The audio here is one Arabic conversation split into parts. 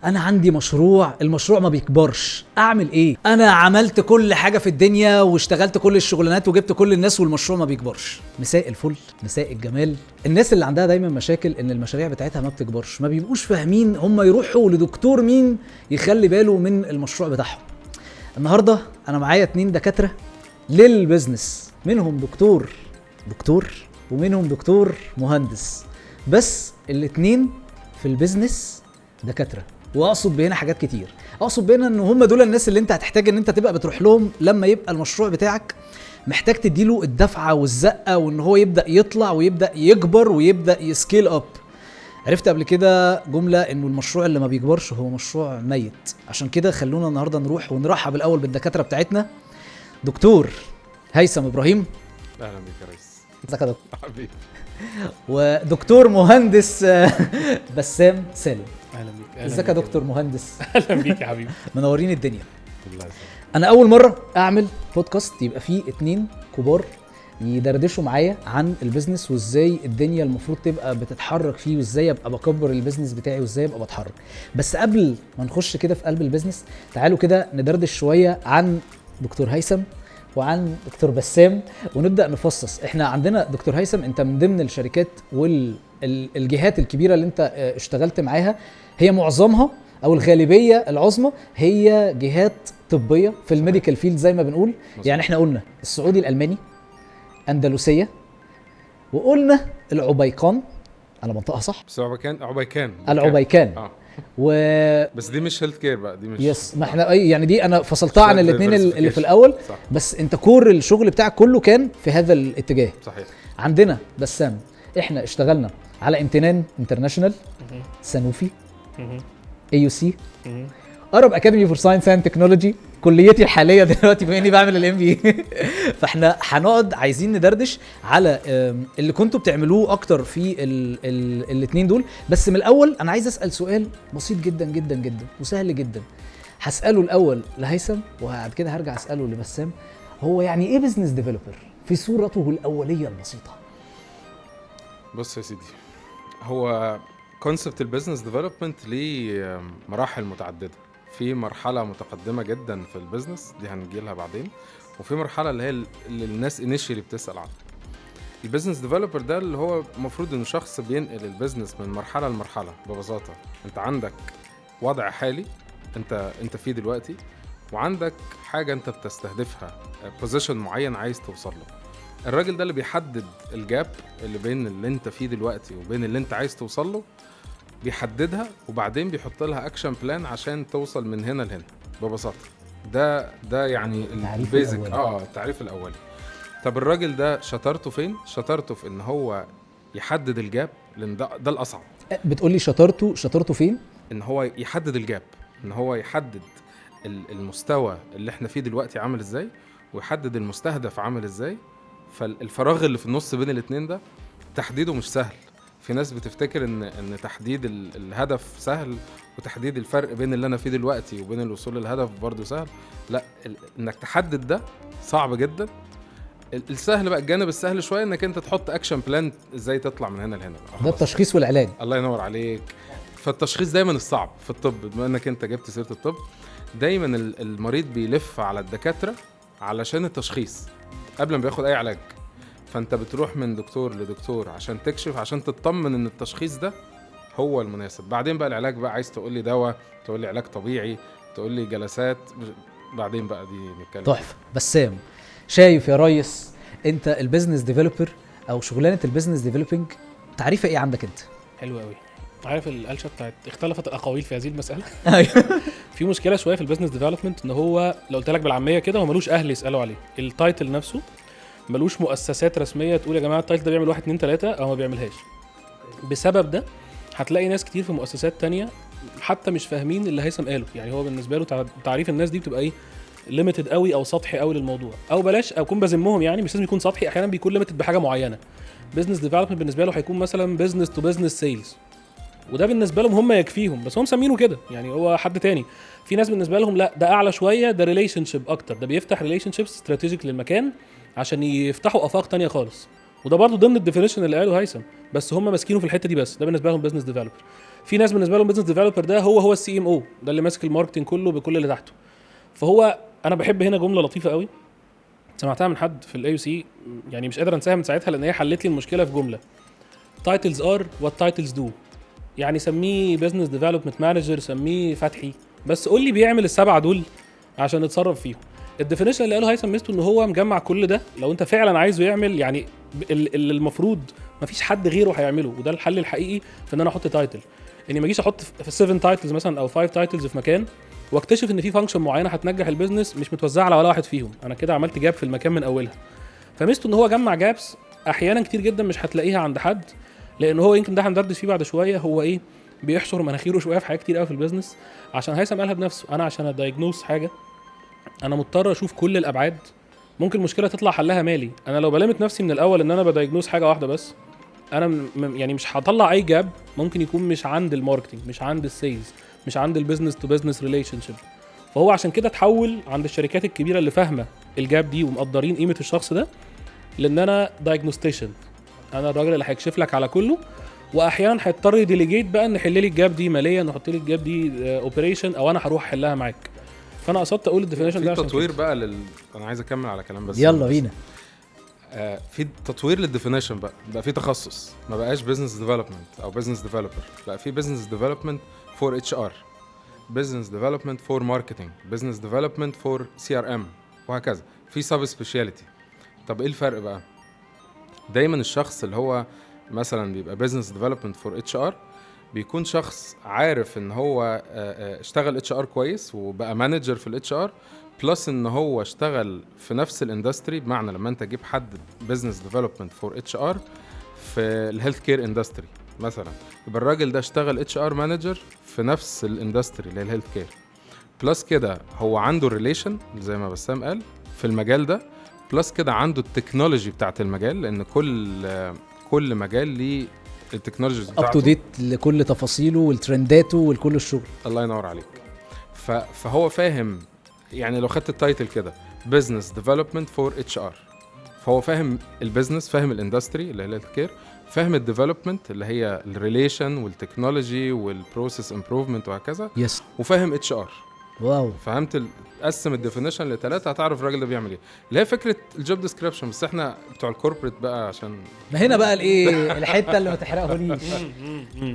انا عندي مشروع، المشروع ما بيكبرش، اعمل ايه؟ انا عملت كل حاجه في الدنيا واشتغلت كل الشغلانات وجبت كل الناس والمشروع ما بيكبرش. مساء الفل، مساء الجمال. الناس اللي عندها دايما مشاكل ان المشاريع بتاعتها ما بتكبرش، ما بيبقوش فاهمين هم يروحوا لدكتور مين يخلي باله من المشروع بتاعهم. النهارده انا معايا 2 دكاتره للبزنس، منهم دكتور ومنهم دكتور مهندس، بس الاتنين في البزنس دكاتره. واقصد بهنا حاجات كتير، اقصد بهنا ان هم دول الناس اللي انت هتحتاج ان انت تبقى بتروح لهم لما يبقى المشروع بتاعك محتاج تديله الدفعه والزقه، وان هو يبدا يطلع ويبدا يكبر ويبدا يسكيل اب. عرفت قبل كده جمله انه المشروع اللي ما بيكبرش هو مشروع ميت. عشان كده خلونا النهارده نروح ونرحب الاول بالدكاتره بتاعتنا. دكتور هيثم ابراهيم، اهلا بك يا ريس. ازيك يا دكتور؟ حبيبي. ودكتور مهندس بسام سالم. اهلا بيك. ازيك يا دكتور مهندس؟ اهلا بيك يا حبيبي. منورين الدنيا. الله يسلمك. انا اول مره اعمل بودكاست يبقى فيه 2 كبار يدردشوا معايا عن البيزنس وازاي الدنيا المفروض تبقى بتتحرك فيه، وازاي ابقى بكبر البيزنس بتاعي، وازاي ابقى بتحرك. بس قبل ما نخش كده في قلب البيزنس، تعالوا كده ندردش شويه عن دكتور هيثم وعن دكتور بسام، ونبدا نفصص. احنا عندنا دكتور هيثم، انت من ضمن الشركات والجهات الكبيره اللي انت اشتغلت معاها، هي معظمها او الغالبيه العظمى هي جهات طبيه في الميديكال فيلد زي ما بنقول. يعني احنا قلنا السعودي الالماني، اندلسيه، وقلنا العبيقان. انا منطقه صح؟ بس عبيكان العبيكان. بس دي مش هيلث كير بقى، دي مش يس، ما احنا يعني دي انا فصلتها عن الاثنين اللي في الاول. صح. بس انت كور الشغل بتاعك كله كان في هذا الاتجاه. صحيح. عندنا بسام، احنا اشتغلنا على امتنان انترناشونال، سانوفي، AUC، Arab Academy for Science and Technology، كليتي الحاليه دلوقتي بما اني بعمل الMBA. فاحنا هنقعد عايزين ندردش على اللي كنتوا بتعملوه اكتر في الاثنين دول. بس من الاول انا عايز اسال سؤال بسيط جدا جدا جدا وسهل جدا. هساله الاول لهيثم وبعد كده هرجع اساله لبسام. هو يعني ايه بزنس ديفلوبر في صورته الاوليه البسيطه؟ بص يا سيدي، هو كونسبت البيزنس ديفلوبمنت ليه مراحل متعدده. في مرحله متقدمه جدا في البيزنس دي هنجي لها بعدين، وفي مرحله اللي هي اللي الناس انيشيالي بتسال عنها. البيزنس ديفلوبر ده اللي هو المفروض انه شخص بينقل البيزنس من مرحله لمرحله. ببساطه انت عندك وضع حالي انت فيه دلوقتي، وعندك حاجه انت بتستهدفها، بوزيشن معين عايز توصل له. الراجل ده اللي بيحدد الجاب اللي بين اللي انت فيه دلوقتي وبين اللي انت عايز توصل له، بيحددها وبعدين بيحط لها اكشن بلان عشان توصل من هنا لهنا. ببساطه ده يعني البيزك التعريف الاولي. طب الراجل ده شطارته فين؟ شطارته في ان هو يحدد الجاب، لان ده الاصعب. بتقولي شطارته فين؟ ان هو يحدد الجاب، ان هو يحدد المستوى اللي احنا فيه دلوقتي عامل ازاي، ويحدد المستهدف عامل ازاي. فالفراغ اللي في النص بين الاثنين ده تحديده مش سهل. في ناس بتفتكر ان تحديد الهدف سهل، وتحديد الفرق بين اللي انا فيه دلوقتي وبين الوصول للهدف برضو سهل. لا، انك تحدد ده صعب جدا. السهل بقى، الجانب السهل شويه، انك انت تحط اكشن بلان ازاي تطلع من هنا لهنا. ده التشخيص والعلاج. الله ينور عليك. فالتشخيص دايما الصعب في الطب، بما انك انت جبت سيره الطب. دايما المريض بيلف على الدكاتره علشان التشخيص قبل ما بياخد اي علاج. فانت بتروح من دكتور لدكتور عشان تكشف، عشان تطمن ان التشخيص ده هو المناسب. بعدين بقى العلاج بقى، عايز تقول لي دواء، تقول لي علاج طبيعي، تقول لي جلسات، بعدين بقى دي نتكلم. تحفه. بسام، شايف يا ريس انت البيزنس ديفلوبر او شغلانه البيزنس ديفلوبينج تعريفها ايه عندك انت؟ حلو قوي. عارف القلشه بتاعت اختلفت الاقاويل في هذه المساله. ايوه. في مشكله شويه في البيزنس ديفلوبمنت، ان هو لو قلت لك بالعاميه كده هو ملوش اهل يسالوا عليه. التايتل نفسه ملوش مؤسسات رسميه تقول يا جماعه التايتل ده بيعمل 1 2 3 او ما بيعملهاش. بسبب ده هتلاقي ناس كتير في مؤسسات تانية حتى مش فاهمين اللي هيثم قاله. يعني هو بالنسبه له تعريف الناس دي بتبقى ايه، ليميتد قوي او سطحي قوي للموضوع، او بلاش اكون بذمهم، يعني مش لازم يكون سطحي، احيانا بيكون ليميتد بحاجه معينه. بزنس ديفلوبمنت بالنسبه له هيكون مثلا بزنس تو بزنس سيلز، وده بالنسبه لهم هم يكفيهم، بس هم مسمينه كده. يعني هو حد تاني، في ناس بالنسبه لهم لا ده اعلى شويه، ده ريليشن شيب اكتر، ده بيفتح ريليشن شيب استراتيجيك للمكان عشان يفتحوا افاق تانية خالص. وده برضو ضمن الديفينيشن اللي قاله هيثم، بس هم ماسكينه في الحته دي بس. ده بالنسبه لهم بزنس ديفلوبر. في ناس بالنسبه لهم بزنس ديفلوبر ده هو السي ام او، ده اللي ماسك الماركتنج كله بكل اللي تحته. فهو انا بحب هنا جمله لطيفه قوي سمعتها من حد في الاي يو سي، يعني مش قادر انساها من ساعتها لان هي حلت لي المشكله في جمله. titles are what titles do. يعني سميه بزنس ديفلوبمنت مانجر، سميه فتحي، بس قول لي بيعمل السبعه دول عشان نتصرف فيهم. الديفينيشن اللي قاله هيثم ميزته ان هو مجمع كل ده، لو انت فعلا عايزه يعمل يعني اللي المفروض مفيش حد غيره هيعمله، وده الحل الحقيقي في ان انا احط تايتل. اني ما اجيش احط في 7 تايتلز مثلا او 5 تايتلز في مكان واكتشف ان في فانكشن معينه هتنجح البيزنس مش متوزعه على ولا واحد فيهم، انا كده عملت جاب في المكان من اولها. فميزته ان هو جمع جابس احيانا كتير جدا مش هتلاقيها عند حد، لان هو يمكن ده هندردش فيه بعد شويه، هو ايه بيحشر مناخيره شويه في حاجات كتير قوي في البيزنس. عشان هيثم قالها بنفسه، انا عشان ادايجنوز حاجه انا مضطر اشوف كل الابعاد، ممكن مشكله تطلع حلها مالي. انا لو بلمت نفسي من الاول ان انا بدايجنوز حاجه واحده بس، انا يعني مش هطلع اي جاب ممكن يكون مش عند الماركتنج، مش عند السيلز، مش عند البيزنس تو بيزنس ريليشن شيب. فهو عشان كده اتحول عند الشركات الكبيره اللي فاهمه الجاب دي ومقدرين قيمه الشخص ده، لان انا دايجنوستيشن، انا الراجل اللي هيكشف لك على كله، واحيانا هيضطر يديليجيت بقى ان حل لي الجاب دي ماليا، نحط لي الجاب دي اوبريشن، او انا هروح احلها معاك. فانا قصدت اقول الديفينيشن ده عشان تطوير بقى انا عايز اكمل على كلام بس يلا بينا. في تطوير للديفينيشن بقى في تخصص، ما بقاش بزنس ديفلوبمنت او بزنس ديفلوبر، بقى في بزنس ديفلوبمنت فور اتش ار، بزنس ديفلوبمنت فور ماركتنج، بزنس ديفلوبمنت فور سي ار ام، وهكذا في سب سبيشاليتي. طب ايه الفرق بقى؟ دايما الشخص اللي هو مثلا بيبقى بزنس ديفلوبمنت فور اتش ار بيكون شخص عارف ان هو اشتغل اتش ار كويس وبقى مانجر في الاتش ار، بلس ان هو اشتغل في نفس الاندستري. بمعنى لما انت تجيب حد بزنس ديفلوبمنت فور اتش ار في الهيلث كير اندستري مثلا، يبقى الراجل ده اشتغل اتش ار مانجر في نفس الاندستري اللي هي الهيلث كير، بلس كده هو عنده ريليشن زي ما بسام قال في المجال ده، بلس كده عنده التكنولوجي بتاعت المجال، لان كل مجال ليه التكنولوجيز بتاعته اب تو ديت لكل تفاصيله والترنداته والكل الشغل. الله ينور عليك. فهو فاهم، يعني لو خدت التايتل كده بزنس ديفلوبمنت فور اتش ار، فهو فاهم البيزنس، فاهم الاندستري اللي هي الهيلث كير، فاهم الديفلوبمنت اللي هي الريليشن والتكنولوجي والبروسيس امبروفمنت وهكذا، يس وفاهم اتش ار. واو، فهمت قسم الديفينيشن لثلاثه، هتعرف الراجل ده بيعمل ايه، اللي هي فكره الجوب ديسكريبشن. بس احنا بتوع الكوربريت بقى، عشان ما هنا بقى الايه الحته اللي ما تحرقهوليش.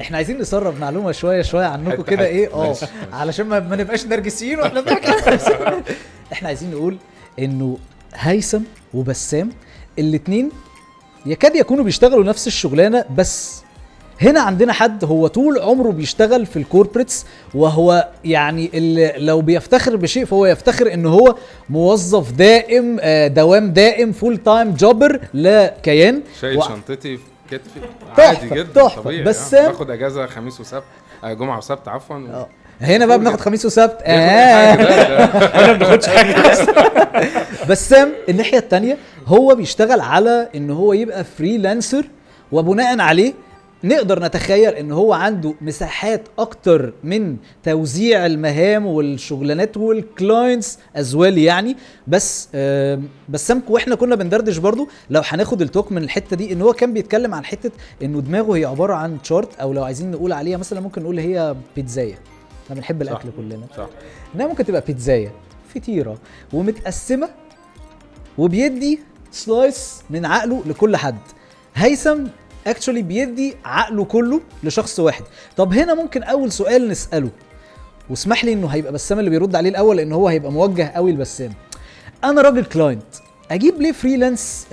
احنا عايزين نسرب معلومه شويه عنكم كده ايه علشان ما نبقاش نرجسيين واحنا بنحكي. احنا عايزين نقول انه هيثم وبسام الاثنين يكاد يكونوا بيشتغلوا نفس الشغلانه، بس هنا عندنا حد هو طول عمره بيشتغل في الكوربريتس، وهو يعني اللي لو بيفتخر بشيء فهو يفتخر انه هو موظف دائم، دوام دائم، فول تايم جوبر لا كيان، شايل شنطتي في كتفي عادي جدا طبيعي. بس باخد اجازه خميس وسبت، جمعه وسبت عفوا. هنا بقى بناخد خميس وسبت انا بناخدش حاجه. بسام الناحيه التانية هو بيشتغل على ان هو يبقى فريلانسر، وبناء عليه نقدر نتخيل ان هو عنده مساحات اكتر من توزيع المهام والشغلانات والكلاينتس ازوال يعني. بس بسامكو واحنا كنا بندردش برضو، لو هناخد التوك من الحته دي، ان هو كان بيتكلم عن حته انه دماغه هي عباره عن تشارت، او لو عايزين نقول عليها مثلا ممكن نقول هي بيتزايه. احنا بنحب الاكل كلنا، صح. انها ممكن تبقى بيتزايه فطيره ومتقسمه، وبيدي سلايس من عقله لكل حد. هيثم اكشولي بيدي عقله كله لشخص واحد. طب هنا ممكن اول سؤال نساله، واسمح لي انه هيبقى بسام اللي بيرد عليه الاول، لان هو هيبقى موجه قوي لبسام. انا راجل كلاينت، اجيب ليه فريلانس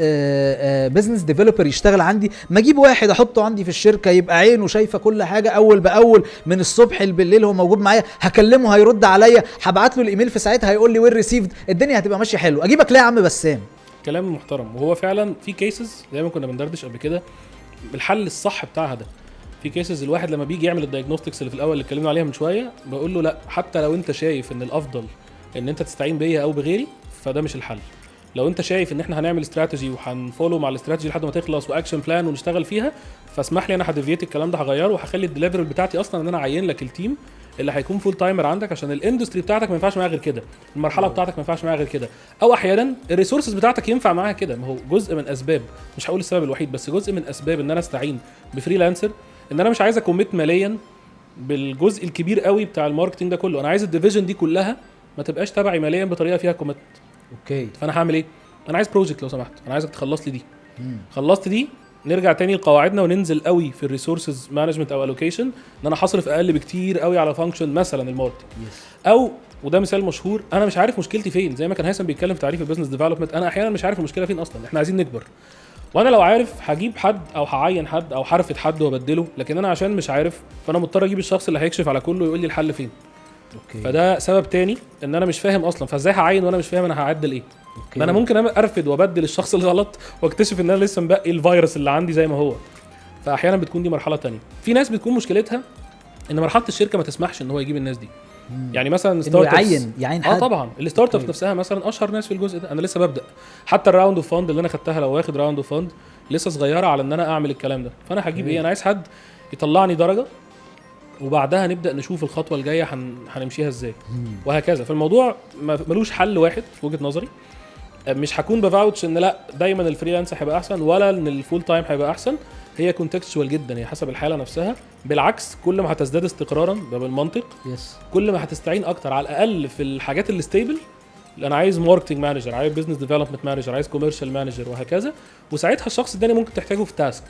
بزنس ديفلوبر يشتغل عندي؟ ما اجيب واحد احطه عندي في الشركه يبقى عينه شايفه كل حاجه اول باول من الصبح بالليل، هو موجود معايا، هكلمه هيرد عليا، هبعت له الايميل في ساعتها هيقول لي وير ريسيفد، الدنيا هتبقى ماشيه حلو. اجيبك ليه يا عم بسام؟ كلام محترم. وهو فعلا في كيسز زي ما كنا بندردش قبل كده الحل الصح بتاعها ده. في كيسز الواحد لما بيجي يعمل الدايجنوستكس اللي في الاول اللي اتكلمنا عليها من شويه، بقول له لا، حتى لو انت شايف ان الافضل ان انت تستعين بيا او بغيري فده مش الحل. لو انت شايف ان احنا هنعمل استراتيجي وهنفولو مع الاستراتيجي لحد ما تخلص واكشن بلان ونشتغل فيها، فاسمح لي انا هديفيت الكلام ده، هغيره وهخلي الديليفري بتاعتي اصلا ان انا اعين لك التيم اللي هيكون فول تايمر عندك، عشان الاندستري بتاعتك ما ينفعش معاها غير كده، المرحله بتاعتك ما ينفعش معاها غير كده، او احيانا الريسورسز بتاعتك ينفع معاها كده. ما هو جزء من اسباب، مش هقول السبب الوحيد، بس جزء من اسباب ان انا استعين بفريلانسر، ان انا مش عايز اكوميت ماليا بالجزء الكبير قوي بتاع الماركتنج ده كله. انا عايز الديفيجن دي كلها ما تبقاش تبعي ماليا بطريقه فيها كوميت. اوكي. فانا هعمل ايه؟ انا عايز بروجكت لو سمحت، انا عايزك تخلص لي دي. خلصت دي نرجع تاني لقواعدنا وننزل قوي في الريسورسز مانجمنت او الوكيشن، ان انا هصرف اقل بكتير قوي على فانكشن مثلا الماركتنج. او وده مثال مشهور، انا مش عارف مشكلتي فين، زي ما كان هيثم بيتكلم في تعريف البيزنس ديفلوبمنت، انا احيانا مش عارف المشكله فين اصلا، احنا عايزين نكبر. وانا لو عارف هجيب حد او هعين حد او هرفد حد وابدله، لكن انا عشان مش عارف فانا مضطر اجيب الشخص اللي هيكشف على كله ويقول لي الحل فين. اوكي. فده سبب تاني ان انا مش فاهم اصلا، فازاي هعين وانا مش فاهم انا هعدل ايه. ما انا ممكن ارفد وابدل الشخص الغلط واكتشف ان انا لسه مبقي الفيروس اللي عندي زي ما هو. فاحيانا بتكون دي مرحله تانية. في ناس بتكون مشكلتها ان مرحله الشركه ما تسمحش ان هو يجيب الناس دي. يعني مثلا ستارت يعين حد. طبعا الستارت اب نفسها مثلا اشهر ناس في الجزء ده، انا لسه ببدا. حتى الراوند اوف فاند اللي انا خدتها، لو واخد راوند اوف فاند لسه صغيره على ان انا اعمل الكلام ده. فانا هجيب ايه؟ انا عايز حد يطلعني درجه وبعدها نبدا نشوف الخطوه الجايه هنمشيها ازاي وهكذا. فالموضوع ملوش حل واحد في وجهه نظري. مش هكون بفاوتش ان لا دايما الفريلانس هيبقى احسن ولا ان الفول تايم هيبقى احسن، هي كونتكستوال جدا، هي حسب الحاله نفسها. بالعكس كل ما هتزداد استقرارا ده بالمنطق كل ما هتستعين اكتر على الاقل في الحاجات اللي ستيبل. انا عايز ماركتنج مانجر، عايز بزنس ديفلوبمنت مانجر، عايز كوميرشال مانجر وهكذا. وساعتها الشخص الثاني ممكن تحتاجه في تاسك،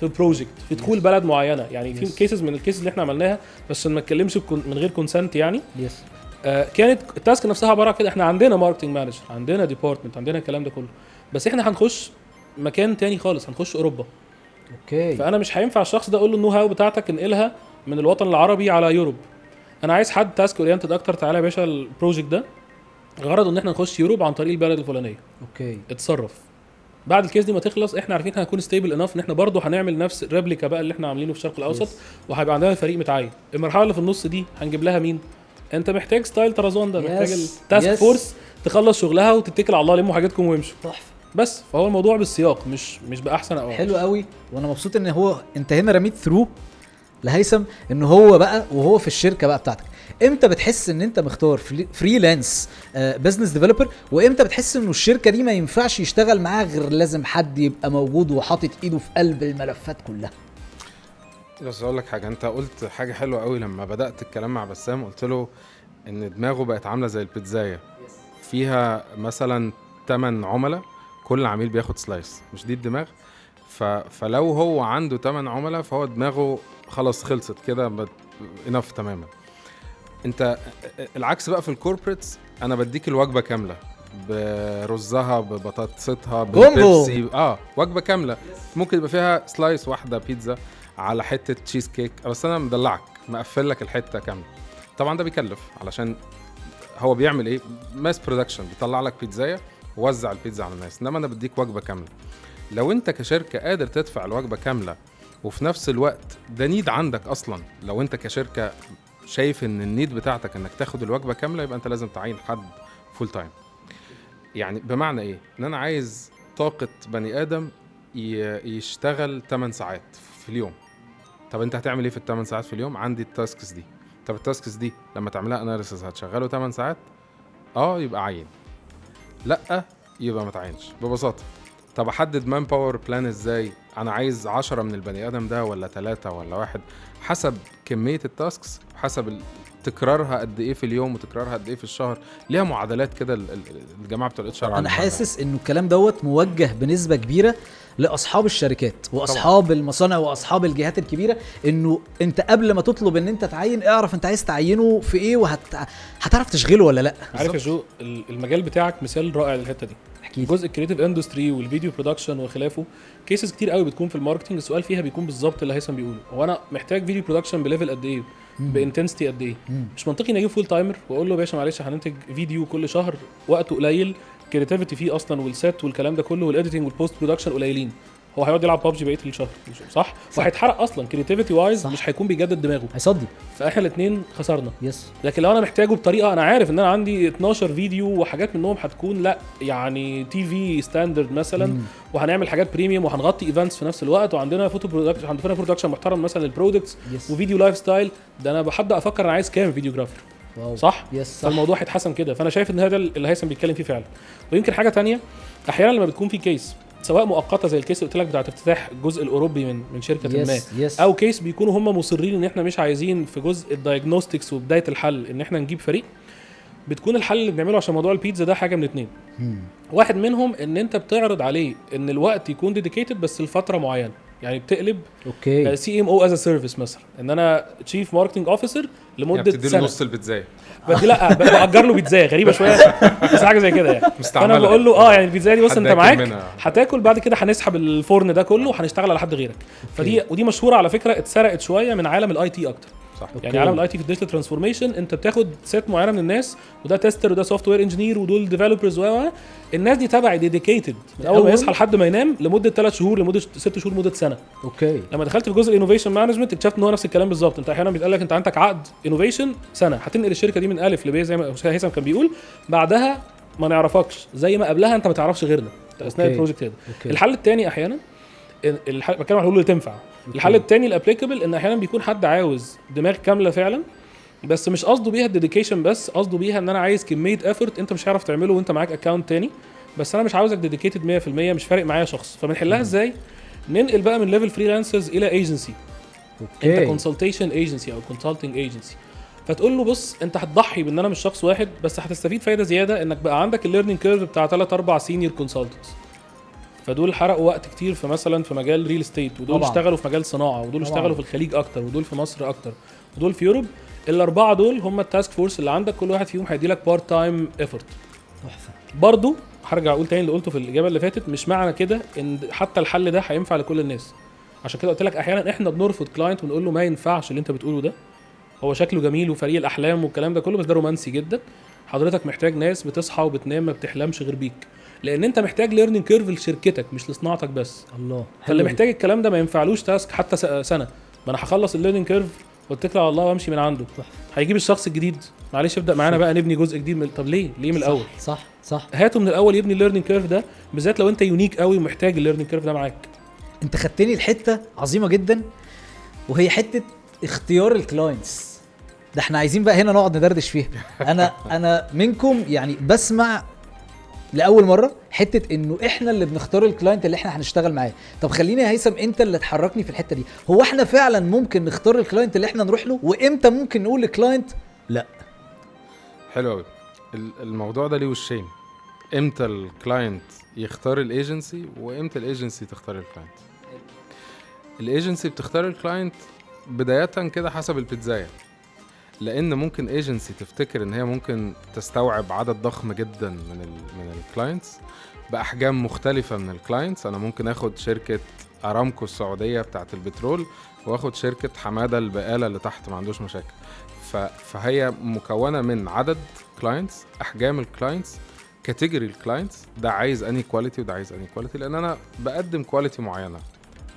في بروجكت، في دخول بلد معينه. يعني في كيسز من الكيسز اللي احنا عملناها بس ما اتكلمش من غير كونسنت يعني. كانت التاسك نفسها عباره عن كده، احنا عندنا ماركتنج مانجر، عندنا ديبارتمنت، عندنا الكلام ده كله، بس احنا هنخش مكان تاني خالص، هنخش اوروبا. اوكي. فانا مش هينفع الشخص ده اقول له النو هاو بتاعتك انقلها من الوطن العربي على يوروب. انا عايز حد تاسك اورينتد اكتر. تعالى يا باشا البروجكت ده غرضه ان احنا نخش يوروب عن طريق البلد الفلانيه. اوكي. اتصرف. بعد الكيس دي ما تخلص احنا عارفين هنكون ستيبل انف ان احنا برضو هنعمل نفس الريبليكا بقى اللي احنا عاملينه في الشرق الاوسط وهيبقى عندنا فريق متعين. المرحله اللي في النص دي هنجيب لها مين؟ انت محتاج ستايل طرزان ده، محتاج التاسك فورس تخلص شغلها وتتكل على الله، لموا حاجاتكم وامشوا. تحفه. بس فهو الموضوع بالسياق مش باحسن او حلو قوي. وانا مبسوط ان هو انت هنا رميت ثرو لهيثم ان هو بقى وهو في الشركه بقى بتاعتك امتى بتحس ان انت مختار فريلانس بزنس ديفلوبر، وامتى بتحس انه الشركه دي ما ينفعش يشتغل معاها غير لازم حد يبقى موجود وحاطط ايده في قلب الملفات كلها. بس اقول لك حاجه، انت قلت حاجه حلوه قوي لما بدات الكلام مع بسام. قلت له ان دماغه بقت عامله زي البيتزايه فيها مثلا 8 عملاء، كل عميل بياخد سلايس. مش دي الدماغ؟ فلو هو عنده 8 عملاء فهو دماغه خلاص خلصت كده انف تماما. انت العكس بقى في الكوربريتس، انا بديك الوجبه كامله برزها ببطاطستها بالبيبسي، وجبه كامله. ممكن يبقى فيها سلايس واحده بيتزا على حته تشيز كيك، بس انا مدلعك مقفل لك الحته كامله. طبعا ده بيكلف، علشان هو بيعمل ايه؟ ماس برودكشن، بيطلع لك بيتزايه ووزع البيتزا على الناس. انما انا بديك وجبه كامله. لو انت كشركه قادر تدفع الوجبه كامله وفي نفس الوقت ده نيد عندك اصلا، لو انت كشركه شايف ان النيد بتاعتك انك تاخد الوجبه كامله، يبقى انت لازم تعين حد فول تايم. يعني بمعنى ايه؟ ان انا عايز طاقه بني ادم يشتغل 8 ساعات في اليوم. طب انت هتعمل ايه في ال8 ساعات في اليوم؟ عندي التاسكس دي. طب التاسكس دي لما تعملها اناليسيس هتشغله 8 ساعات؟ يبقى عين. لا يبقى ما تعينش ببساطه. طب احدد مان باور بلان ازاي؟ انا عايز 10 من البني ادم ده ولا 3 ولا 1، حسب كميه التاسكس، حسب تكرارها قد ايه في اليوم وتكرارها قد ايه في الشهر. ليها معادلات كده الجماعه بتوع الاتش ار. انا حاسس انه الكلام دوت موجه بنسبه كبيره لاصحاب الشركات واصحاب طبعا المصانع واصحاب الجهات الكبيره، انه انت قبل ما تطلب ان انت تعين اعرف انت عايز تعينه في ايه هتعرف تشغله ولا لا. عارف يا جو المجال بتاعك مثال رائع للحته دي. جزء الكريتيف اندستري والفيديو برودكشن وخلافه، كيسز كتير قوي بتكون في الماركتنج. السؤال فيها بيكون بالظبط اللي هيثم بيقوله، هو انا محتاج فيديو برودكشن بليفل قد ايه، بانتنسيتي قد ايه. مش منطقي نجيب فول تايمر واقول له باشا معلش هننتج فيديو كل شهر وقته قليل، كريتيفيتي فيه اصلا والسيت والكلام ده كله والاديتنج والبوست برودكشن قليلين، هو هيقعد يلعب ببجي بقيه الشهر صح؟ وهيتحرق اصلا كريتيفيتي وايز، مش هيكون بيجدد دماغه، هيصدي. فاحنا الاثنين خسرنا. لكن لو انا محتاجه بطريقه انا عارف ان انا عندي 12 فيديو وحاجات منهم هتكون لا يعني تي في ستاندرد مثلا، وهنعمل حاجات بريميوم وهنغطي ايفنتس في نفس الوقت، وعندنا فوتو برودكشن، عندنا برودكشن محترم مثلا البرودكتس وفيديو لايف ستايل، ده انا بحب افكر انا عايز كام فيديوغرافر. صح؟ فالموضوع هيتحسن كده. فانا شايف ان هذا اللي هيثم بيتكلم فيه فعلا. ويمكن حاجه تانية، احيانا لما بتكون في كيس سواء مؤقته زي الكيس اللي قلت لك بتاعت افتتاح الجزء الاوروبي من شركه ما، يس. او كيس بيكونوا هم مصرين ان احنا مش عايزين في جزء الدايجنوستكس وبدايه الحل ان احنا نجيب فريق. بتكون الحل اللي بنعمله عشان موضوع البيتزا ده حاجه من اتنين. واحد منهم ان انت بتعرض عليه ان الوقت يكون ديديكيتد بس لفتره معينه، يعني بتقلب اوكي سي ام او از سيرفيس مثلا، ان انا تشيف ماركتنج اوفيسر لمده بتدي له سنه. نص البيتزايه بدي لا باجر له بيتزا غريبه شويه بس حاجه زي كده يعني. مستعملة. فانا بقول له يعني البيتزا دي بص حد انت ياكل معاك منها. هتاكل بعد كده هنسحب الفرن ده كله وهنشتغل على حد غيرك. ودي مشهوره على فكره، اتسرقت شويه من عالم الاي تي اكتر. صح. يعني عالم الاي تي في الديجيتال ترانسفورميشن انت بتاخد سيت معينه من الناس، وده تيستر وده سوفت وير انجينير ودول ديفلوبرز الناس دي تبع ديديكيتد من اول ما يصحى لحد ما ينام لمده 3 شهور لمده 6 شهور لمده سنه. اوكي لما دخلت في جزء الانوفيشن مانجمنت اكتشفت ان هو نفس الكلام بالظبط. انت احيانا بيتقال لك انت عندك عقد انوفيشن سنه، هتنقل الشركه دي من الف لب زي ما هيثم كان بيقول، بعدها ما نعرفكش زي ما قبلها انت ما تعرفش غيرنا اثناء البروجكت ده. الحل الثاني احيانا بتكلم عن الحلول اللي تنفع. الحل الثاني الابليكابل ان احيانا بيكون حد عاوز دماغ كامله فعلا، بس مش قصده بيها الديديكيشن بس، قصده بيها ان انا عايز كميه افورت انت مش هتعرف تعمله وانت معاك اكونت تاني، بس انا مش عاوزك ديديكيتد 100%، مش فارق معايا شخص. فبنحلها ازاي؟ ننقل بقى من ليفل فريلانسرز الى ايجنسي. انت كونسلتيشن ايجنسي او كونسلتنج ايجنسي، فتقول له بص انت هتضحي بان انا مش شخص واحد، بس هتستفيد فايده زياده انك بقى عندك الليرنينج كيرف بتاع 3-4 سينيور كونسلتنتس. فدول حرقوا وقت كتير في مثلا في مجال ريل استيت، ودول طبعاً. اشتغلوا في مجال صناعه، ودول اشتغلوا في الخليج اكتر، ودول في مصر اكتر، ودول في يوروب. الاربعه دول هم التاسك فورس اللي عندك، كل واحد فيهم هيدي لك بارت تايم ايفورت. تحفه. برضو هرجع اقول تاني اللي قلته في الاجابه اللي فاتت، مش معنى كده ان حتى الحل ده هينفع لكل الناس. عشان كده قلت لك احيانا احنا بنرفض كلاينت ونقول له ما ينفعش اللي انت بتقوله ده، هو شكله جميل وفريق الاحلام والكلام ده كله، بس ده رومانسي جدا. حضرتك محتاج ناس بتصحى وبتنام ما بتحلمش غير بيك، لان انت محتاج ليرنينج كيرف لشركتك مش لصناعتك بس. الله. فاللي محتاج الكلام ده ما ينفعلوش تاسك حتى سنه، ما انا هخلص الليرنينج كيرف واتكل على الله وامشي من عنده. هيجيب الشخص الجديد معلش ابدا معانا بقى نبني جزء جديد من. طب ليه من الاول؟ صح هاته من الاول يبني الليرنينج كيرف ده، بالذات لو انت يونيك قوي ومحتاج الليرنينج كيرف ده معاك. انت خدتني الحته عظيمه جدا، وهي حته اختيار الكلاينتس. ده احنا عايزين بقى هنا نقعد ندردش فيها. انا منكم يعني بسمع لاول مره حته انه احنا اللي بنختار الكلاينت اللي احنا هنشتغل معاه. طب خليني يا هيثم انت اللي تحركني في الحته دي. هو احنا فعلا ممكن نختار الكلاينت اللي احنا نروح له، وامتى ممكن نقول للكلاينت لا؟ حلو قوي. الموضوع ده ليه وشين، امتى الكلاينت يختار الايجنسي وامتى الايجنسي تختار الكلاينت. الايجنسي بتختار الكلاينت بدايه كده حسب البيتزايه، لان ممكن ايجنسي تفتكر ان هي ممكن تستوعب عدد ضخم جدا من الكلاينتس باحجام مختلفه من الكلاينتس. انا ممكن اخد شركه ارامكو السعوديه بتاعه البترول، واخد شركه حماده البقاله اللي تحت ما عندوش مشاكل. فهي مكونه من عدد كلاينتس، احجام الكلاينتس، كاتيجوري الكلاينتس، ده عايز اني كواليتي وده عايز اني كواليتي، لان انا بقدم كواليتي معينه.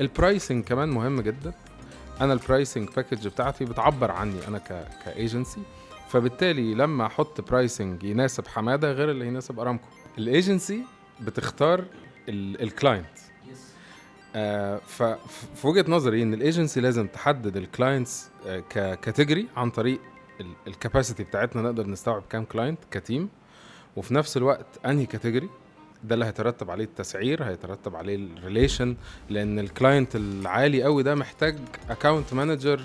البرايسنج كمان مهم جدا. انا البرايسنج باكج بتاعتي بتعبر عني انا كايجنسي، فبالتالي لما احط برايسنج يناسب حماده غير اللي يناسب ارامكو. الايجنسي بتختار الكلاينت. ففي وجهه نظري ان الايجنسي لازم تحدد الكلاينتس ككاتيجوري عن طريق الكاباسيتي بتاعتنا، نقدر نستوعب كام كلاينت كتيم، وفي نفس الوقت انهي كاتيجوري ده اللي هيترتب عليه التسعير، هيترتب عليه الريليشن، لان الكلاينت العالي قوي ده محتاج اكاونت مانجر.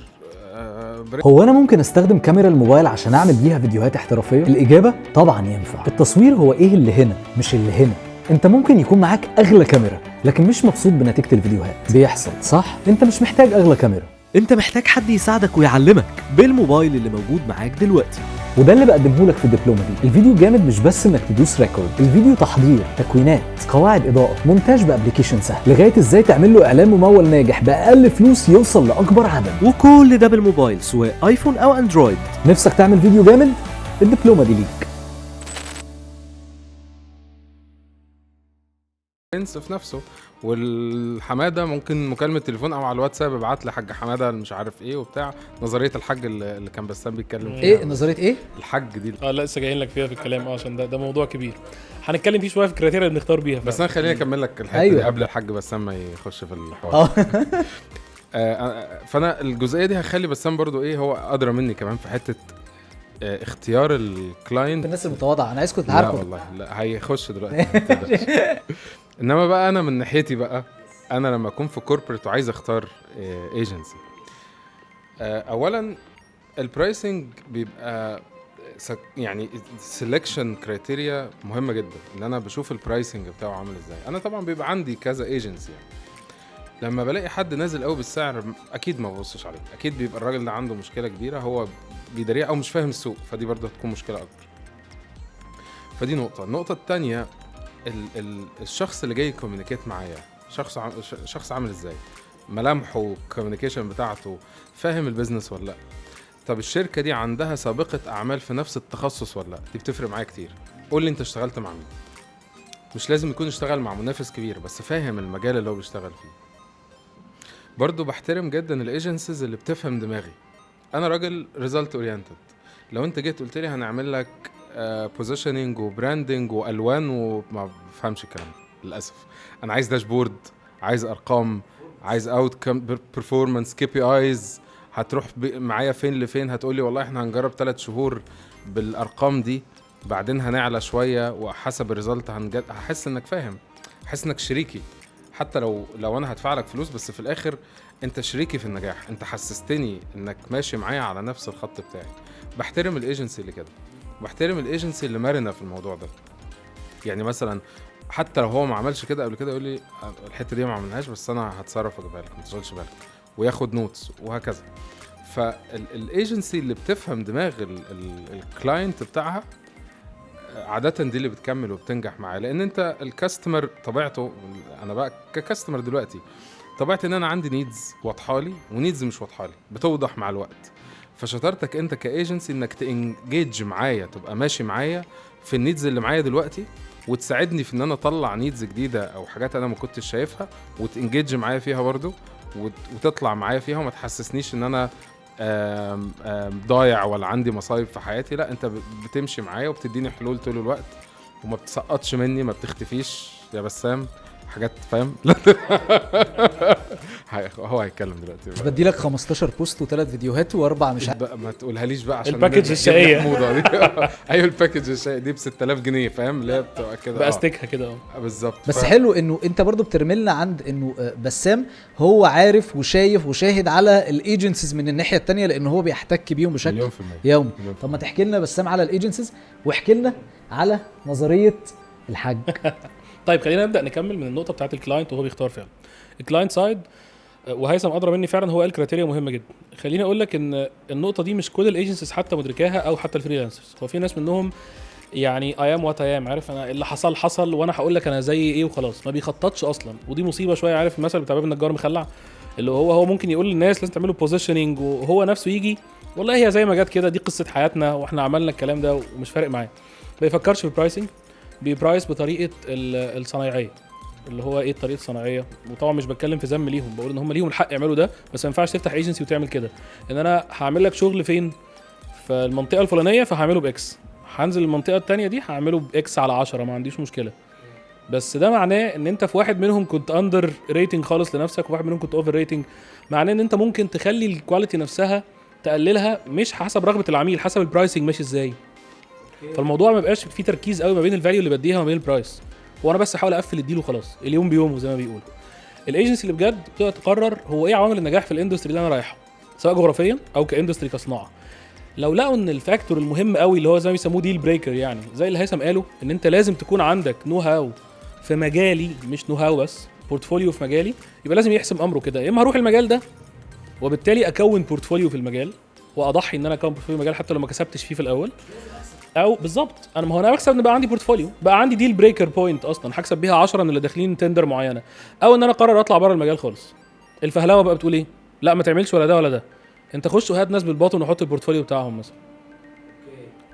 هو انا ممكن استخدم كاميرا الموبايل عشان اعمل بيها فيديوهات احترافيه؟ الاجابه طبعا ينفع. التصوير هو ايه اللي هنا مش اللي هنا. انت ممكن يكون معاك اغلى كاميرا لكن مش مبسوط بنتيجه الفيديوهات، بيحصل صح؟ انت مش محتاج اغلى كاميرا، انت محتاج حد يساعدك ويعلمك بالموبايل اللي موجود معاك دلوقتي. وده اللي بقدمه لك في الدبلومه دي. الفيديو جامد مش بس انك تدوس ريكورد، الفيديو تحضير، تكوينات، قواعد اضاءه، مونتاج بابليكيشن سهل، لغايه ازاي تعمل له اعلان ممول ناجح باقل فلوس يوصل لاكبر عدد، وكل ده بالموبايل سواء ايفون او اندرويد. نفسك تعمل فيديو جامد؟ الدبلومه دي ليك. في نفسه. والحماده ممكن مكالمه تليفون او على الواتساب ابعت لي حاج حماده مش عارف ايه وبتاع، نظريه الحاج اللي كان بسام بيتكلم فيها. ايه نظريه ايه الحاج دي؟ لا لسه جايين لك فيها في الكلام عشان ده موضوع كبير هنتكلم فيه شويه في الكريتيريا اللي بنختار بيها. بس انا خليني اكمل لك الحته أيوة. دي قبل الحاج بسام ما يخش في الحوار. فانا الجزئيه دي هخلي بسام برضو ايه هو ادرى مني كمان في حته اختيار الكلاينت. الناس المتواضعه انا عايزكم لا تعرفوا. والله لا هيخش دلوقتي. انما بقى انا من ناحيتي بقى، انا لما اكون في كوربريت وعايز اختار ايجنسي، اولا البرايسنج بيبقى يعني سيلكشن كرايتيريا مهمه جدا، ان انا بشوف البرايسنج بتاعه عامل ازاي. انا طبعا بيبقى عندي كذا ايجنسي يعني. لما بلاقي حد نازل قوي بالسعر اكيد ما ببصش عليه، اكيد بيبقى الراجل ده عنده مشكله كبيره هو بيداريها او مش فاهم السوق، فدي برضه هتكون مشكله اكبر. فدي نقطه. النقطه الثانيه الشخص اللي جاي كوميونيكيت معايا شخص عامل ازاي، ملامحه، الكوميونيكيشن بتاعته، فاهم البيزنس ولا لا. طب الشركه دي عندها سابقه اعمال في نفس التخصص ولا لا، دي بتفرق معايا كتير. قول لي انت اشتغلت مع مين، مش لازم يكون اشتغل مع منافس كبير بس فاهم المجال اللي هو بيشتغل فيه. برضو بحترم جدا الايجنسيز اللي بتفهم دماغي. انا راجل ريزلت اورينتد، لو انت جيت قلت لي هنعمل لك بوزيشننج وبراندنج والوان وما بفهمش الكلام ده للاسف. انا عايز داشبورد، عايز ارقام، عايز اوت بيرفورمانس، كي بي ايز. هتروح معايا فين لفين؟ هتقول لي والله احنا هنجرب 3 شهور بالارقام دي، بعدين هنعلى شويه وحسب الريزلت هحس انك فاهم، هحس انك شريكي. حتى لو انا هدفع لك فلوس، بس في الاخر انت شريكي في النجاح، انت حسستني انك ماشي معايا على نفس الخط بتاعي. بحترم الايجنسي اللي كده، بحترم الايجنسي اللي مرنه في الموضوع ده. يعني مثلا حتى لو هو ما عملش كده قبل كده يقول لي الحته دي ما عملناش بس انا هتصرف واجيبها لك، ما تشغلش بالك، وياخد نوتس وهكذا. فالايجنسي اللي بتفهم دماغ الكلاينت بتاعها عادة دي اللي بتكمل وبتنجح معاه. لان انت الكاستمر طبيعته، انا بقى ككاستمر دلوقتي طبيعتي ان انا عندي نيدز واضحه لي ونيدز مش واضحه لي، بتوضح مع الوقت. فشطارتك انت كايجنسي انك تانجيج معايا، تبقى ماشي معايا في النيدز اللي معايا دلوقتي، وتساعدني في ان انا اطلع نيدز جديده او حاجات انا ما كنتش شايفها، وتانجيج معايا فيها برضو، وتطلع معايا فيها، وما تحسسنيش ان انا ضايع ولا عندي مصايب في حياتي. لا، انت بتمشي معايا وبتديني حلول طول الوقت، وما بتسقطش مني، ما بتختفيش يا بسام حاجات، فاهم؟ هو هيتكلم دلوقتي. بدي لك 15 بوست و3 فيديوهات و4 مش ما تقولها ليش بقى عشان الباكج الشقيه. ايوه الباكج الشقيه دي ب 6000 جنيه، فاهم؟ اللي هي بتبقى كده باستيكها كده بالظبط. بس حلو انه انت برضو بترملنا عند انه بسام هو عارف وشايف وشاهد على الايجنسيز من الناحيه الثانيه، لان هو بيحتك بيهم بشكل يومي. طب ما تحكي لنا بسام على الايجنسيز، واحكي لنا على نظريه الحاج. طيب خلينا نبدا نكمل من النقطه بتاعت الكلاينت وهو بيختار فعلا الكلاينت سايد. وهيثم ادرى مني فعلا، هو قال كرايتيريا مهمه جدا. خليني اقول لك ان النقطه دي مش كل الايجنسيز حتى مدركاها، او حتى الفريلانسرز. هو في ناس منهم يعني ايام وات ايام، عارف انا اللي حصل وانا هقول لك انا زي ايه وخلاص، ما بيخططش اصلا. ودي مصيبه شويه. عارف المثل بتاع باب النجار مخلع، اللي هو ممكن يقول للناس لازم تعملوا بوزيشننج، وهو نفسه يجي والله هي زي ما جت كده، دي قصه حياتنا واحنا عملنا الكلام ده ومش فارق معاه. ما بيفكرش في البرايسنج، بيبرايس بطريقه الصنايعيه. اللي هو ايه الطريقه الصناعيه؟ وطبعا مش بتكلم في ذم ليهم، بقول ان هم ليهم الحق يعملوا ده، بس ما ينفعش تفتح ايجنسي وتعمل كده. ان انا هعمل لك شغل فين؟ في المنطقه الفلانيه فهعمله باكس، هنزل المنطقه الثانيه دي هعمله باكس على 10، ما عنديش مشكله. بس ده معناه ان انت في واحد منهم كنت اندر ريتنج خالص لنفسك، وواحد منهم كنت اوفر ريتنج. معناه ان انت ممكن تخلي الكواليتي نفسها تقللها، مش حسب رغبه العميل، حسب البرايسنج ماشي ازاي. فالموضوع ما بيبقاش فيه تركيز قوي ما بين الفاليو اللي بديها وما بين البرايس، وانا بس احاول اقفل الديل وخلاص، اليوم بيومه زي ما بيقولوا. الايجنسي اللي بجد بتقدر تقرر هو ايه عوامل النجاح في الاندستري اللي انا رايحها، سواء جغرافيا او كاندستري كصناعه. لو لقوا ان الفاكتور المهم قوي اللي هو زي ما بيسموه ديل بريكر، يعني زي اللي هيثم قالوا ان انت لازم تكون عندك نو هاو في مجالي، مش نو هاو بس، بورتفوليو في مجالي، يبقى لازم يحسم امره كده. يا اما هروح المجال ده وبالتالي اكون بورتفوليو في المجال، واضحي ان انا اكون بورتفوليو في المجال حتى لو ما كسبتش فيه في الاول، او بالظبط ما هو انا بكسب ان بقى عندي بورتفوليو، بقى عندي ديل بريكر بوينت اصلا هكسب بيها 10 من اللي داخلين تندر معينه، او ان انا اقرر اطلع بره المجال خالص. الفهلوه بقى بتقول ايه؟ لا ما تعملش ولا ده ولا ده، انت خش وهات ناس بالباطن وحط البورتفوليو بتاعهم مثلا،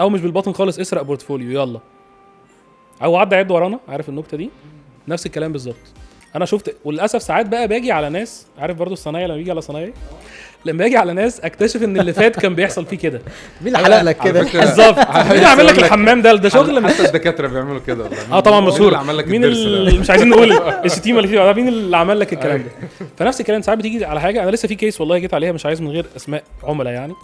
او مش بالباطن خالص، اسرق بورتفوليو يلا، او عد ورانا. عارف النكته دي؟ نفس الكلام بالظبط. انا شفت، وللاسف ساعات بقى باجي على ناس، عارف برضو الصنايعي لما بيجي على صنايعي، لما باجي على ناس اكتشف ان اللي فات كان بيحصل فيه كده. مين اللي حلق لك كده؟ بالظبط. مين اللي عامل لك الحمام ده شغل مش حتى الدكاتره بيعملوا كده والله. طبعا مشهور. مين اللي مش عايزين نقول الشتيمه اللي فيه، مين اللي عمل لك الكلام ده. فنفس الكلام ساعات بتيجي على حاجه. انا لسه في كيس والله جيت عليها، مش عايز من غير اسماء عملاء يعني.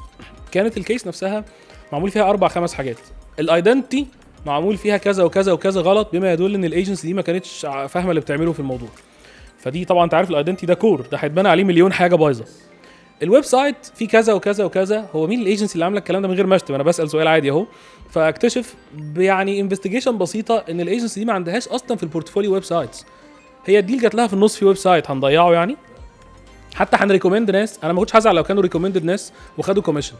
كانت الكيس نفسها معمول فيها 4-5 حاجات. الايدنتي معمول فيها كذا وكذا وكذا غلط، بما يدل ان الايجنسي دي ما كانتش فاهمه اللي بتعمله في الموضوع. فدي طبعا انت عارف الايدنتي ده كور، ده هيتبنى عليه مليون حاجه بايظه. الويب سايت فيه كذا وكذا وكذا، هو مين الايجنسي اللي عامله الكلام ده من غير ما اشتم، انا بسال سؤال عادي اهو. فاكتشف يعني انفستيجيشن بسيطه ان الايجنسي دي ما عندهاش اصلا في البورتفوليو ويب سايتس. هي الديل جات لها في النص في ويب سايت، هنضيعه يعني؟ حتى هنريكومند ناس، انا ما كنتش هزعل لو كانوا ريكومندد ناس وخدوا كوميشن،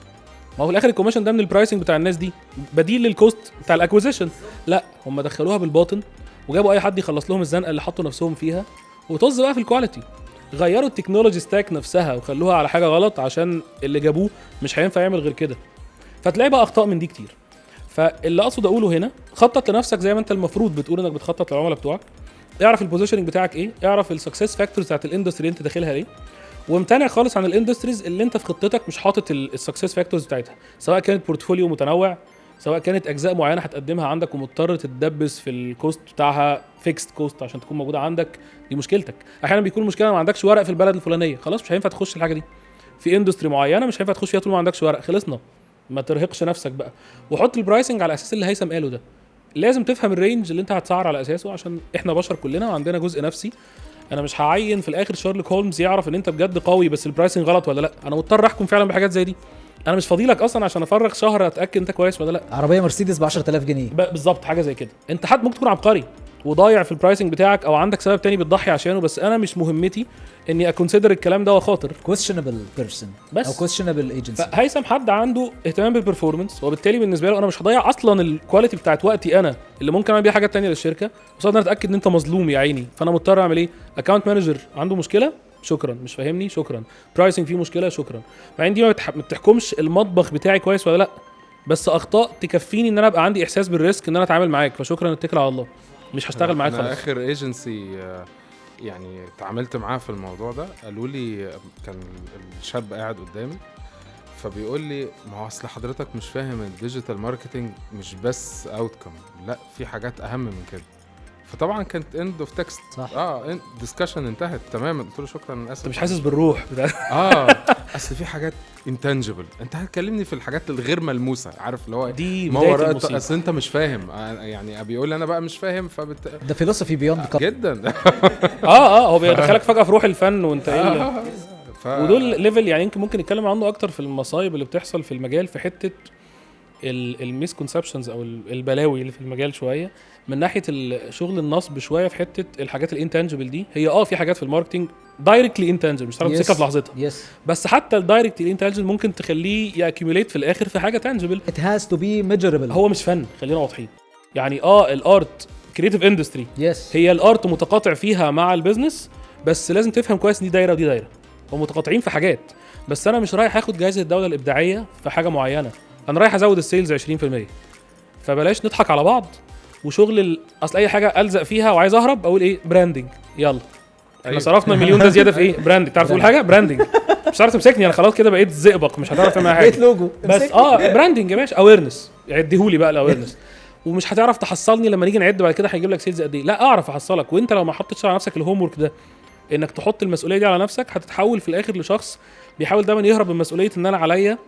ما هو في الاخر الكوميشن ده من البرايسنج بتاع الناس دي، بديل للكوست بتاع الاكوزيشن. لا هم دخلوها بالباطن وجابوا اي حد يخلص لهم الزنقه اللي حطوا نفسهم فيها، وطز بقى في الكواليتي. غيروا التكنولوجي ستاك نفسها وخلوها على حاجه غلط عشان اللي جابوه مش هينفع يعمل غير كده. فتلاقي بقى اخطاء من دي كتير. فاللي اقصد اقوله هنا، خطط لنفسك زي ما انت المفروض بتقول انك بتخطط للعملاء بتوعك. اعرف البوزيشننج بتاعك ايه، اعرف السكسس فاكتورز بتاعت الاندستري اللي انت داخلها ليه، وامتنع خالص عن الاندستريز اللي انت في خطتك مش حاطط السكسس فاكتورز بتاعتها، سواء كانت بورتفوليو متنوع، سواء كانت اجزاء معينه هتقدمها عندك ومضطر تتدبس في الكوست بتاعها فيكست كوست عشان تكون موجوده عندك. دي مشكلتك. احيانا بيكون المشكله ما عندكش ورق في البلد الفلانيه، خلاص مش هينفع تخش الحاجه دي. في اندستري معينه مش هينفع تخش فيها طول ما عندكش ورق، خلصنا. ما ترهقش نفسك بقى، وحط البرايسنج على اساس اللي هيثم قاله ده. لازم تفهم الرينج اللي انت هتسعر على اساسه، عشان احنا بشر كلنا وعندنا جزء نفسي. انا مش هعين في الاخر شارلوك هولمز يعرف ان انت بجد قوي بس البرايسنج غلط ولا لا، انا مضطر احكم فعلا بحاجات زي دي. انا مش فاضيلك اصلا عشان افرغ شهر اتاكد انت كويس ولا لا. عربيه مرسيدس ب 10000 جنيه بالظبط، حاجه زي كده. انت حد ممكن تكون عبقري وضايع في البرايسنج بتاعك، او عندك سبب تاني بتضحي عشانه، بس انا مش مهمتي اني اكونسيدر الكلام ده وخاطر questionable person بس. او questionable agency. هيثم حد عنده اهتمام بالبرفورمانس، وبالتالي بالنسبه له انا مش هضيع اصلا الكواليتي بتاعت وقتي انا اللي ممكن اعمل بيها حاجات تانية للشركه، قصاد انا اتاكد ان انت مظلوم يا عيني. فانا مضطر اعمل ايه؟ اكونت مانجر عنده مشكله، شكرا، مش فاهمني، شكرا، برايسنج فيه مشكله، شكرا. مع دي ما بتحكمش المطبخ بتاعي كويس ولا لا، بس اخطاء تكفيني ان انا ابقى عندي احساس بالريسك ان انا اتعامل معاك، فشكرا، اتكل على الله، مش هشتغل معاك خلاص. اخر ايجنسي يعني اتعاملت معاه في الموضوع ده، قالوا لي كان الشاب قاعد قدامي فبيقول لي ما هو اصل حضرتك مش فاهم الديجيتال ماركتنج مش بس اوتكم، لا في حاجات اهم من كده. فطبعا كانت اند اوف تكست، صح. ديسكشن انتهت تماما. قلت له شكرا، انا اسف، انت مش حاسس بالروح اصل في حاجات انتنجبل، انت هتكلمني في الحاجات الغير ملموسه، عارف اللي هو دي ما بدايه وراء المصيبه. اصل انت مش فاهم، يعني بيقول لي انا بقى مش فاهم ده فيلوسفي بيوند جدا. هو بيدخلك فجاه في روح الفن وانت ايه ودول ليفل يعني يمكن ممكن نتكلم عنه اكتر في المصايب اللي بتحصل في المجال، في حته الميسكونسبشنز او البلاوي اللي في المجال شويه، من ناحيه شغل النصب شويه، في حته الحاجات الانتانجبل دي. هي في حاجات في الماركتنج دايركتلي انتانجبل مش هتعرف تمسكها في لحظتها، بس حتى الدايركتلي انتانجبل ممكن تخليه ياكيوميليت في الاخر في حاجه تانجبل. it has to be measurable. هو مش فن، خلينا واضحين يعني. الارت كرييتيف اندستري، هي الارت متقاطع فيها مع البيزنس، بس لازم تفهم كويس ان دي دايره ودي دايره، هم متقاطعين في حاجات. بس انا مش رايح اخد جائزه الدوله الابداعيه في حاجه معينه، انا رايح ازود السيلز 20%. فبلاش نضحك على بعض. وشغل اصل اي حاجه الزق فيها وعايز اهرب اقول ايه؟ براندنج. يلا احنا صرفنا مليون ده زياده في ايه؟ براندنج. تعرف تقول حاجه؟ براندنج. مش هتعرف تمسكني انا خلاص كده بقيت زئبق، مش هتعرف تعمل حاجه، بقيت لوجو بس براندنج يا باشا. اويرنس عديهولي بقى الاويرنس. ومش هتعرف تحصلني لما نيجي نعد بعد كده هيجيب لك سيلز قد ايه. لا، اعرف احصلك، وانت لو ما حطيتش على نفسك الهوم ورك ده، انك تحط المسؤوليه دي على نفسك، هتتحول في الاخر لشخص بيحاول دايما يهرب من مسؤوليه ان انا عليا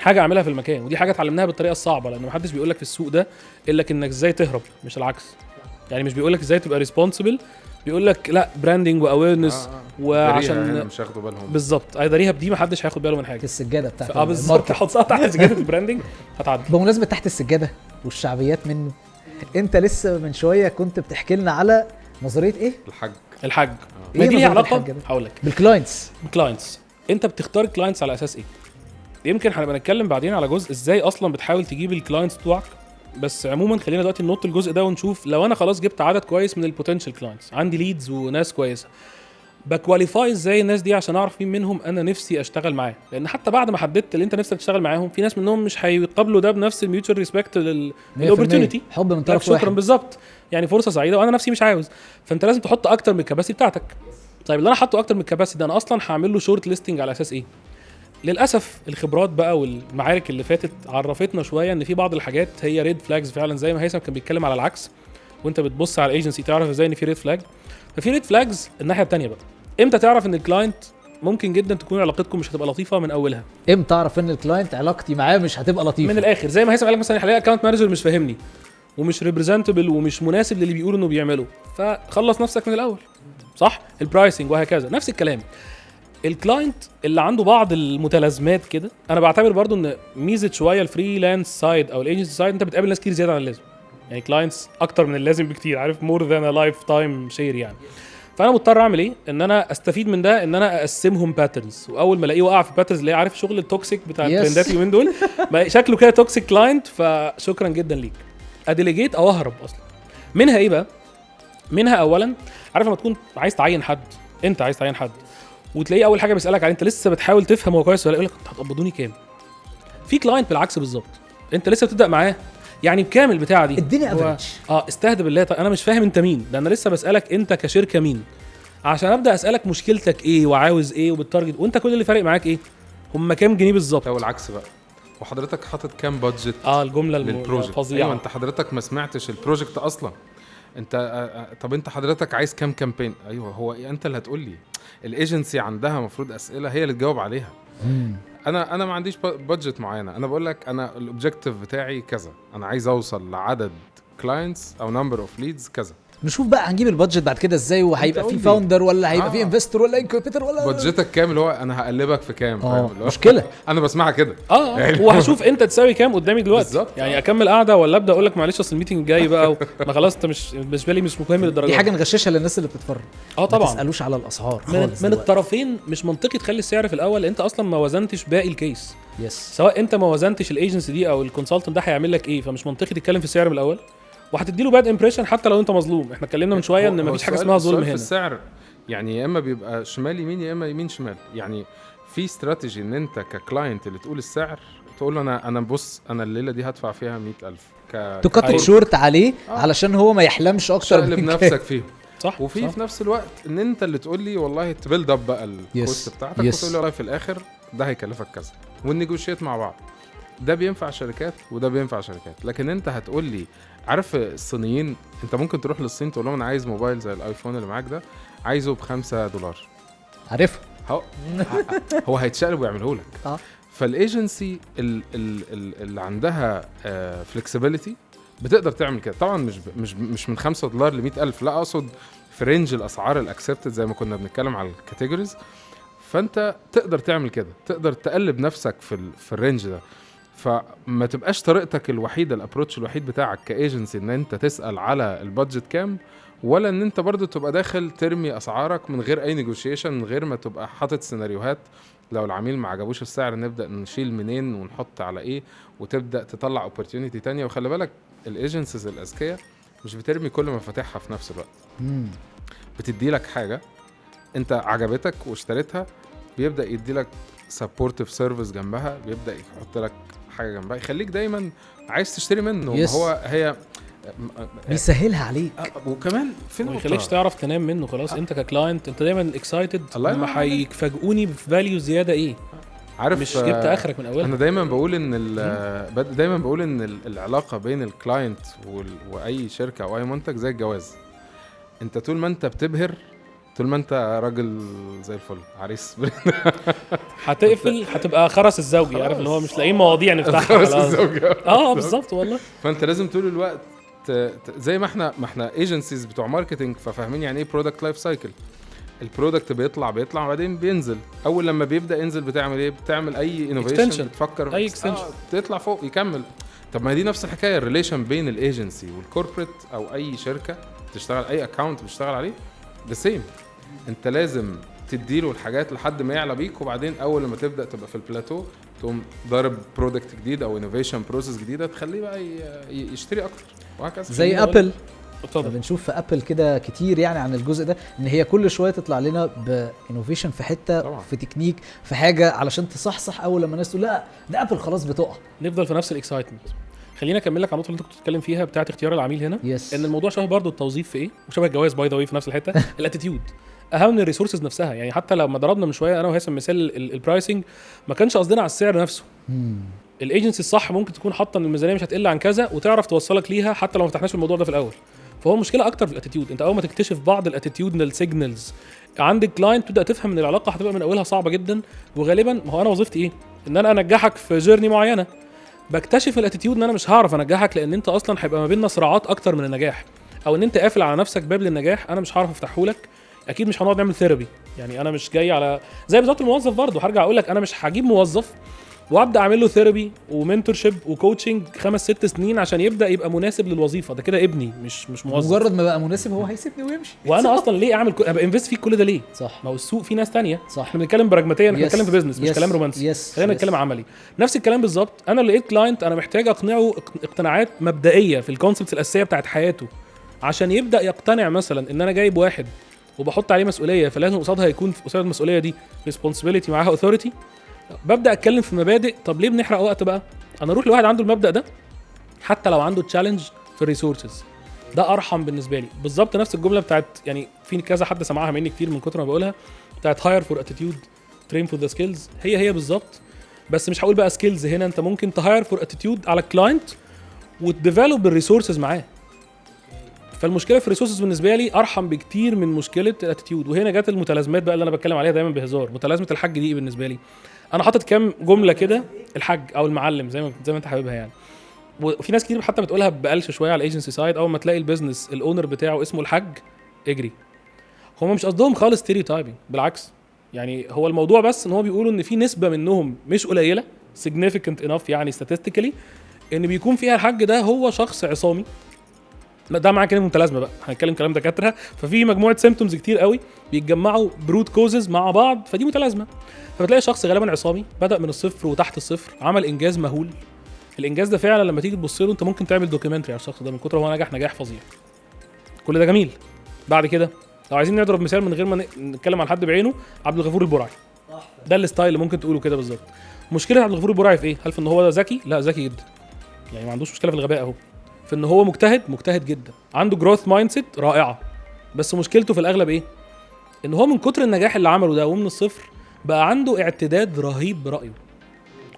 حاجه اعملها في المكان. ودي حاجه اتعلمناها بالطريقه الصعبه، لان محدش بيقول لك في السوق ده الا انك ازاي تهرب، مش العكس. يعني مش بيقول لك ازاي تبقى ريسبونسبل، بيقول لك لا، براندنج واويرنس وعشان مش هياخدوا بالهم. بالظبط، ايداريها بدي ما حدش هياخد باله من حاجه. السجاده بتاعت بالظبط، حطها تحت سجاده البراندنج هتعدي. بمناسبه تحت السجاده والشعبيات منه، انت لسه من شويه كنت بتحكي لنا على نظريه ايه؟ الحاج. ما دي ليها علاقه، هقول لك، بالكلاينتس. انت بتختار الكلاينتس على اساس ايه؟ يمكن هنبقى نتكلم بعدين على جزء ازاي اصلا بتحاول تجيب الكلاينتس بتوعك، بس عموما خلينا دلوقتي ننط الجزء ده ونشوف لو انا خلاص جبت عدد كويس من البوتنشال كلاينتس، عندي ليدز وناس كويسه، بكواليفاي ازاي الناس دي عشان اعرف مين منهم انا نفسي اشتغل معاه. لان حتى بعد ما حددت اللي انت نفسك تشتغل معاهم، في ناس منهم مش هيقابلوا ده بنفس الميوتشوال ريسبكت للاوبورتونيتي، حب من طرف شكرا واحد. بالظبط، يعني فرصه سعيده وانا نفسي مش عاوز. فانت لازم تحط اكتر من الكباسيتي بتاعتك. طيب اللي انا حاطه اكتر من الكباسيتي ده، انا اصلا هعمل له شورت ليستنج على اساس ايه؟ للاسف الخبرات بقى والمعارك اللي فاتت عرفتنا شويه ان في بعض الحاجات هي ريد فلاجز فعلا، زي ما هيثم كان بيتكلم على العكس، وانت بتبص على الايجنسي تعرف ازاي ان في ريد فلاج. ففي ريد فلاجز الناحيه الثانيه بقى، امتى تعرف ان الكلاينت ممكن جدا تكون علاقتكم مش هتبقى لطيفه من اولها؟ امتى اعرف ان الكلاينت علاقتي معاه مش هتبقى لطيفه؟ من الاخر زي ما هيثم قال لك مثلا، الحقيقه اكونت مانجر مش فاهمني، ومش ريبريزنتبل ومش مناسب للي بيقولوا انه بيعمله، فخلص نفسك من الاول. صح؟ البرايسنج وهكذا نفس الكلام. الكلاينت اللي عنده بعض المتلازمات كده، انا بعتبر برضو ان ميزه شويه الفريلانس سايد او الايجنسي سايد، انت بتقابل ناس كتير زياده عن اللازم، يعني كلاينتس اكتر من اللازم بكتير، عارف، مور ذان ا لايف تايم شير يعني. فانا مضطر اعمل ايه؟ ان انا استفيد من ده، ان انا اقسمهم باترنز، واول ما الاقيه وقع في باترنز اللي عارف شغل التوكسيك بتاع الترندات اليومين دول، شكله كده توكسيك كلاينت، فشكرا جدا ليك، اديليجيت او اهرب اصلا منها. ايه بقى منها؟ اولا عارف لما تكون عايز تعين حد، انت عايز تعين حد وتلاقيه اول حاجه بيسالك عليه، انت لسه بتحاول تفهم هو كويس ولا يقول لك انت هتقبضوني كام. في كلاينت بالعكس بالظبط، انت لسه بتبدا معاه، يعني بكام البتاعه دي، اديني افريج. استهدى بالله، طيب انا مش فاهم انت مين، ده انا لسه بسالك انت كشركه مين، عشان ابدا اسالك مشكلتك ايه وعاوز ايه وبالتارجت، وانت كل اللي فارق معاك ايه، هم كام جنيه بالظبط. او العكس بقى، وحضرتك حاطط كام بادجت الجمله للبروجكت. الفظيعه. ايوه، انت حضرتك ما سمعتش البروجكت اصلا. انت طب انت حضرتك عايز كام كامبين؟ ايوه، هو انت اللي هتقول لي. الايجنسي عندها مفروض اسئله هي اللي تجاوب عليها. انا ما عنديش بادجت معينه، انا بقول لك انا الاوبجكتيف بتاعي كذا، انا عايز اوصل لعدد كلاينتس او نمبر اوف ليدز كذا. نشوف بقى هنجيب البادجت بعد كده ازاي، وهيبقى في فاوندر ولا هيبقى في انفستور ولا انكوبيتر ولا بادجتك كام، اللي هو انا هقلبك في كام، فاهم؟ مشكله. انا بسمعها كده. وهشوف انت تساوي كام قدامي دلوقتي بالزبط. يعني اكمل قاعده ولا ابدا اقول لك معلش اصل الميتنج جاي بقى ما خلاص انت مش بالنسبه لي مش مهم للدرجه دي حاجه نغششها للناس اللي بتتفرج. طبعا ما تسالوش على الاسعار من الطرفين. مش منطقي تخلي السعر في الاول، انت اصلا ما وزنتش باقي الكيس. يس. سواء انت ما وزنتش الايجنسي دي او الكونسلتنت ده هيعمل لك ايه، فمش منطقي تتكلم في السعر من الاول، وهتدي له باد امبريشن حتى لو انت مظلوم. احنا اتكلمنا من شويه ان مفيش حاجه اسمها ظلم هنا. في السعر يعني يا اما بيبقى شمال يمين يا اما يمين شمال. يعني في استراتيجي ان انت ككلاينت اللي تقول السعر، تقول له انا بص، انا الليله دي هدفع فيها 100,000 تكتب شورت عليه علشان هو ما يحلمش اكتر من نفسك فيهم. صح. وفي في نفس الوقت ان انت اللي تقول لي والله تبيلد اب بقى الكوست بتاعتك، وتقول لي والله في الاخر ده هيكلفك كذا، ونيجوشيت مع بعض. ده بينفع شركات وده بينفع شركات. لكن انت هتقول لي، عارف الصينيين، انت ممكن تروح للصين تقول لهم انا عايز موبايل زي الايفون اللي معاك ده، عايزه $5. عارفه هو هيتشقلب ويعمله لك. فالايجنسي اللي عندها فلكسبيليتي بتقدر تعمل كده. طبعا مش من $5 ل100,000، لا، اقصد في رينج الاسعار الاكسبتد زي ما كنا بنتكلم على الكاتيجوريز. فانت تقدر تعمل كده، تقدر تقلب نفسك في الرينج ده. فما تبقاش طريقتك الوحيده، الابروتش الوحيد بتاعك كايجنسي ان انت تسال على البادجت كام، ولا ان انت برضو تبقى داخل ترمي اسعارك من غير اي نيجوشيشن، من غير ما تبقى حاطط سيناريوهات لو العميل ما عجبوش السعر نبدا نشيل منين ونحط على ايه، وتبدا تطلع اوبورتيونيتي تانية. وخلي بالك الايجنسيز الاذكياء مش بترمي كل مفاتيحها في نفس الوقت. بتدي لك حاجه انت عجبتك واشتريتها، بيبدا يدي لك سبورتيف سيرفيس جنبها، بيبدا يحط لك حاجه جنبها يخليك دايما عايز تشتري منه. هي بيسهلها عليك. وكمان في ما يخليكش تعرف تنام منه خلاص. انت ككلاينت انت دايما اكسايتد لما هيفاجئوني بفاليو زياده ايه، عارف، مش جبت اخرك من اولها. انا دايما بقول ان العلاقه بين الكلاينت واي شركه او اي منتج زي الجواز. انت طول ما انت بتبهر، طول ما انت راجل زي الفل عريس هتقفل هتبقى خرس الزوجي، عارف اللي هو مش لاقيين مواضيع نفتحها. خرس الزوجي. بالظبط والله. فانت لازم طول الوقت زي ما احنا ايجنسيز بتوع ماركتنج، ففاهمين يعني ايه برودكت لايف سايكل. البرودكت بيطلع وبعدين بينزل. اول لما بيبدا ينزل بتعمل ايه؟ بتعمل اي انوفيشن، بتفكر اي اكستنشن تطلع فوق يكمل. طب ما دي نفس الحكايه، الريليشن بين الايجنسي والكوربريت او اي شركه تشتغل، اي اكاونت بتشتغل عليه the same. انت لازم تديله الحاجات لحد ما يعلى بيك، وبعدين اول لما تبدا تبقى في البلاتو تقوم ضارب برودكت جديد او انوفيشن بروسيس جديده تخليه بقى يشتري اكتر، وهكذا. زي ابل. بنشوف في ابل كده كتير يعني عن الجزء ده، ان هي كل شويه تطلع لنا بانوفيشن في حته طبعا. في تكنيك، في حاجه علشان تصحصح. اول لما الناس تقول لا ده ابل خلاص بتقع، نفضل في نفس الاكسايتمنت. خلينا اكمل لك على النقطه اللي انت كنت بتتكلم فيها بتاعه اختيار العميل هنا. ان الموضوع شبه برضو التوظيف في ايه، وشبه الجواز باي ذا واي في نفس الحته. الاتيتيود اهم من الريسورسز نفسها. يعني حتى لما ضربنا من شويه انا وهيثم مثال البرايسنج، ما كانش قصدنا على السعر نفسه. الايجنسي الصح ممكن تكون حاطه ان الميزانيه مش هتقل عن كذا، وتعرف توصلك ليها حتى لو ما فتحناش الموضوع ده في الاول. فهو المشكله اكتر في الاتيتيود. انت اول ما تكتشف بعض الاتيتيودنال سيجنالز عند الكلاينت تبدا تفهم ان العلاقه هتبقى من اولها صعبه جدا. وغالبا ما هو انا وظيفتي ايه؟ ان انا انجحك في جيرني معينه. بكتشف الاتيتيود ان انا مش هعرف انجحك، لان انت اصلا هيبقى ما بيننا صراعات اكتر من النجاح، او ان انت قافل على نفسك باب للنجاح انا مش هعرف افتحه لك. اكيد مش هنقعد نعمل ثيرابي، يعني انا مش جاي على زي بالظبط الموظف برضه. هرجع اقول لك انا مش هجيب موظف وابدا اعمل له ثيرابي ومنتورشيب وكوتشنج 5-6 سنين عشان يبدا يبقى مناسب للوظيفه. ده كده ابني مش موظف. مجرد ما بقى مناسب هو هيسيبني ويمشي. وانا اصلا ليه اعمل ابقى انفست فيك كل ده ليه؟ صح. ما هو السوق فيه ناس تانية. صح. احنا بنتكلم براجماتيا، احنا Yes. بنتكلم في بيزنس مش Yes. كلام رومانسي. Yes. خلينا Yes. نتكلم عملي. نفس الكلام بالظبط. انا لقيت كلاينت انا محتاج اقنعه اقتناعات مبدئيه في الكونسبتس الاساسيه بتاعت حياته عشان يبدا يقتنع مثلا ان انا جايب واحد وبحط عليه مسؤوليه، فلازم قصادها يكون قصاد المسؤوليه دي ريسبونسبيلتي معاها اوثوريتي. ببدا اتكلم في مبادئ. طب ليه بنحرق وقت بقى؟ انا اروح لواحد عنده المبدا ده حتى لو عنده تشالنج في الريسورسز، ده ارحم بالنسبه لي. بالظبط نفس الجمله بتاعت يعني في كذا حد سمعها مني كتير من كتر ما بقولها، بتاعت هاير فور اتيتيود ترين فور ذا سكيلز. هي بالظبط، بس مش هقول بقى سكيلز هنا. انت ممكن تهاير فور اتيتيود على الكلاينت وتديفلوب الريسورسز معاه. فالمشكله في الريسورسز بالنسبه لي ارحم بكتير من مشكله الاتيتيود. وهنا جت المتلازمات بقى اللي انا بتكلم عليها دايما بهزار. متلازمه الحاج دي بالنسبه لي انا حاطط كام جمله كده، الحاج او المعلم زي ما انت حاببها يعني. وفي ناس كتير حتى بتقولها بقلش شويه على الايجنسي سايد، اول ما تلاقي البيزنس الاونر بتاعه اسمه الحاج اجري. هم مش قصدهم خالص ستيريوتايبنج، بالعكس. يعني هو الموضوع بس ان هو بيقولوا ان في نسبه منهم مش قليله significant enough يعني statistically ان بيكون فيها الحاج ده هو شخص عصامي. ده معنى كلمه متلازمه بقى، هنتكلم كلام دكاتره. ففي مجموعه سيمبتومز كتير قوي بيتجمعوا بروت كوزز مع بعض، فدي متلازمه. فبتلاقي شخص غالبا عصامي بدا من الصفر وتحت الصفر، عمل انجاز مهول. الانجاز ده فعلا لما تيجي تبص له انت ممكن تعمل دوكيومنتري على الشخص ده من كتر هو نجاح فظيع. كل ده جميل. بعد كده لو عايزين نضرب مثال من غير ما نتكلم عن حد بعينه، عبد الغفور البرعي. ده الستايل اللي ممكن تقوله كده بالظبط. مشكله عبد الغفور البرعي في ايه؟ هل في ان هو ذكي؟ لا، ذكي جدا، يعني ما عندوش مشكله في الغباء اهو. في ان هو مجتهد جدا، عنده جروث مايند سيت رائعه. بس مشكلته في الاغلب ايه؟ ان هو من كتر النجاح اللي عمله ده ومن الصفر بقى عنده اعتداد رهيب برايه.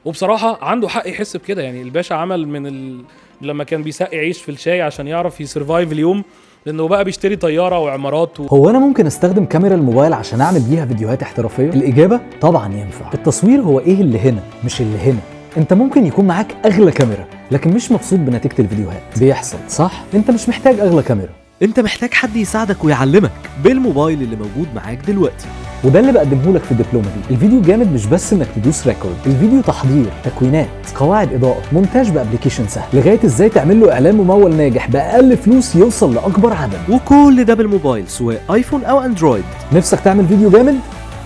وبصراحه عنده حق يحس بكده. يعني الباشا عمل من لما كان بيسقي عيش في الشاي عشان يعرف يسرفايف اليوم، لانه بقى بيشتري طياره وعمارات هو انا ممكن استخدم كاميرا الموبايل عشان اعمل بيها فيديوهات احترافيه؟ الاجابه طبعا ينفع. التصوير هو ايه اللي هنا مش اللي هنا. انت ممكن يكون معاك اغلى كاميرا لكن مش مبسوط بنتيجه الفيديوهات. بيحصل صح؟ انت مش محتاج اغلى كاميرا، انت محتاج حد يساعدك ويعلمك بالموبايل اللي موجود معاك دلوقتي. وده اللي بقدمه لك في الدبلومه دي. الفيديو جامد مش بس انك تدوس ريكورد، الفيديو تحضير، تكوينات، قواعد اضاءه، مونتاج بابليكيشن سهل، لغايه ازاي تعمل له اعلان ممول ناجح باقل فلوس يوصل لاكبر عدد. وكل ده بالموبايل سواء ايفون او اندرويد. نفسك تعمل فيديو جامد؟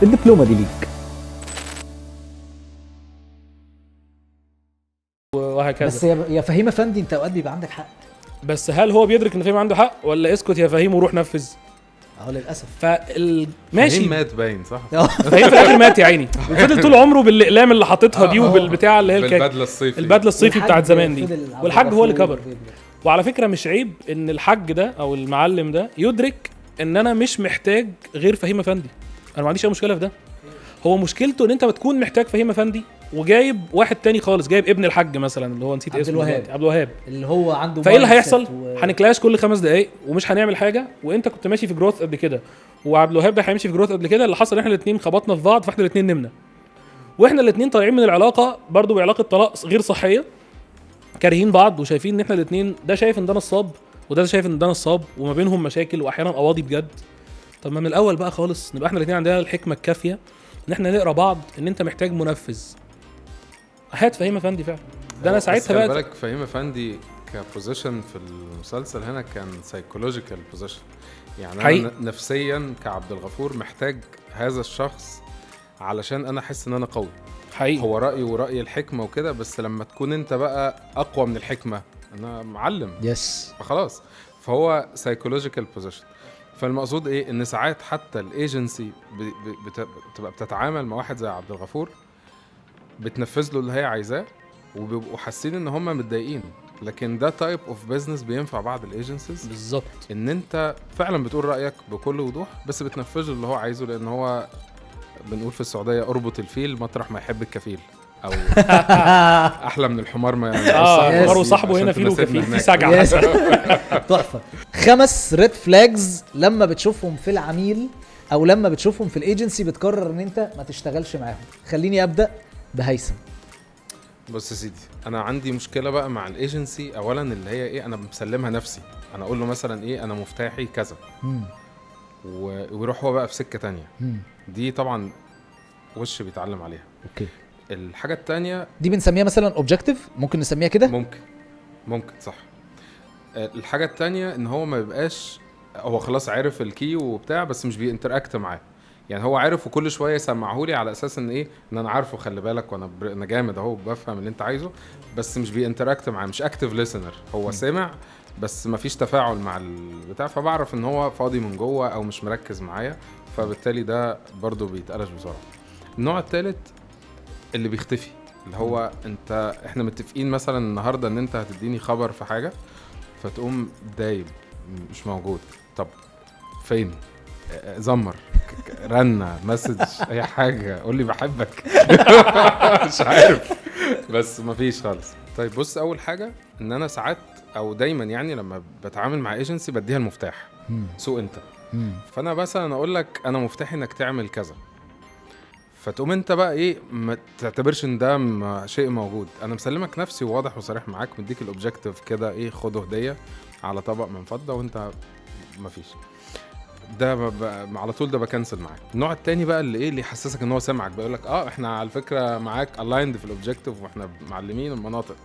الدبلومه دي ليك. وهكذا. بس يا فهيم افندي انت اوقات بيبقى عندك حق. بس هل هو بيدرك ان فهيم عنده حق، ولا اسكت يا فهيم وروح نفذ؟ للاسف. ماشي. فهيم مات باين صح. فهيم في الاخر مات يا عيني، وفضل طول عمره بالاقلام اللي حاططها دي وبالبتاع اللي هي بالبدله الصيفي بتاعت زمان دي. والحاج والحاج هو اللي كبر. وعلى فكره مش عيب ان الحاج ده او المعلم ده يدرك ان انا مش محتاج غير فهيم افندي. انا ما عنديش اي مشكله في ده. هو مشكلته ان انت بتكون محتاج فهيم افندي وجايب واحد تاني خالص، جايب ابن الحاج مثلا اللي هو نسيت اسمه عبد الوهاب اللي هو عنده. فايه اللي هيحصل؟ هنكلاش كل 5 دقايق ومش هنعمل حاجه. وانت كنت ماشي في جروث قد كده وعبد الوهاب ده هيمشي في جروث قد كده. اللي حصل احنا الاثنين خبطنا في بعض، فاحنا الاثنين نمنا، واحنا الاثنين طالعين من العلاقه برضو بعلاقه طلاق غير صحيه، كارهين بعض وشايفين ان احنا الاثنين ده شايف ان ده نصاب وده شايف ان ده نصاب، وما بينهم مشاكل واحيانا قواضي بجد. طب ما من الاول بقى خالص نبقى احنا الاثنين عندنا الحكمه الكافيه ان احنا نقرا بعض ان انت محتاج منفذ. هات فهيم افندي فعلا. ده انا ساعتها بقى بالك فهيم افندي كبوزيشن في المسلسل هنا كان سايكولوجيكال بوزيشن. يعني انا نفسيا كعبد الغفور محتاج هذا الشخص علشان انا احس ان انا قوي حقيقي. هو رايي وراي الحكمه وكده، بس لما تكون انت بقى اقوى من الحكمه انا معلم يس فخلاص. فهو سايكولوجيكال بوزيشن. فالمقصود ايه؟ ان ساعات حتى الايجنسي بتبقى بتتعامل مع واحد زي عبد الغفور، بتنفذ له اللي هي عايزاه وبيبقوا حاسين ان هم متضايقين. لكن ده تايب اوف بيزنس بينفع بعض الايجنسيز بالظبط، ان انت فعلا بتقول رايك بكل وضوح بس بتنفذ له اللي هو عايزه، لان هو بنقول في السعوديه اربط الفيل مطرح ما يحب الكفيل، او احلى من الحمار ما الحمار وصاحبه هنا فيه وكفيل في سجع. تحفه. 5 ريد فلاجز لما بتشوفهم في العميل او لما بتشوفهم في الايجنسي بتقرر ان انت ما تشتغلش معاهم. خليني ابدا بهيثم. بص يا سيدي، انا عندي مشكله بقى مع الايجنسي. اولا اللي هي ايه، انا مسلمها نفسي، انا اقول له مثلا ايه انا مفتاحي كذا ويروح هو بقى في سكه تانية. دي طبعا وش بيتعلم عليها. اوكي. الحاجه التانية دي بنسميها مثلا اوبجكتيف، ممكن نسميها كده. ممكن صح. الحاجه التانية ان هو ما يبقاش هو خلاص عارف الكي وبتاع بس مش بينتراكت معاه. يعني هو عارف وكل شويه يسمعهولي على اساس ان ايه ان انا عارفه، خلي بالك وانا انا جامد اهو بفهم اللي انت عايزه، بس مش بينتراكت معاه، مش اكتيف ليسنر. هو سامع بس مفيش تفاعل مع البتاع، فبعرف ان هو فاضي من جوه او مش مركز معايا، فبالتالي ده برضو بيتقلش بسرعه. النوع الثالث اللي بيختفي، اللي هو انت احنا متفقين مثلا النهارده ان انت هتديني خبر في حاجه، فتقوم دايب مش موجود. طب فين؟ زمر، رنة، مسج، اي حاجة، قول لي بحبك. مش عارف، بس مفيش خالص. طيب بص، اول حاجة ان انا ساعات او دايما يعني لما بتعامل مع ايجنسي بديها المفتاح. سوق انت. فانا مثلا اقول لك انا مفتاحي انك تعمل كذا، فتقوم انت بقى ايه ما تعتبرش ان ده شيء موجود. انا مسلمك نفسي وواضح وصريح معاك، مديك الاوبجكتيف كده ايه، خده هدية على طبق من فضة وانت مفيش. ده على طول ده بكنسل معاك. النوع التاني بقى اللي ايه اللي يحسسك ان هو سامعك، بيقول لك احنا على فكره معاك الايند في الاوبجكتيف واحنا معلمين المناطق،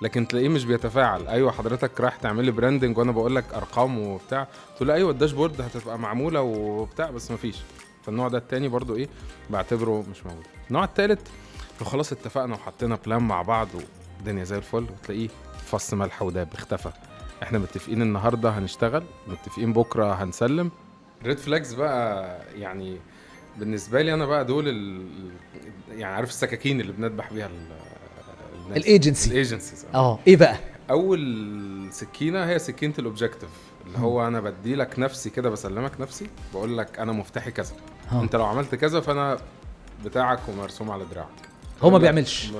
لكن تلاقيه مش بيتفاعل. ايوه حضرتك رايح تعمل لي براندنج وانا بقول لك ارقام وبتاع، تقول ايوه الداشبورد هتبقى معموله وبتاع، بس مفيش. فالنوع ده التاني برضو ايه بعتبره مش موجود. النوع التالت لو خلاص اتفقنا وحطينا بلان مع بعض والدنيا زي الفل، وتلاقيه فص ملح وداب اختفى. احنا متفقين النهارده هنشتغل، متفقين بكره هنسلم. ريد فلاجز بقى يعني بالنسبه لي انا بقى دول يعني عارف السكاكين اللي بنذبح بيها الايجنسي. ايه بقى؟ اول سكينه هي سكينه الاوبجكتيف، اللي هو انا بدي لك نفسي كده، بسلمك نفسي، بقول لك انا مفتاحي كذا، انت لو عملت كذا فانا بتاعك ومرسوم على دراعك. هو ما بيعملش.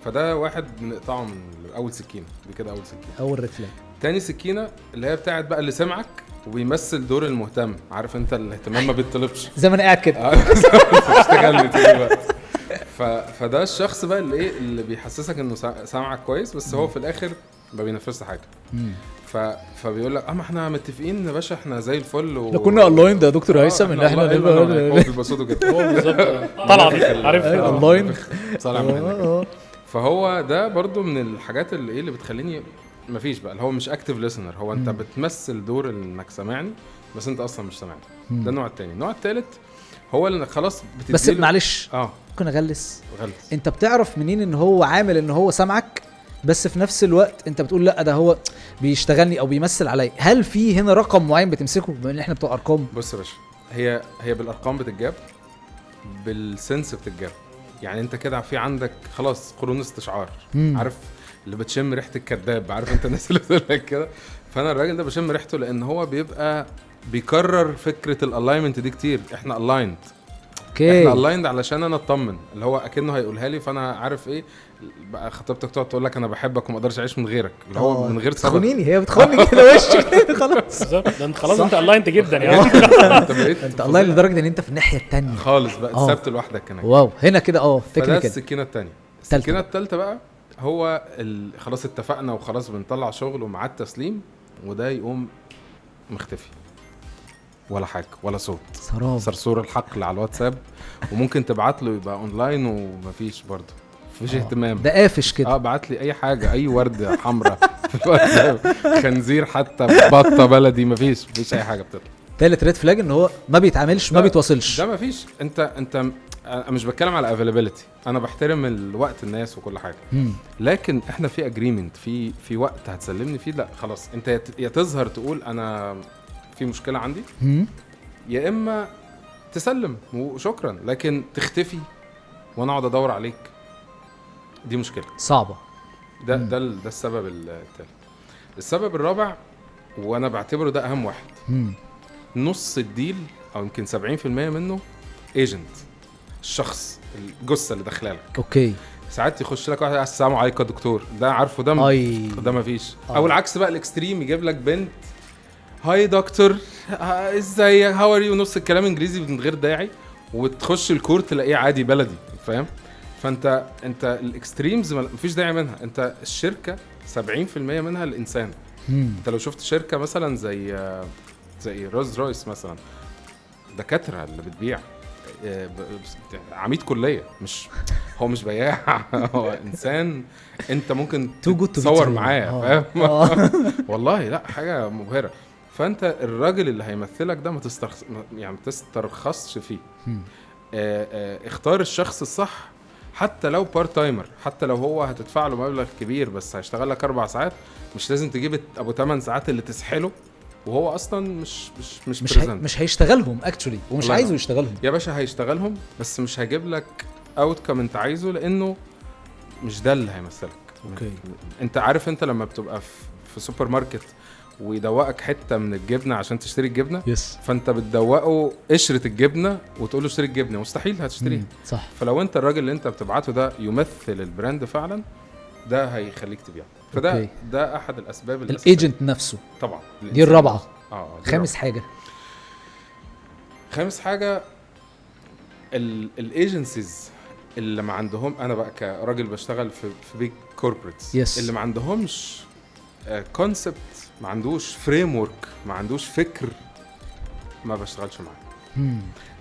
فده واحد بنقطعه من اول سكينه دي كده. اول سكينه، اول ريد فلاج. تاني سكينه اللي هي بتاعت بقى اللي سمعك وبيمثل دور المهتم. عارف انت الاهتمام ما بيطلبش، زي ما انا قاعد كده اشتغل بقى. فده الشخص بقى اللي ايه اللي بيحسسك انه سامعك كويس، بس هو في الاخر ما بينفذش حاجه. فبيقول لك ما احنا متفقين يا باشا، احنا زي الفل احنا كنا اونلاين ده يا دكتور هيثم، ان احنا نبقى بيبصوا كده. هو بالظبط طلع عارف اونلاين طالع من. فهو ده برضو من الحاجات اللي ايه اللي بتخليني مفيش بقى، اللي هو مش اكتيف ليسنر. هو انت بتمثل دور انك سامعني بس انت اصلا مش سامعني. ده النوع التاني. النوع التالت هو اللي خلاص بس معلش ممكن اغلس. انت بتعرف منين ان هو عامل ان هو سامعك بس في نفس الوقت انت بتقول لا ده هو بيشتغلني او بيمثل عليا؟ هل في هنا رقم معين بتمسكه بما ان احنا بتوع ارقام؟ بص يا باشا، هي بالارقام بتتجاب، بالسنس بتتجاب. يعني انت كده في عندك خلاص قرون استشعار. عارف اللي بتشم ريحه الكذاب، عارف انت الناس اللي بتقول لك كده. فانا الراجل ده بشم ريحته لان هو بيبقى بيكرر فكره الالاينمنت دي كتير. احنا الايند، احنا الايند علشان انا اطمن، اللي هو اكنه هيقولها لي، فانا عارف ايه بقى. خطيبتك تقعد تقول لك انا بحبك وما اقدرش اعيش من غيرك، اللي هو من غير سبب. هي بتخوني كده وشك خلاص. ده انت خلاص انت الايند جدا يعني. انت الايند لدرجه ان انت في الناحيه الثانيه خالص بقى، اتثبت لوحدك هناك. واو هنا كده فده السكينه الثانيه. السكينه الثالثه بقى هو خلاص اتفقنا وخلاص بنطلع شغل ومع التسليم، وده يقوم مختفي، ولا حاجه ولا صوت، صرصور الحقل على الواتساب، وممكن تبعت له يبقى اونلاين ومفيش برضه مفيش اهتمام. ده قافش كده. بعت لي اي حاجه، اي ورده حمراء في الواتساب، خنزير حتى، بطه بلدي، مفيش اي حاجه بتطلع. تالت ريد فلاج ان هو ما بيتعاملش، ما بيتواصلش. ده مفيش. انت مش بتكلم على افيلابيلتي، انا بحترم الوقت الناس وكل حاجه، لكن احنا في اجريمنت، في وقت هتسلمني فيه. لا خلاص، انت يا تظهر تقول انا في مشكله عندي، يا اما تسلم وشكرا، لكن تختفي وانا اقعد ادور عليك، دي مشكله صعبه. ده السبب الثالث. السبب الرابع وانا بعتبره ده اهم واحد، نص الديل او يمكن 70% منه ايجنت، الشخص الجثه اللي داخله لك. اوكي. ساعات يخش لك واحد السلام عليكم يا دكتور، ده عارفه ده ده مفيش. او العكس بقى الاكستريم، يجيب لك بنت هاي دكتور ازاي هاو ار يو، نص الكلام انجليزي من غير داعي، وتخش الكورت تلاقيه عادي بلدي، فاهم؟ فانت الاكستريمز مفيش داعي منها. انت الشركه 70% منها الانسان. انت لو شفت شركه مثلا زي روز رويس مثلا، دكاتره اللي بتبيع، عميد كليه، مش بياع هو انسان انت ممكن تصور معاه، فاهم؟ والله لا حاجه مبهره. فانت الراجل اللي هيمثلك ده ما تسترخصش فيه. اختار الشخص الصح، حتى لو بارت تايمر، حتى لو هو هتدفع له مبلغ كبير بس هيشتغل لك 4 ساعات. مش لازم تجيب ابو 8 ساعات اللي تسحله وهو اصلا مش هيشتغلهم اكشولي، ومش عايزه يشتغلهم يا باشا. هيشتغلهم بس مش هيجيب لك اوتكم انت عايزه، لانه مش ده اللي هيمثلك. اوكي. انت عارف انت لما بتبقى في سوبر ماركت ويدوقك حته من الجبنه عشان تشتري الجبنه، يس. فانت بتدوقه قشره الجبنه وتقول له اشتري الجبنه، مستحيل هتشتريها. صح. فلو انت الراجل اللي انت بتبعته ده يمثل البراند فعلا، ده هيخليك تبيع. فده أوكي. ده احد الاسباب. الايجنت نفسه طبعا دي الرابعه. خامس حاجه الايجنسيز اللي ما عندهم، انا بقى كراجل بشتغل في بيج كوربريتس، اللي ما عندهمش كونسبت، ما عندوش فريم ورك، ما عندوش فكر، ما بشتغلش معاه.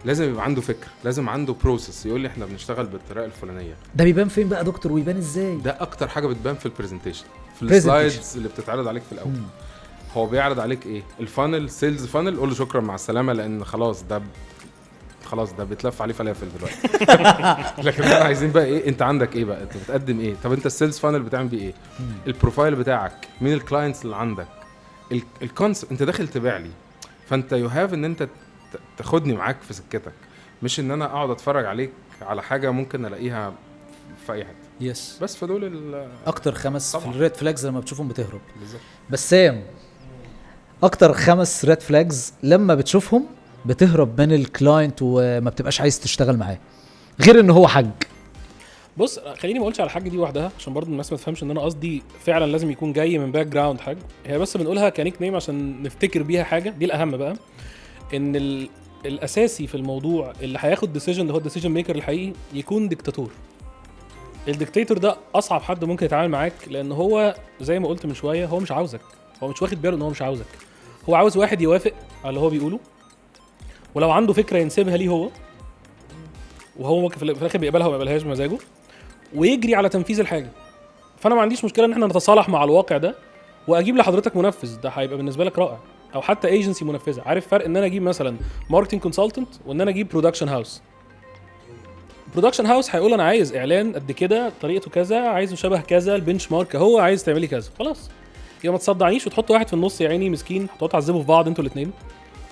لازم يبقى عنده فكر، لازم عنده بروسيس، يقول لي احنا بنشتغل بالطريقه الفلانيه. ده بيبان فين بقى دكتور، ويبان ازاي؟ ده اكتر حاجه بتبان في البرزنتيشن، في السلايدز اللي بتتعرض عليك في الاول. هو بيعرض عليك ايه؟ الفانل، سيلز فانل، قول له شكرا مع السلامه، لان خلاص ده بيتلف عليه فلافل دلوقتي. لكن احنا عايزين بقى ايه؟ انت عندك ايه بقى؟ انت بتقدم ايه؟ طب انت السيلز فانل بتعمل بيه ايه؟ البروفايل بتاعك، مين الكلاينتس اللي عندك، الكونسبت، انت داخل تبيع لي. فانت يو هاف ان انت تاخدني معاك في سكتك، مش ان انا اقعد اتفرج عليك على حاجه ممكن الاقيها في اي حته. يس. بس فدول اكتر 5 طبعا. في الريد فلاجز لما بتشوفهم بتهرب. بالظبط. بسام، اكتر 5 ريد فلاجز لما بتشوفهم بتهرب من الكلاينت وما بتبقاش عايز تشتغل معاه، غير ان هو حج. بص خليني ما اقولش على حاجه دي وحدها عشان برضو الناس ما تفهمش ان انا قصدي فعلا لازم يكون جاي من باك جراوند حاجه، هي بس بنقولها كنيك نيم عشان نفتكر بيها حاجه. دي الاهم بقى، ان الاساسي في الموضوع اللي هياخد ديسيجن، اللي هو الديسيجن ميكر الحقيقي، يكون ديكتاتور. الديكتاتور ده اصعب حد ممكن يتعامل معاك، لان هو زي ما قلت من شويه هو مش عاوزك، هو مش واخد باله ان هو مش عاوزك، هو عاوز واحد يوافق على اللي هو بيقوله، ولو عنده فكره ينسبها ليه هو، وهو في الاخر بيقبلها وما يقبلهاش بمزاجه، ويجري على تنفيذ الحاجه. فانا ما عنديش مشكله ان احنا نتصالح مع الواقع ده واجيب لحضرتك منفذ، ده هيبقى بالنسبه لك رائع، او حتى ايجنسي منفذه. عارف فرق ان انا اجيب مثلا ماركتنج كونسلتنت وان انا اجيب برودكشن هاوس؟ برودكشن هاوس هيقول انا عايز اعلان قد كده، طريقته كذا، عايزه شبه كذا، البنش مارك هو عايز تعملي كذا، خلاص. يبقى ما تصدعنيش وتحط واحد في النص يا عيني مسكين، هتقعدوا تعذبوا في بعض انتوا الاثنين،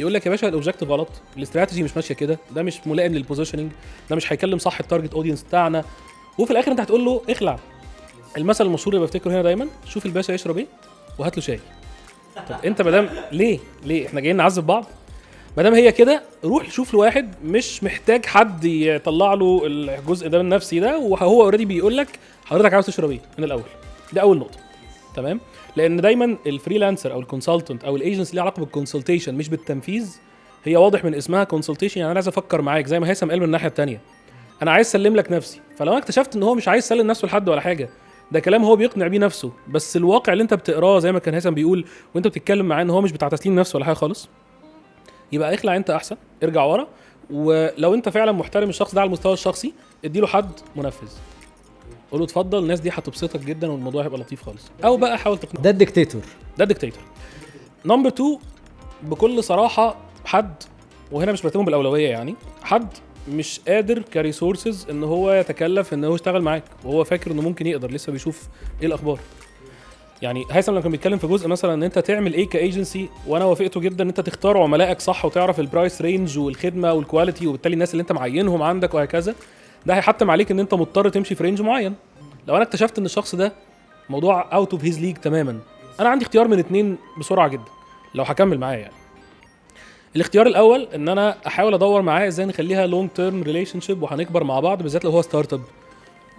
يقول لك يا باشا الاوبجكتيف غلط، الاستراتيجي مش ماشيه كده، ده مش ملائم للبوزيشننج، ده مش هيكلم صح التارجت اودينس بتاعنا، وفي الاخر انت هتقول له اخلع. المثل المشهور اللي بفتكره هنا دايما، شوف الباشا يشرب ايه وهات له شاي. طب انت مدام ليه احنا جايين نعذب بعض؟ مدام هي كده، روح شوف له واحد مش محتاج حد يطلع له الجزء ده من نفسي ده، وهو اوريدي بيقول لك حضرتك عاوز تشرب ايه من الاول. ده اول نقطه، تمام؟ لان دايما الفريلانسر او الكونسلتنت او الايجنسي اللي علاقه بالكونسلتيشن مش بالتنفيذ، هي واضح من اسمها كونسلتيشن، يعني انا عايز افكر معاك زي ما هيثم قال من الناحيه الثانيه، انا عايز اسلم لك نفسي. فلو انا اكتشفت ان هو مش عايز يسلم نفسه لحد ولا حاجه، ده كلام هو بيقنع بيه نفسه، بس الواقع اللي انت بتقراه زي ما كان هيثم بيقول وانت بتتكلم معاه ان هو مش بتاع تسليم نفسه ولا حاجه خالص، يبقى اخلع انت احسن، ارجع ورا. ولو انت فعلا محترم الشخص ده على المستوى الشخصي، اديله حد منفذ، قول له اتفضل، الناس دي هتبسطك جدا والموضوع هيبقى لطيف خالص، او بقى حاول تقنعه. ده الديكتاتور. ده الديكتاتور. نمبر 2 بكل صراحه، حد، وهنا مش بتكلم بالاولويه، يعني حد مش قادر كريسورسز ان هو يتكلف ان هو يشتغل معاك، وهو فاكر انه ممكن يقدر، لسه بيشوف ايه الاخبار. يعني هيثم لما كان بيتكلم في جزء مثلا ان انت تعمل ايه كايجنسي، وانا وافقته جدا، ان انت تختار عملائك صح وتعرف البرايس رينج والخدمه والكواليتي، وبالتالي الناس اللي انت معينهم عندك وهكذا، ده هيحتم عليك ان انت مضطر تمشي في رينج معين. لو انا اكتشفت ان الشخص ده موضوع اوت اوف هيز ليج تماما، انا عندي اختيار من 2 بسرعه جدا لو هكمل معاه. يعني الاختيار الاول ان انا احاول ادور معاه ازاي نخليها لونج تيرم ريليشن شيب وهنكبر مع بعض، بالذات لو هو ستارت اب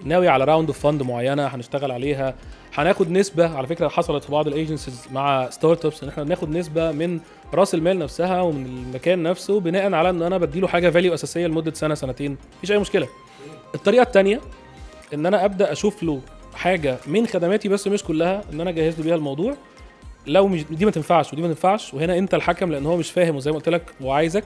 ناوي على راوند اوف فند معينه هنشتغل عليها، هناخد نسبه. على فكره حصلت في بعض الايجنسيز مع ستارت ابس ان احنا بناخد نسبه من راس المال نفسها ومن المكان نفسه، بناء على ان انا بديله حاجه فاليو اساسيه لمده سنه سنتين، مفيش اي مشكله. الطريقه الثانيه ان انا ابدا اشوف له حاجه من خدماتي بس مش كلها، ان انا اجهز له بيها الموضوع. لو مش دي ما تنفعش ودي ما تنفعش، وهنا انت الحكم لان هو مش فاهم وزي ما قلت لك وعايزك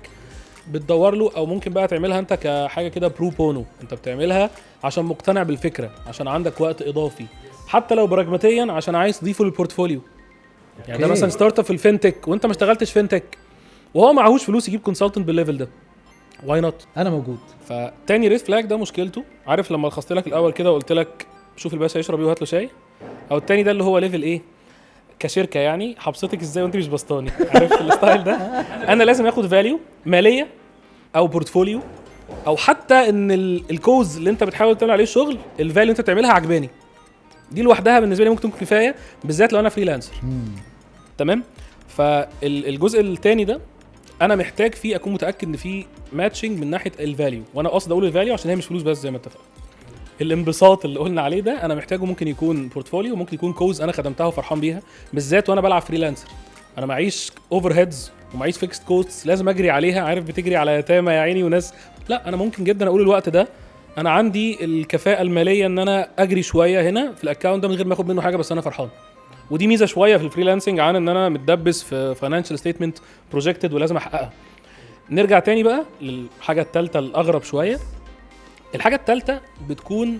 بتدور له، او ممكن بقى تعملها انت كحاجه كده برو بونو، انت بتعملها عشان مقتنع بالفكره، عشان عندك وقت اضافي، حتى لو براجماتيا عشان عايز تضيفه للبورتفوليو. يعني ده مثلا ستارت اب في الفينتك وانت ما اشتغلتش فينتك وهو معهوش فلوس يجيب كونسلتنت بالليفل ده، واي نوت؟ انا موجود. فتاني ريد فلاج ده مشكلته، عارف لما لخصت لك الاول كده وقلت لك شوف الباشا يشرب ايه وهات له شاي، او التاني ده اللي هو ليفل ايه كشركه، يعني حبستك ازاي وانت مش بسطاني، عارف الستايل ده. انا لازم اخد فاليو ماليه او بورتفوليو، او حتى ان الكوز اللي انت بتحاول تعمل عليه الشغل الفاليو اللي انت بتعملها عجباني، دي لوحدها بالنسبه لي ممكن تكون كفايه، بالذات لو انا فريلانسر. تمام. فالجزء الثاني ده انا محتاج فيه اكون متاكد ان فيه ماتشنج من ناحيه الفاليو، وانا قصدي اقول الفاليو عشان هي مش فلوس بس زي ما اتفقنا. الانبساط اللي قلنا عليه ده انا محتاجه ممكن يكون بورتفوليو، ممكن يكون كوز انا خدمتها وفرحان بيها، بالذات وانا بلعب فريلانسر. انا معيش اوفر هيدز ومعيش فيكست كوست لازم اجري عليها، عارف بتجري على يتامى يا عيني وناس. لا، انا ممكن جدا اقول الوقت ده انا عندي الكفاءه الماليه ان انا اجري شويه هنا في الاكونت ده من غير ما اخد منه حاجه، بس انا فرحان. ودي ميزه شويه في الفريلانسنج عن ان انا متدبس في فاينانشال ستيتمنت بروجكتد ولازم احققها. نرجع تاني بقى للحاجه الثالثه الاغرب شويه. الحاجه الثالثه بتكون،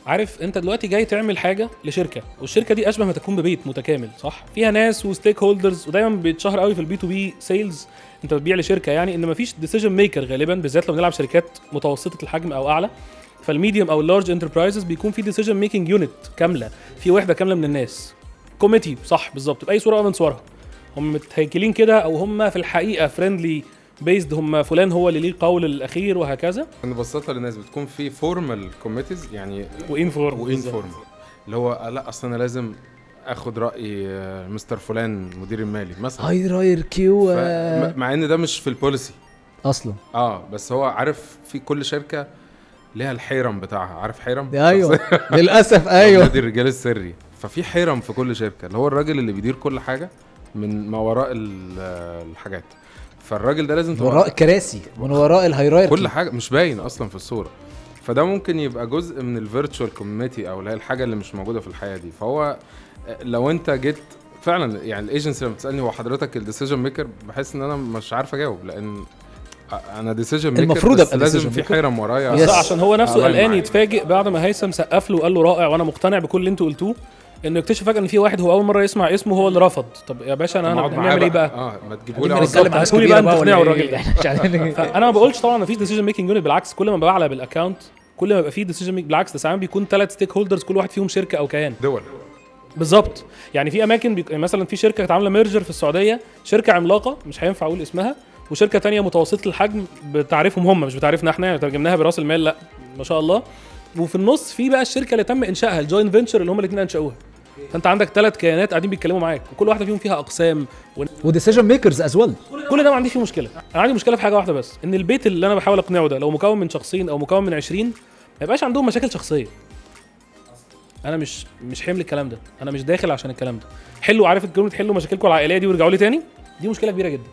عارف انت دلوقتي جاي تعمل حاجه لشركه، والشركه دي اشبه ما تكون ببيت متكامل، صح؟ فيها ناس وستيك هولدرز، ودايما بيتشهر قوي في البي تو بي سيلز انت بتبيع لشركه، يعني ان مفيش ديسيجن ميكر غالبا، بالذات لو بنلعب شركات متوسطه الحجم او اعلى. فالميديوم او اللارج انتربرايزز بيكون في ديسيجن ميكنج يونت كامله، في وحده كامله من الناس، كوميتي، صح بالظبط، باي صوره من صورها. هم متهيكلين كده، او هم في الحقيقه فريندلي بيزد، هم فلان هو اللي ليه القول الاخير وهكذا. انا ببساطه للناس بتكون في فورمال كوميتيز يعني وانفورمال اللي هو لا اصل انا لازم اخد راي مستر فلان مدير المالي مثلا، هيراركيو مع ان ده مش في البوليسي اصلا. بس هو عارف في كل شركه ليها الحيرم بتاعها، عارف حيرم؟ ايوه للاسف ايوه نادي الرجال السري. ففي حيرم في كل شركه اللي هو الراجل اللي بيدير كل حاجه من ما وراء الحاجات. فالراجل ده لازم من وراء الكراسي، من وراء الهيراركي، كل حاجه مش باين اصلا في الصوره. فده ممكن يبقى جزء من الفيرتشوال كوميونتي او اللي هي الحاجه اللي مش موجوده في الحياه دي. فهو لو انت جيت فعلا يعني الايجنسي لما بتسالني هو حضرتك الديسيجن ميكر، بحس ان انا مش عارف اجاوب، لان انا ديسيجن ميكر المفروض ابقى لازم في حيرم ورايا. بس عشان هو نفسه قلقان يتفاجئ بعد ما هيثم سقف له وقال له رائع وانا مقتنع بكل اللي انتوا قلتوه، انه يكتشف فجاه ان في واحد هو اول مره يسمع اسمه هو اللي رفض. طب يا باشا انا هنعمل ايه بقى؟ ما تجيبوا لي هاتوا لي بقى انتوا تقنعوا الراجل ده. فانا ما بقولش طبعا مفيش ديسيجن ميكنج يونت، بالعكس كل ما بعلى بالاكونت كل ما يبقى فيه ديسيجن ميك، بالعكس ده ساعات بيكون 3 ستيك هولدرز كل واحد فيهم شركه او كيان دول بالظبط. يعني في اماكن مثلا في شركه كانت عامله ميرجر في السعوديه، شركه عملاقه مش هينفع اقول اسمها، وشركه تانية متوسطه الحجم بتعرفهم هم مش بتعرفنا احنا، ترجمناها براس المال لا ما شاء الله. وفي النص في بقى الشركه اللي تم انشائها الجوين فينتشر اللي هم الاثنين انشأوها. فانت عندك 3 كيانات قاعدين بيتكلموا معاك وكل واحده فيهم فيها اقسام وديسيجن ميكرز از ويل. كل ده ما عنديش فيه مشكله. انا عندي مشكله في حاجه واحده بس، ان البيت اللي انا بحاول اقنعه ده لو مكون من شخصين او مكون من 20 ما يبقاش عندهم مشاكل شخصيه. انا مش حمل الكلام ده، انا مش داخل عشان الكلام ده. حلوا، عارف الكلمه حلوا مشاكلكم العائليه دي وارجعوا لي تاني، دي مشكله كبيره جدا.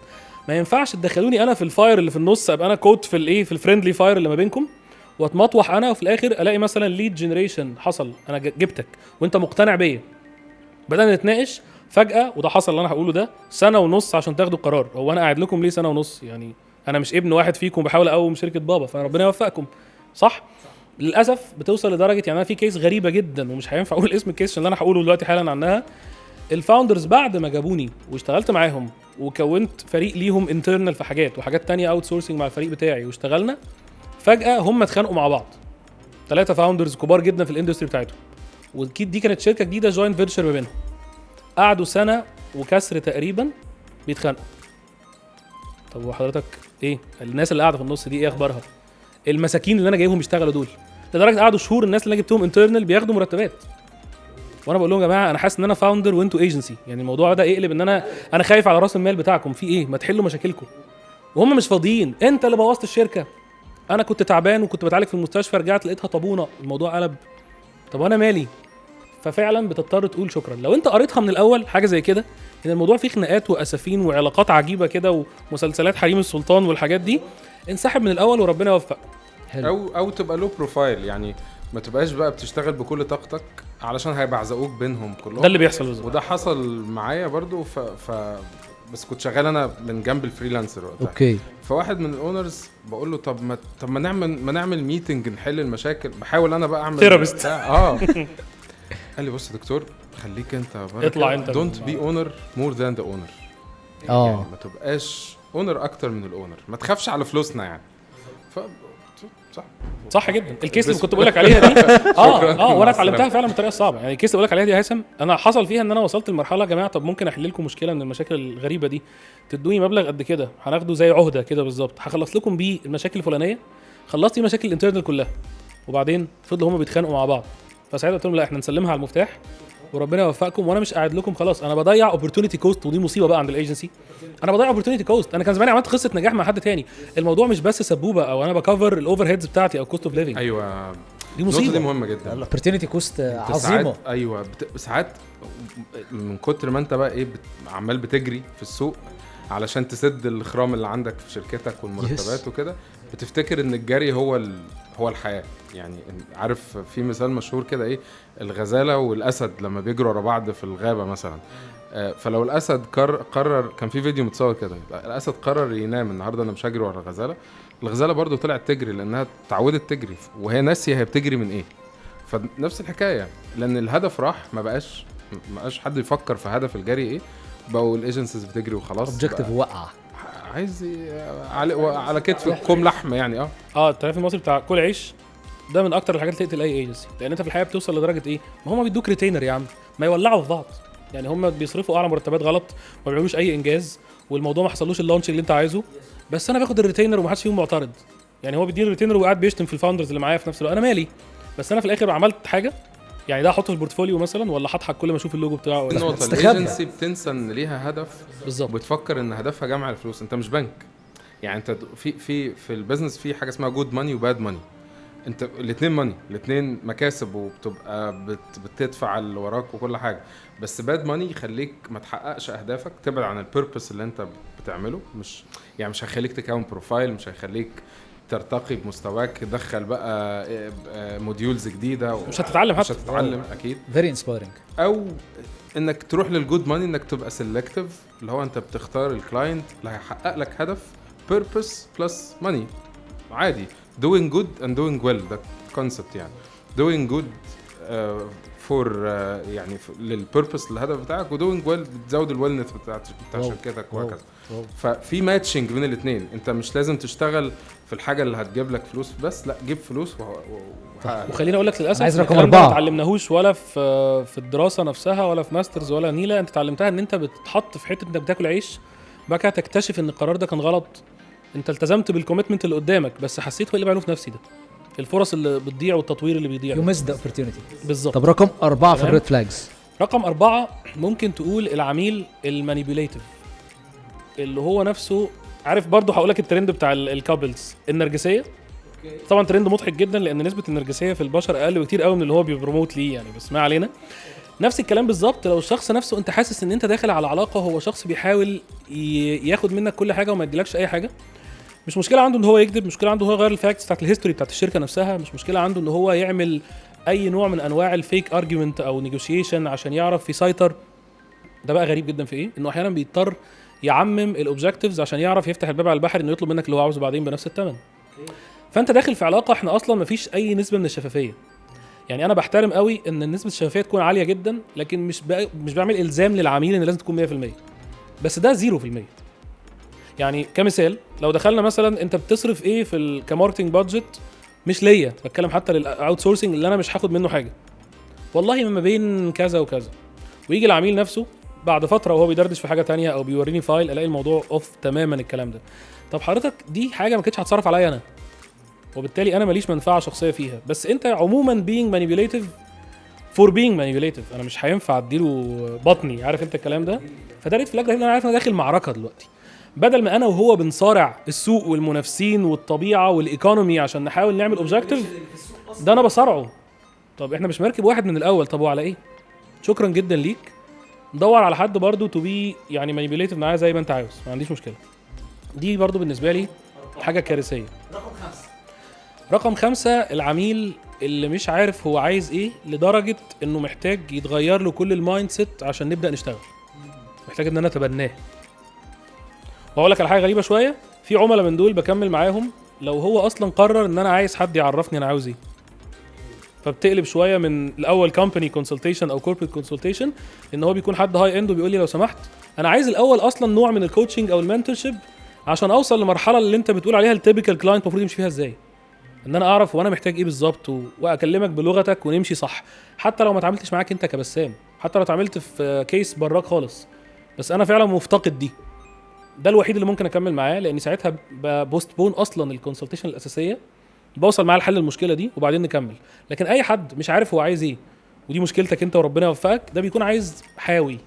ما ينفعش تدخلوني انا في الفاير اللي في النص، ابقى انا كوت في الايه في الفريندلي فاير اللي ما بينكم، واتمطوح انا وفي الاخر الاقي مثلا ليد جنريشن حصل، انا جبتك وانت مقتنع بيا، بدأنا نتناقش فجأة، وده حصل اللي انا هقوله ده، 1.5 سنة عشان تاخدوا قرار. هو انا قاعد لكم ليه 1.5 سنة؟ يعني انا مش ابن واحد فيكم بحاول اقوم شركة بابا، فربنا يوفقكم، صح؟ للاسف بتوصل لدرجة، يعني انا في كيس غريبة جدا ومش هينفع اقول اسم الكيس اللي انا هقوله دلوقتي حالا عنها. الفاوندرز بعد ما جابوني واشتغلت معاهم وكونت فريق ليهم انترنال في حاجات وحاجات تانية اوت سورسنج مع الفريق بتاعي واشتغلنا، فجأة هم اتخانقوا مع بعض. 3 فاوندرز كبار جدا في الاندستري بتاعتهم، واكيد دي كانت شركة جديدة جوين فينتشر ما بينهم. قعدوا 1 سنة وكسر تقريبا بيتخانقوا. طب وحضرتك ايه الناس اللي قاعده في النص دي ايه اخبارها؟ المساكين اللي انا جايبهم يشتغلوا دول، لدرجه قعدوا شهور الناس اللي انا جبتهم انترنال بياخدوا مرتبات، وانا بقول لهم يا جماعه انا حاسس ان انا فاوندر وانتوا ايجنسي، يعني الموضوع ده يقلب ان انا خايف على راس المال بتاعكم، في ايه؟ ما تحلوا مشاكلكم. وهم مش فاضيين، انت اللي بوظت الشركه، انا كنت تعبان وكنت بتعالج في المستشفى، رجعت لقيتها طابونه، الموضوع قلب. طب وانا مالي؟ ففعلا بتضطر تقول شكرا. لو انت قريتها من الاول حاجه زي كده، ان الموضوع فيه خناقات واسفين وعلاقات عجيبه كده ومسلسلات حريم السلطان والحاجات دي، انسحب من الاول وربنا يوفقك. او تبقى له بروفايل، يعني ما تبقاش بقى بتشتغل بكل طاقتك علشان هيبعزقوك بينهم كلهم. ده اللي بيحصل بالظبط. وده حصل معايا برضو بس كنت شغال انا من جنب الفريلانسر وقتها. اوكي. فواحد من الاونرز بقول له طب ما نعمل ميتنج نحل المشاكل. بحاول انا بقى اعمل ثيرابيست. قال لي بص يا دكتور خليك انت اطلع انت. دونت بي اونر مور ذان ذا اونر. يعني ما تبقاش اونر اكتر من الاونر، ما تخافش على فلوسنا يعني. صح جدا. الكيس اللي كنت بقول لك عليها دي وانا اتعلمتها فعلا بالطريقه الصعبه. يعني الكيس اللي بقول لك عليها دي يا هيثم، انا حصل فيها ان انا وصلت لمرحله يا جماعه طب ممكن احل لكم مشكله من المشاكل الغريبه دي، تدوني مبلغ قد كده هناخده زي عهده كده بالظبط، هخلص لكم بيه المشاكل الفلانيه. خلصت مشاكل الانترنال كلها، وبعدين فضلوا هم بيتخانقوا مع بعض. فساعتها قلت لهم لا احنا نسلمها على المفتاح وربنا يوفقكم، وانا مش قاعد لكم خلاص. انا بضيع اوبورتونيتي كوست، ودي مصيبه بقى عند الايجنسي. انا بضيع اوبورتونيتي كوست. انا كان زماني عملت قصه نجاح مع حد تاني. الموضوع مش بس سبوبه او انا بكفر الاوفر هيدز بتاعتي او كوست اوف ليفنج. ايوه دي مصيبه. دي مهمه جدا. الاوبورتونيتي كوست عظيمه. ساعات ايوه ساعات من كتر ما انت بقى ايه عمال بتجري في السوق علشان تسد الخرام اللي عندك في شركتك والمرتبات وكده، بتفتكر ان الجري هو الحياه. يعني عارف في مثال مشهور كده ايه، الغزاله والاسد لما بيجروا ورا بعض في الغابه مثلا. فلو الاسد قرر كان في فيديو متصور كده، الاسد قرر ينام النهارده انا مش هجري ورا الغزاله. الغزاله برضو طلعت تجري لانها اتعودت تجري وهي ناسيه هي بتجري من ايه. فنفس الحكايه، لان الهدف راح، ما بقاش حد يفكر في هدف الجري ايه، بقوا الايجنسيز بتجري وخلاص. اوبجكتيف وقع، عايز على كتف كوم لحم يعني. التعريف المصري بتاع كل عيش ده من اكتر الحاجات اللي تقتل اي ايجنسي، لان انت في الحقيقه بتوصل لدرجه ايه، ما هم بيدوك ريتينر يا عم، ما يولعوا في بعض. يعني هم بيصرفوا اعلى مرتبات غلط، ما بيعملوش اي انجاز، والموضوع ما حصلوش اللانش اللي انت عايزه، بس انا باخد الريتينر ومحدش فيهم معترض. يعني هو بيديني الريتينر وقاعد بيشتم في الفاوندرز اللي معايا في نفس الوقت، انا مالي، بس انا في الاخر عملت حاجه. يعني ده احطه في البورتفوليو مثلا، ولا هضحك كل ما اشوف اللوجو بتاعه. النقطه الايجنسي بتنسى ان ليها هدف بالظبط، وبتفكر ان هدفها جمع الفلوس. انت مش بنك. يعني انت في البيزنس في حاجه اسمها جود ماني وباد ماني. انت الاثنين ماني، الاثنين مكاسب، وبتبقى بتدفع اللي وراك وكل حاجه. بس باد ماني يخليك ما تحققش اهدافك، تبعد عن البيربس اللي انت بتعمله. مش هيخليك تكون بروفايل، مش هيخليك ترتقي بمستواك، تدخل بقى موديولز جديده، مش هتتعلم مش هتتعلم اكيد. فيري انسبايرنج. او انك تروح للجود ماني، انك تبقى سيلكتيف، اللي هو انت بتختار الكلاينت اللي هيحقق لك هدف purpose plus money. عادي doing good and doing well، ده concept. يعني doing good for يعني للpurpose الهدف بتاعك، و doing well بتزود الويلنس بتاع شركتك وهكذا. ففي ماتشنج بين الاثنين. انت مش لازم تشتغل في الحاجه اللي هتجيب لك فلوس بس، لا جيب فلوس وخليني اقول لك للاسف عايز رقم الكلام ده 4 ما اتعلمناهوش ولا في الدراسه نفسها، ولا في ماسترز ولا نيله. انت اتعلمتها ان انت بتتحط في حته انك بتاكل عيش، بقى كده تكتشف ان القرار ده كان غلط. انت التزمت بالكوميتمنت اللي قدامك، بس حسيت هو اللي بعمله في نفسي ده، الفرص اللي بتضيع والتطوير اللي بيضيع. يو ميس ذا اوبورتيونيتي بالظبط. طب رقم 4 في الريد فلاجز. رقم 4 ممكن تقول العميل المانيبيوليتيف، اللي هو نفسه عارف. برضو هقول لك الترند بتاع الكابلز، النرجسيه. طبعا ترند مضحك جدا، لان نسبه النرجسيه في البشر اقل بكتير قوي من اللي هو بيبروموت ليه يعني، بس ما علينا. نفس الكلام بالظبط. لو الشخص نفسه انت حاسس ان انت داخل على علاقه، هو شخص بيحاول ياخد منك كل حاجه وما يديلكش اي حاجه. مش مشكله عنده ان هو يكذب، مشكله عنده هو يغير الفاكتس بتاعت الهيستوري بتاعت الشركه نفسها، مش مشكله عنده ان هو يعمل اي نوع من انواع الفيك ارجيومنت او نيجوشيشن عشان يعرف يسيطر. ده بقى غريب جدا في ايه، انه احيانا بيضطر يعمم الاوبجكتيفز عشان يعرف يفتح الباب على البحر انه يطلب منك اللي هو عاوزه بعدين بنفس الثمن. فانت داخل في علاقه احنا اصلا مفيش اي نسبه من الشفافيه. يعني انا بحترم قوي ان نسبه الشفافيه تكون عاليه جدا، لكن مش بعمل الزام للعميل ان لازم تكون 100%، بس ده 0%. يعني كمثال، لو دخلنا مثلا انت بتصرف ايه في كماركتنج بادجت، مش ليا بتكلم، حتى للاوت سورسنج اللي انا مش هاخد منه حاجه، والله ما بين كذا وكذا. ويجي العميل نفسه بعد فتره وهو بيدردش في حاجه تانية او بيوريني فايل، الاقي الموضوع اوف تماما الكلام ده. طب حضرتك دي حاجه ما كانتش هتصرف عليا انا، وبالتالي انا ماليش منفعه شخصيه فيها، بس انت عموما being manipulative for being manipulative، انا مش هينفع اديله بطني، عارف انت الكلام ده. فده ريد فلاج، انا عارف انا داخل معركه دلوقتي، بدل ما انا وهو بنصارع السوق والمنافسين والطبيعه والايكونومي عشان نحاول نعمل اوبجكتيف، ده انا بصارعه. طب احنا مش مركب واحد من الاول، طب وعلى ايه؟ شكرا جدا ليك، دور على حد برضو تو بي يعني مانيبيوليتيف معايا زي ما انت عاوز، ما عنديش مشكله. دي برضو بالنسبه لي حاجه كارثيه. رقم 5 العميل اللي مش عارف هو عايز ايه لدرجه انه محتاج يتغير له كل المايند سيت عشان نبدا نشتغل. محتاج ان انا اتبناه. واقول لك على حاجه غريبه شويه، في عملاء من دول بكمل معاهم لو هو اصلا قرر ان انا عايز حد يعرفني انا عاوز ايه. فبتقلب شويه من الاول كومباني كونسلتيشن او كوربريت كونسلتيشن ان هو بيكون حد هاي اند وبيقول لي لو سمحت انا عايز الاول اصلا نوع من الكوتشنج او المنتورشيب عشان اوصل لمرحله اللي انت بتقول عليها التيبيكال كلاينت المفروض يمشي فيها ازاي. ان انا اعرف وانا محتاج ايه بالظبط واكلمك بلغتك ونمشي صح، حتى لو ما اتعاملتش معاك انت كبسام، حتى لو اتعاملت في كيس براك خالص، بس انا فعلا مفتقد دي. ده الوحيد اللي ممكن اكمل معاه، لان ساعتها ببوستبون اصلا الكونسلتيشن الاساسيه، بوصل معاه لحل المشكله دي وبعدين نكمل. لكن اي حد مش عارف هو عايز ايه، ودي مشكلتك انت وربنا يوفقك، ده بيكون عايز حاوي،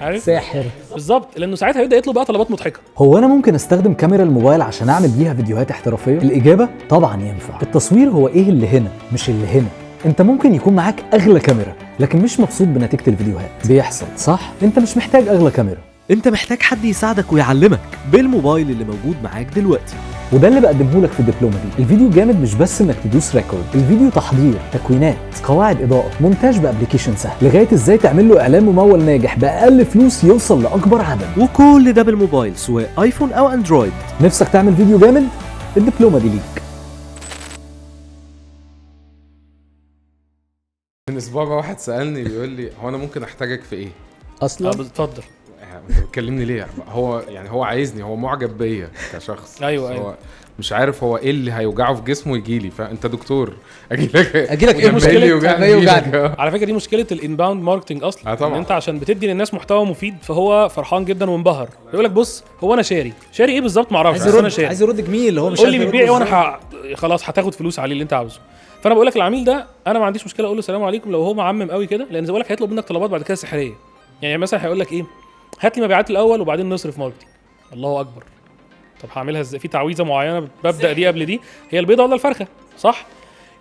عارف؟ ساحر. بالظبط، لانه ساعتها يبدا يطلب بقى طلبات مضحكه. هو انا ممكن استخدم كاميرا الموبايل عشان اعمل بيها فيديوهات احترافيه؟ الاجابه طبعا ينفع. التصوير هو ايه اللي هنا مش اللي هنا. انت ممكن يكون معاك اغلى كاميرا لكن مش مبسوط بنتيجه الفيديوهات. بيحصل صح؟ انت مش محتاج اغلى كاميرا، انت محتاج حد يساعدك ويعلمك بالموبايل اللي موجود معاك دلوقتي. وده اللي بقدمه لك في الدبلومه دي. الفيديو جامد مش بس انك تدوس ريكورد، الفيديو تحضير، تكوينات، قواعد اضاءه، مونتاج بابليكيشن سهل، لغايه ازاي تعمل له اعلان ممول ناجح باقل فلوس يوصل لاكبر عدد، وكل ده بالموبايل سواء ايفون او اندرويد. نفسك تعمل فيديو جامد؟ الدبلومه دي ليك. من اسبوع بقى واحد سالني بيقول لي هو انا ممكن احتاجك في ايه؟ اصلا اتفضل. انت بتكلمني ليه؟ هو يعني هو عايزني، هو معجب بيا كشخص. أيوة، هو أيوة. مش عارف هو ايه اللي هيوجعه في جسمه يجي لي، فانت دكتور اجي لك ايه ولما مشكلة؟ اللي يوجعني ما يوجعني. يجيلك. على فكره دي مشكله الانباوند ماركتنج اصلا. طبعا. ان انت عشان بتدي للناس محتوى مفيد فهو فرحان جدا وانبهر، يقول لك بص هو انا شاري ايه بالظبط ما اعرفش، عايز بس انا يرد، شاري. عايز يرد جميل، هو مش قول لي عارف بتبيع ايه يرد وانا إزاي. خلاص هتاخد فلوس عليه اللي انت عاوزه. فانا بقول لك العميل ده انا ما عنديش مشكله اقول له السلام عليكم لو هو معمم قوي كده، لان زي بقول لك هيطلب منك طلبات بعد كده سحريه. يعني مثلا هيقول لك ايه، هات لي مبيعات الاول وبعدين نصرف ماركتنج. الله اكبر، طب هعملها ازاي؟ في تعويذه معينه ببدا دي قبل دي، هي البيضه ولا الفرخه؟ صح.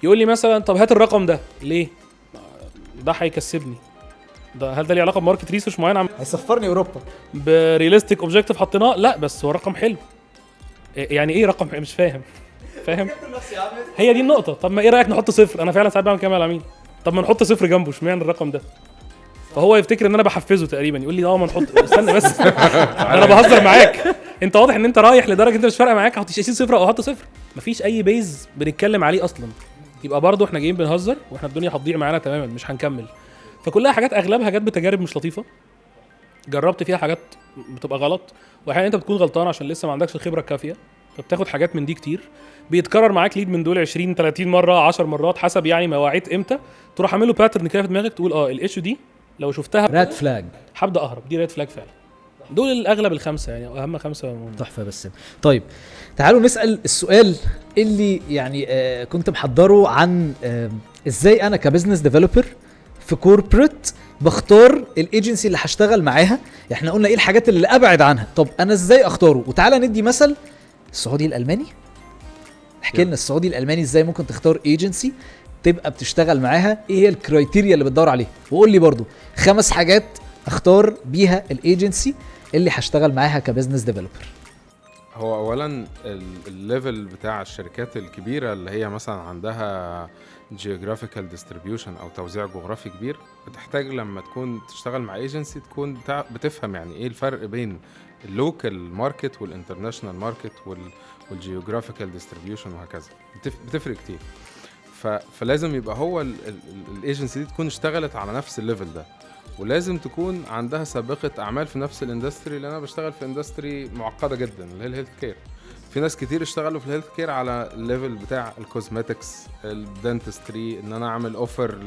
يقول لي مثلا طب هات الرقم ده ليه؟ ده هيكسبني. ده هل ده ليه علاقه بماركت ريسيرش معين هيسفرني اوروبا برياليستيك اوبجيكتيف حطيناه؟ لا بس هو رقم حلو. يعني ايه رقم حلو؟ مش فاهم. هي دي النقطه. طب ما ايه رايك نحط صفر؟ انا فعلا ساعات بعمل كده مع العميل. طب ما نحط صفر جنبه، اشمعنى الرقم ده؟ فهو يفتكر ان انا بحفزه تقريبا، يقول لي ما نحط. استنى بس انا بهزر معاك. انت واضح ان انت رايح لدرجه انت مش فارقه معاك احط 0 او احط صفر. مفيش اي بيز بنتكلم عليه اصلا، يبقى برضه احنا جايين بنهزر واحنا الدنيا هتضيع معانا تماما، مش هنكمل. فكلها حاجات اغلبها جت بتجارب مش لطيفه، جربت فيها حاجات بتبقى غلط، واحيانا انت بتكون غلطان عشان لسه ما عندكش الخبره الكافيه، فبتاخد حاجات من دي كتير. بيتكرر معاك ليد من دول 20 30 مره 10 مرات حسب يعني مواعيد امتى، تروح عامل له باترن كده في دماغك تقول الايشو دي لو شفتها راد فلاج، هبدا اهرب. دي ريد فلاج فعلا. دول الاغلب الخمسه يعني، اهم خمسه. تحفه. بس طيب تعالوا نسال السؤال اللي يعني كنت محضره عن ازاي انا كبزنس ديفلوبر في كوربريت بختار الايجنسي اللي هشتغل معاها. احنا قلنا ايه الحاجات اللي ابعد عنها، طب انا ازاي اختاره؟ وتعالى ندي مثل السعودي الالماني. احكي لنا السعودي الالماني ازاي ممكن تختار ايجنسي تبقى بتشتغل معاها، ايه هي الكرايتيريا اللي بتدور عليها، وقول لي برضو 5 حاجات اختار بيها الايجنسي اللي هشتغل معاها كبزنس ديفلوبر. هو اولا الليفل بتاع الشركات الكبيره اللي هي مثلا عندها جيوغرافيكال ديستريبيوشن او توزيع جغرافي كبير، بتحتاج لما تكون تشتغل مع ايجنسي تكون بتفهم يعني ايه الفرق بين اللوكال ماركت والانترناشونال ماركت والجيوغرافيكال ديستريبيوشن وهكذا. بتفرق كتير. فلازم يبقى هو الايجنسي دي تكون اشتغلت على نفس الليفل ده، ولازم تكون عندها سابقه اعمال في نفس الاندستري. لان انا بشتغل في اندستري معقده جدا اللي هي الهيلث كير. في ناس كتير اشتغلوا في الهيلث كير على الليفل بتاع الكوزماتكس، الدنتستري، ان انا اعمل اوفر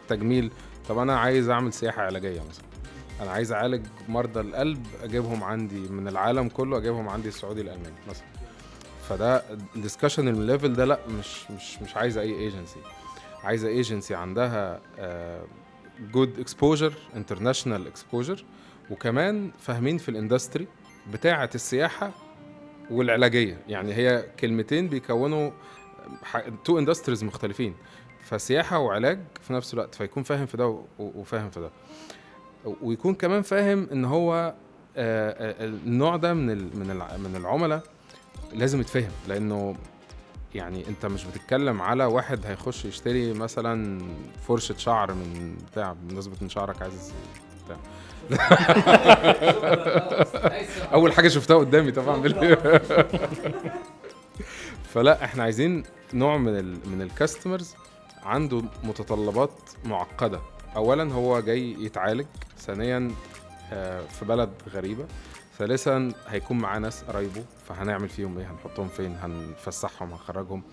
لتجميل. طب انا عايز اعمل سياحه علاجيه مثلا، انا عايز اعالج مرضى القلب، اجيبهم عندي من العالم كله، اجيبهم عندي السعودي الالماني مثلا. فده الديسكشن الليفل ده لا، مش عايزه اي ايجنسي. عايزه ايجنسي عندها جود اكسبوجر، انترناشونال اكسبوجر، وكمان فاهمين في الاندستري بتاعه السياحه والعلاجيه. يعني هي كلمتين بيكونوا 2 اندستريز مختلفين، فسياحه وعلاج في نفس الوقت. فيكون فاهم في ده وفاهم في ده، ويكون كمان فاهم ان هو النوع ده من العملاء لازم يتفهم. لانه يعني انت مش بتتكلم على واحد هيخش يشتري مثلا فرشة شعر من بتاع بمناسبة ان شعرك عايز بتاع. اول حاجة شفتها قدامي طبعا فلا احنا عايزين نوع من الكاستمرز عنده متطلبات معقدة. اولا هو جاي يتعالج، ثانيا في بلد غريبة، ثالثا هيكون معاه ناس قرايبه فهنعمل فيهم ايه، هنحطهم فين، هنفسحهم، هنخرجهم.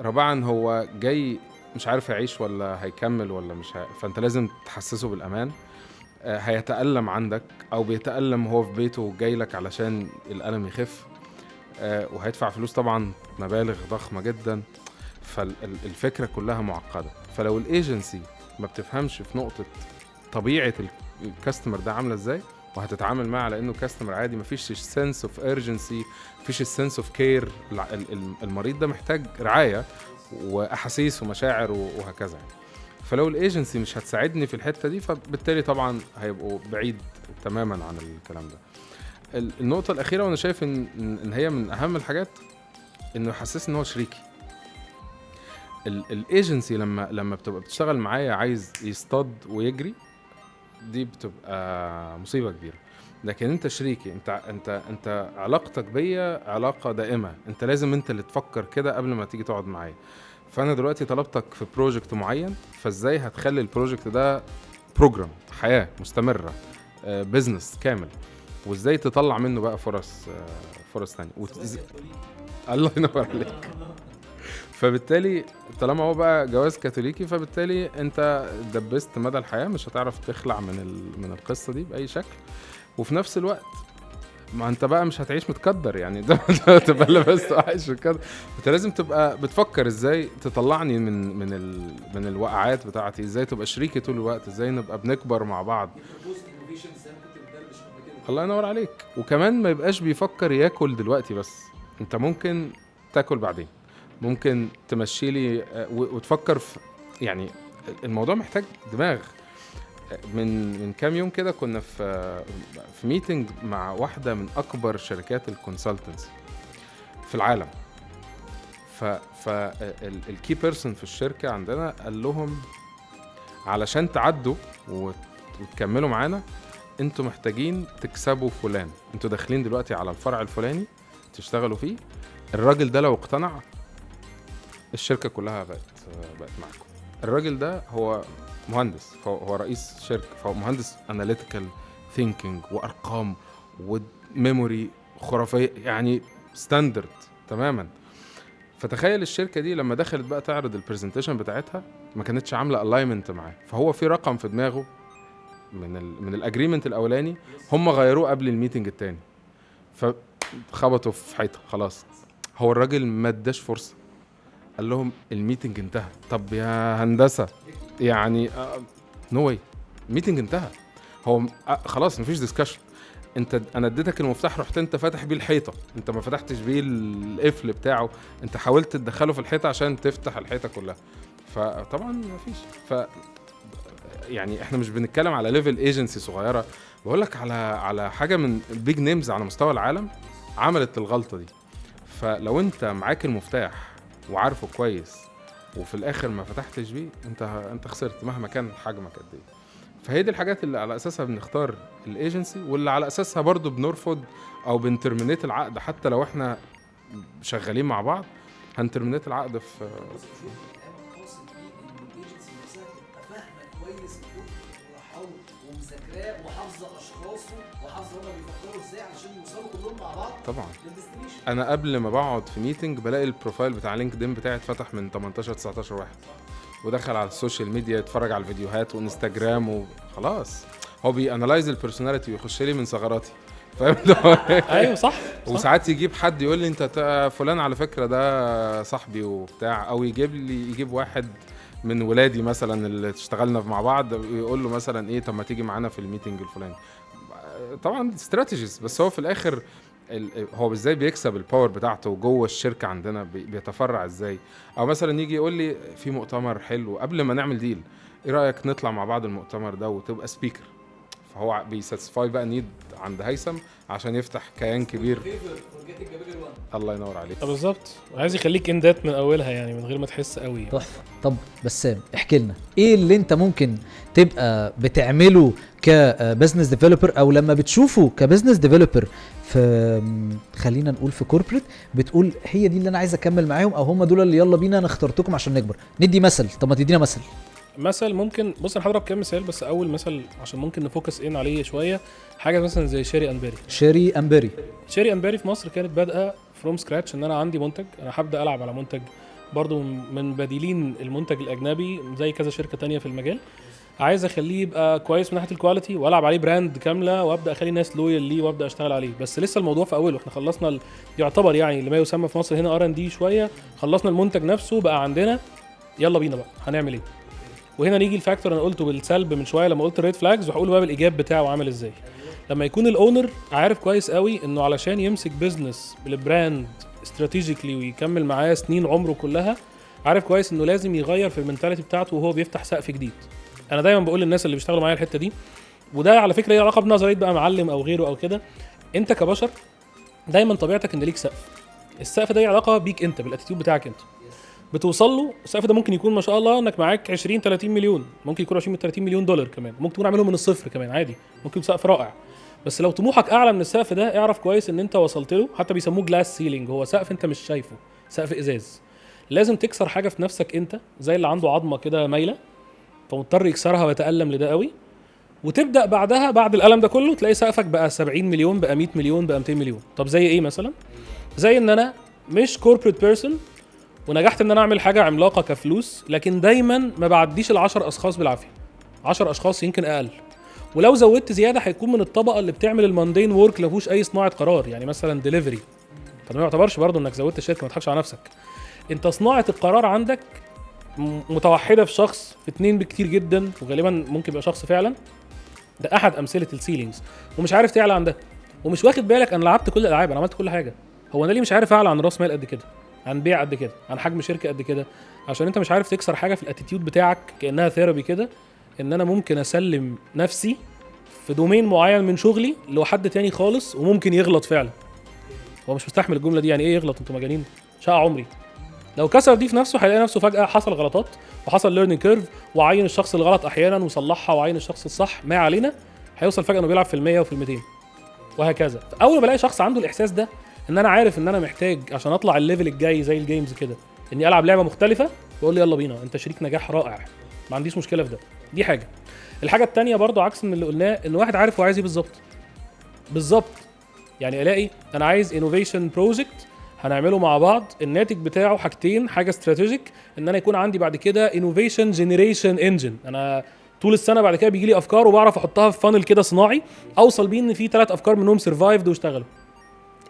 رابعا هو جاي مش عارف يعيش ولا هيكمل ولا مش فانت لازم تحسسه بالامان. هيتألم عندك او بيتألم وهو في بيته وجاي لك علشان الألم يخف، وهيدفع فلوس طبعا مبالغ ضخمة جدا. فالفكرة كلها معقدة. فلو الايجنسي ما بتفهمش في نقطة طبيعة الكاستمر ده عاملة ازاي وهتتعامل معه على انه كاستمر عادي، مفيش السنس اوف ايرجنسي، مفيش السنس اوف كير، المريض ده محتاج رعاية واحاسيس ومشاعر وهكذا يعني. فلو الايجنسي مش هتساعدني في الحتة دي فبالتالي طبعا هيبقوا بعيد تماما عن الكلام ده. النقطة الأخيرة وأنا شايف إن هي من أهم الحاجات، إنه يحسسني إن هو شريكي. الايجنسي لما بتبقى بتشتغل معايا عايز يصطاد ويجري، دي بتبقى مصيبة كبيرة. لكن انت شريكي، انت علاقتك بيا علاقة دائمة، انت لازم انت اللي تفكر كده قبل ما تيجي تقعد معايا. فانا دلوقتي طلبتك في بروجكت معين، فازاي هتخلي البروجكت ده بروجرام حياة مستمرة، بيزنس كامل، وازاي تطلع منه بقى فرص تانية الله ينور عليك. فبالتالي طالما هو بقى جواز كاثوليكي، فبالتالي انت دبست مدى الحياة، مش هتعرف تخلع من القصة دي بأي شكل. وفي نفس الوقت ما انت بقى مش هتعيش متقدر يعني، ده تبقى لبست عايش متقدر. انت لازم تبقى بتفكر ازاي تطلعني من الوقعات بتاعتي، ازاي تبقى شريكي طول الوقت، ازاي نبقى بنكبر مع بعض. الله ينور عليك. وكمان ما يبقاش بيفكر ياكل دلوقتي بس، انت ممكن تاكل بعدين، ممكن تمشي لي وتفكر في، يعني الموضوع محتاج دماغ. من كام يوم كده كنا في ميتنج مع واحدة من أكبر شركات الكونسلتنسي في العالم. فالكي بيرسون في الشركة عندنا قال لهم علشان تعدوا وتكملوا معانا انتوا محتاجين تكسبوا فلان، انتوا داخلين دلوقتي على الفرع الفلاني تشتغلوا فيه، الراجل ده لو اقتنع الشركة كلها بقت معكم. الراجل ده هو مهندس، هو رئيس شركة، فهو مهندس analytical thinking وأرقام وميموري خرافية يعني ستاندرد تماما. فتخيل الشركة دي لما دخلت بقى تعرض البرزنتيشن بتاعتها ما كانتش عاملة alignment معاه، فهو في رقم في دماغه من الاجريمنت الاولاني هم غيروه قبل الميتنج التاني، فخبطوا في حيطة خلاص. هو الراجل ما اداش فرصة، قال لهم الميتنج انتهى. طب يا هندسة يعني نو واي، الميتنج انتهى، هو خلاص مفيش ديسكشن. انا اديتك المفتاح، رحت انت فاتح بيه الحيطة، انت ما فتحتش بيه القفل بتاعه، انت حاولت تدخله في الحيطة عشان تفتح الحيطة كلها، فطبعا مفيش. يعني احنا مش بنتكلم على ليفل ايجنسي صغيرة، بقولك على حاجة من البيج نيمز على مستوى العالم عملت الغلطة دي. فلو انت معاك المفتاح وعارفه كويس وفي الاخر ما فتحتش بيه، انت خسرت مهما كان حجمك قد ايه. فهي دي الحاجات اللي على اساسها بنختار الايجنسي، واللي على اساسها برضو بنرفض او بنترمينيت العقد. حتى لو احنا شغالين مع بعض هنترمينيت العقد في وحافظه اشخاصه وحافظه هما بيفكروا ازاي علشان يوصلوا كلهم مع بعض. طبعا انا قبل ما بقعد في ميتنج بلاقي البروفايل بتاع لينكدين بتاعي اتفتح من 18-19 واحد، ودخل على السوشيال ميديا يتفرج على الفيديوهات وانستجرام وخلاص. هو بيانالايز البيرسوناليتي ويخش لي من ثغراتي، فاهم؟ ايوه صح. وساعات يجيب حد يقول لي انت فلان على فكره ده صاحبي وبتاع، او يجيب واحد من ولادي مثلا اللي اشتغلنا مع بعض ويقول له مثلا ايه، طب ما تيجي معانا في الميتنج الفلاني. طبعا استراتيجيز، بس هو في الاخر هو ازاي بيكسب الباور بتاعته جوه الشركه عندنا، بيتفرع ازاي. او مثلا يجي يقول لي في مؤتمر حلو قبل ما نعمل ديل، ايه رايك نطلع مع بعض المؤتمر ده وتبقى سبيكر؟ هو بيساتسفاي بقى نيد عند هيثم عشان يفتح كيان كبير. الله ينور عليك. بالظبط، عايز يخليك اندات من اولها يعني من غير ما تحس قوي. تحفه. طب بسام احكي لنا ايه اللي انت ممكن تبقى بتعمله كبزنس ديفلوبر، او لما بتشوفه كبزنس ديفلوبر في خلينا نقول في كوربريت، بتقول هي دي اللي انا عايز اكمل معاهم، او هم دول اللي يلا بينا انا اخترتكم عشان نكبر. ندي مثل. طب ما تدينا مثل ممكن بص انا هضرب كام مثال، بس اول مثل عشان ممكن نفوكس عليه شويه، حاجه مثلا زي شيري امبيري. شيري امبيري في مصر كانت بادئه فروم سكراتش، ان انا عندي منتج، انا هبدا العب على منتج برضو من بديلين المنتج الاجنبي زي كذا شركه تانية في المجال، عايز اخليه يبقى كويس من ناحيه الكواليتي والعب عليه براند كامله وابدا اخلي الناس لويال ليه وابدا اشتغل عليه. بس لسه الموضوع في اوله، احنا خلصنا يعتبر يعني اللي ما يسمى في مصر هنا R&D شويه، خلصنا المنتج نفسه بقى عندنا، يلا بينا بقى هنعمل ايه. وهنا نيجي الفاكتور انا قلته بالسلب من شويه لما قلت الريد فلاجز، وهقول بقى بالايجاب بتاعه عامل ازاي. لما يكون الاونر عارف كويس قوي انه علشان يمسك بزنس بالبراند استراتيجيكلي ويكمل معاه سنين عمره كلها، عارف كويس انه لازم يغير في المنتاليتي بتاعته وهو بيفتح سقف جديد. انا دايما بقول للناس اللي بيشتغلوا معايا الحته دي، وده على فكره ليه علاقه بنظريه بقى معلم او غيره او كده، انت كبشر دايما طبيعتك ان ليك سقف. السقف ده ليه علاقه بيك انت، بالاتيتيود بتاعك انت بتوصل له. السقف ده ممكن يكون ما شاء الله انك معاك 20 30 مليون، ممكن يكون 20 30 مليون دولار كمان، ممكن تكون عاملهم من الصفر كمان عادي، ممكن يكون سقف رائع. بس لو طموحك اعلى من السقف ده، اعرف كويس ان انت وصلت له، حتى بيسموه جلاس سيلينج، هو سقف انت مش شايفه، سقف ازاز. لازم تكسر حاجه في نفسك انت، زي اللي عنده عظمه كده مايله فمضطر يكسرها ويتالم لده قوي، وتبدا بعدها بعد الالم ده كله تلاقي سقفك بقى 70 مليون، بقى 100 مليون، بقى 200 مليون. طب زي ايه مثلا؟ زي ان انا مش كوربريت بيرسون ونجحت ان انا اعمل حاجه عملاقه كفلوس، لكن دايما ما بعديش ال10 اشخاص بالعافيه، 10 اشخاص يمكن اقل، ولو زودت زياده هيكون من الطبقه اللي بتعمل الماندين وورك اللي مفيهوش اي صناعه قرار، يعني مثلا ديليفري. فده ما يعتبرش برضه انك زودت الشركه، ما تضحكش على نفسك. انت صناعه القرار عندك متوحده في شخص، في 2 بكتير جدا، وغالبا ممكن يبقى شخص فعلا. ده احد امثله السيلينجز، ومش عارف تعلى عن ده، ومش واخد بالك انا لعبت كل الالعاب، انا عملت كل حاجه. هو انا ليه مش عارف اعلى عن راس مال قد كده، عن بيع قد كده، عن حجم شركه قد كده؟ عشان انت مش عارف تكسر حاجه في الاتيتيود بتاعك، كانها ثيرابي كده، ان انا ممكن اسلم نفسي في دومين معين من شغلي لحد تاني خالص وممكن يغلط فعلا. هو مش مستحمل الجمله دي، يعني ايه يغلط؟ انتوا مجانين، شقى عمري. لو كسر دي في نفسه هيلاقي نفسه فجاه حصل غلطات وحصل ليرنينج كيرف، وعين الشخص الغلط احيانا وصلحها، وعين الشخص الصح، ما علينا، هيوصل فجاه انه بيلعب في ال100 وفي ال200 وهكذا. اول ما بلاقي شخص عنده الاحساس ده، ان انا عارف ان انا محتاج عشان اطلع الليفل الجاي زي الجيمز كده اني العب لعبه مختلفه، بقول لي يلا بينا، انت شريك نجاح رائع، ما عنديش مشكله في ده. دي حاجه. الحاجه الثانيه برضو عكس من اللي قلناه، ان واحد عارف هو عايز ايه بالظبط. يعني الاقي انا عايز انوفيشن بروجكت هنعمله مع بعض، الناتج بتاعه حاجتين، حاجه استراتيجيك، ان انا يكون عندي بعد كده انوفيشن جنريشن انجن، انا طول السنه بعد كده بيجي لي افكار وبعرف احطها في فانل كده صناعي، اوصل بيه ان في 3 افكار منهم سرفايفد واشتغلوا.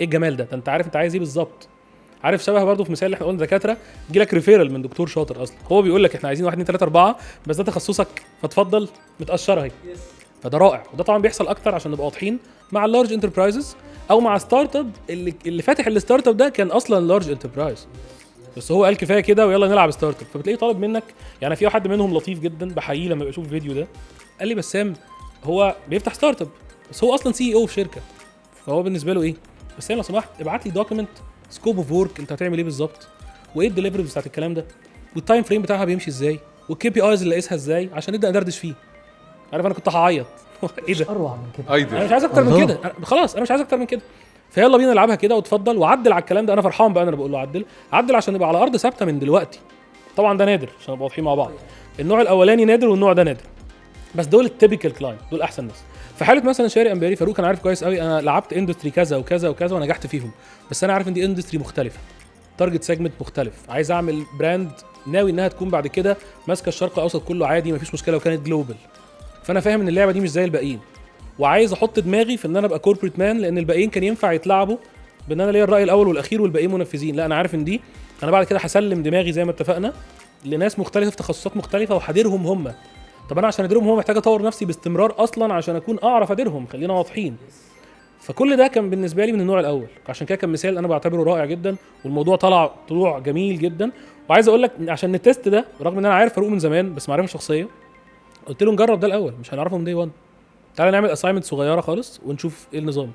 ايه الجمال ده؟ انت عارف انت عايز ايه بالظبط. عارف شبه برضه في مثال اللي احنا قلنا دكاتره يجي لك ريفيرال من دكتور شاطر، اصلا هو بيقول لك احنا عايزين 1 2 3 4 بس ده تخصصك، فتفضل متقشره اهي. فده رائع، وده طبعا بيحصل اكتر عشان نبقى واضحين مع اللارج انتربرايزز او مع ستارت اب اللي فاتح الستارت اب ده كان اصلا لارج انتربرايز، بس هو قال كفايه كده ويلا نلعب ستارت اب، فبتلاقيه طالب منك. يعني في واحد منهم لطيف جدا بحييه لما بشوف الفيديو ده، قال لي بسام هو بيفتح ستارت اب بس هو اصلا CEO في شركه، فهو بالنسبه له ايه؟ بس لو سمحت ابعت لي دوكيمنت سكوب اوف ورك، انت هتعمل ايه بالظبط، وايه الدليفريز بتاعت الكلام ده، والتايم فريم بتاعها بيمشي ازاي، والكي بي ايز اللي قيسها ازاي، عشان نبدا ندردش فيه. عارف انا كنت هعيط ايه ده؟ اروع من كده. ايدي انا مش عايز اكتر من كده، خلاص انا مش عايز اكتر من كده. فيلا بينا نلعبها كده، وتفضل وعدل على الكلام ده. انا فرحان بقى، انا بقول له عدل عشان نبقى على ارض ثابته من دلوقتي. طبعا ده نادر عشان نبقى واضحين مع بعض، النوع الاولاني نادر والنوع ده نادر، بس دول التيبيكال كلاينت، دول احسن ناس. في حاله مثلا شاري امباري، فاروق كان عارف كويس قوي انا لعبت اندستري كذا وكذا وكذا ونجحت فيهم، بس انا عارف ان دي اندستري مختلفه، تارجت سيجمنت مختلف، عايز اعمل براند ناوي انها تكون بعد كده ماسكه الشرق الاوسط كله عادي، مفيش مشكله لو كانت جلوبال. فانا فاهم ان اللعبه دي مش زي الباقيين، وعايز احط دماغي في ان انا ابقى كوربريت مان، لان الباقيين كان ينفع يتلعبوا بان انا ليا الراي الاول والاخير والباقيين منفذين. لا، انا عارف ان دي انا بعد كده هسلم دماغي زي ما اتفقنا لناس مختلفه في تخصصات مختلفه وهديرهم هم. طب انا عشان اديرهم هم محتاج اطور نفسي باستمرار اصلا عشان اكون اعرف اديرهم، خلينا واضحين. فكل ده كان بالنسبه لي من النوع الاول، عشان كده كان مثال انا بعتبره رائع جدا، والموضوع طلوع جميل جدا. وعايز اقول لك عشان نتست ده، رغم ان انا عارف فاروق من زمان بس معرفه شخصيه، قلت له نجرب ده الاول، مش هنعرفه من دي 1، تعالى نعمل اساينمنت صغيره خالص ونشوف ايه النظام.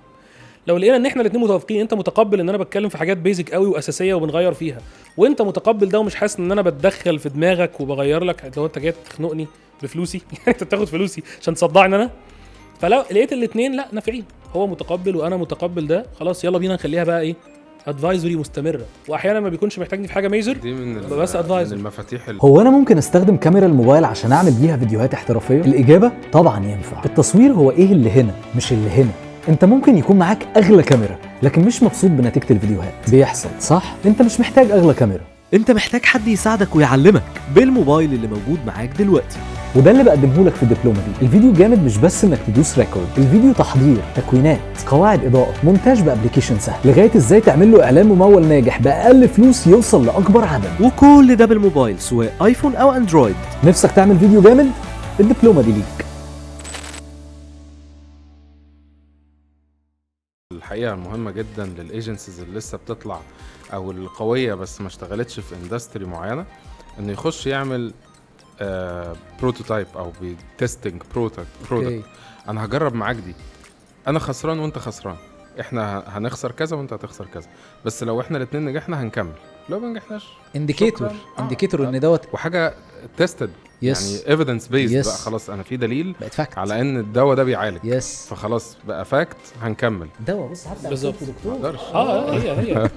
لو لقينا ان احنا الاثنين متوافقين، انت متقبل ان انا بتكلم في حاجات بيزك قوي واساسيه وبنغير فيها، وانت متقبل ده ومش حاسس ان انا بتدخل في دماغك وبغير لك، لو انت جاي تخنقني بفلوسي انت بتاخد فلوسي عشان تصدعني انا، فلو لقيت الاثنين لا نافعين، هو متقبل وانا متقبل ده، خلاص يلا بينا نخليها بقى ايه ادفايزري مستمره. واحيانا ما بيكونش محتاجني في حاجه ميجر، دي من بس من advisor. المفاتيح هو انا ممكن استخدم كاميرا الموبايل عشان اعمل بيها فيديوهات احترافيه؟ الاجابه طبعا ينفع. التصوير هو ايه اللي هنا مش اللي هنا. انت ممكن يكون معاك اغلى كاميرا لكن مش مبسوط بنتيجه الفيديوهات. بيحصل صح؟ انت مش محتاج اغلى كاميرا، انت محتاج حد يساعدك ويعلمك بالموبايل اللي موجود معاك دلوقتي. وده اللي بقدمه لك في الدبلومه دي. الفيديو جامد مش بس انك تدوس ريكورد، الفيديو تحضير، تكوينات، قواعد اضاءه، مونتاج بابليكيشن سهل، لغايه ازاي تعمل له اعلان ممول ناجح باقل فلوس يوصل لاكبر عدد. وكل ده بالموبايل سواء ايفون او اندرويد. نفسك تعمل فيديو جامد؟ الدبلومه دي ليك. الحقيقه مهمه جدا للايجنسيز اللي لسه بتطلع او القويه بس ما اشتغلتش في اندستري معينه، انه يخش يعمل بروتوتايب او بتستنج برودكت. انا هجرب معاك دي، انا خسران وانت خسران، احنا هنخسر كذا وانت هتخسر كذا، بس لو احنا الاثنين نجحنا هنكمل، لو ما نجحناش انديكيتور انديكيتور ان دوت وحاجه تيستد يعني ايفيدنس بيزد بقى، خلاص انا في دليل بقت فاكت على ان الدواء ده بيعالج، فخلاص بقى فاكت هنكمل. دواء بص حتى بالظبط دكتور ما اقدرش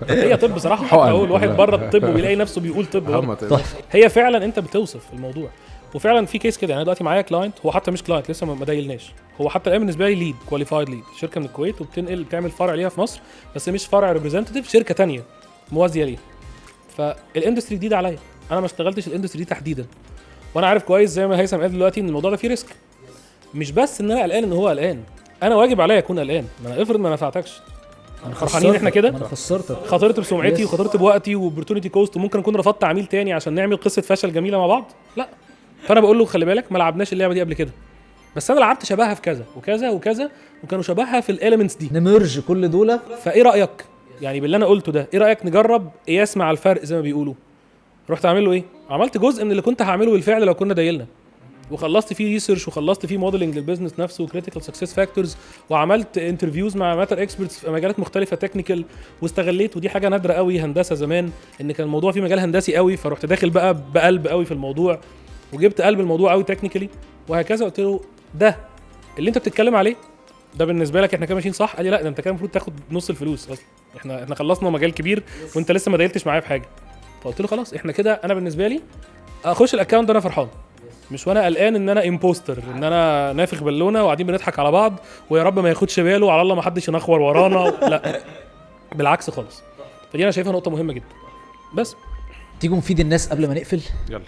هي طب بصراحه، حتى اول واحد بره الطب وبيلاقي نفسه بيقول طب برضه. هي فعلا انت بتوصف الموضوع، وفعلا في كيس كده. يعني دلوقتي معايا كلاينت، هو حتى مش كلاينت لسه ما دايلناش، هو حتى الان بالنسبه لي ليد كواليفايد ليد، شركه من الكويت وبتنقل بتعمل فرع ليها في مصر، بس مش فرع ريبريزنتيف، شركه تانية موازيه ليها. فالاندستري جديده عليا، انا ما اشتغلتش الاندستري دي تحديدا، وانا عارف كويس زي ما هيثم قال دلوقتي ان الموضوع ده فيه ريسك. مش بس ان انا قلقان ان هو قلقان، انا واجب عليا اكون قلقان. ما انا افرض ما نفعتكش، انا فرحانين احنا كده، انا خسرتك، خاطرت بسمعتي وخاطرت بوقتي وبورتونيتي كوست، وممكن اكون رفضت عميل تاني عشان نعمل قصه فشل جميله مع بعض. لا، فانا بقول له خلي بالك ما لعبناش اللعبه دي قبل كده، بس انا لعبت شبهها في كذا وكذا وكذا، وكانوا شبهها في الاليمنتس دي، نمرج كل دول. فايه رايك يعني باللي انا قلته ده؟ ايه رايك نجرب قياس مع الفرق زي ما بيقولوا؟ رحت اعمل له ايه؟ عملت جزء من اللي كنت هعمله بالفعل لو كنا دايلنا، وخلصت فيه ريسيرش وخلصت فيه موديلنج للبيزنس نفسه وكريتيكال سكسس فاكتورز، وعملت انترفيوز مع ماتر اكسبرتس في مجالات مختلفه تكنيكال، واستغليت، ودي حاجه نادره قوي هندسه زمان، ان كان الموضوع فيه مجال هندسي قوي، فرحت داخل بقى بقلب قوي في الموضوع وجبت قلب الموضوع قوي تكنيكالي وهكذا. قلت له ده اللي انت بتتكلم عليه ده بالنسبه لك احنا كده ماشيين صح؟ قال لي لا، ده انت كان المفروض تاخد نص الفلوس اصلا، احنا خلصنا مجال كبير وانت لسه ما دايلتش معايا في حاجه. فقلت له خلاص احنا كده، انا بالنسبه لي اخش الاكونت ده انا فرحان، مش وانا قلقان ان انا امبوستر، ان انا نافخ بالونه وقاعدين بنضحك على بعض ويا رب ما ياخدش باله وعلى الله ما حدش ينخور ورانا. لا بالعكس خالص. فدي انا شايفها نقطه مهمه جدا. بس تيجوا نفيد الناس قبل ما نقفل. يلا.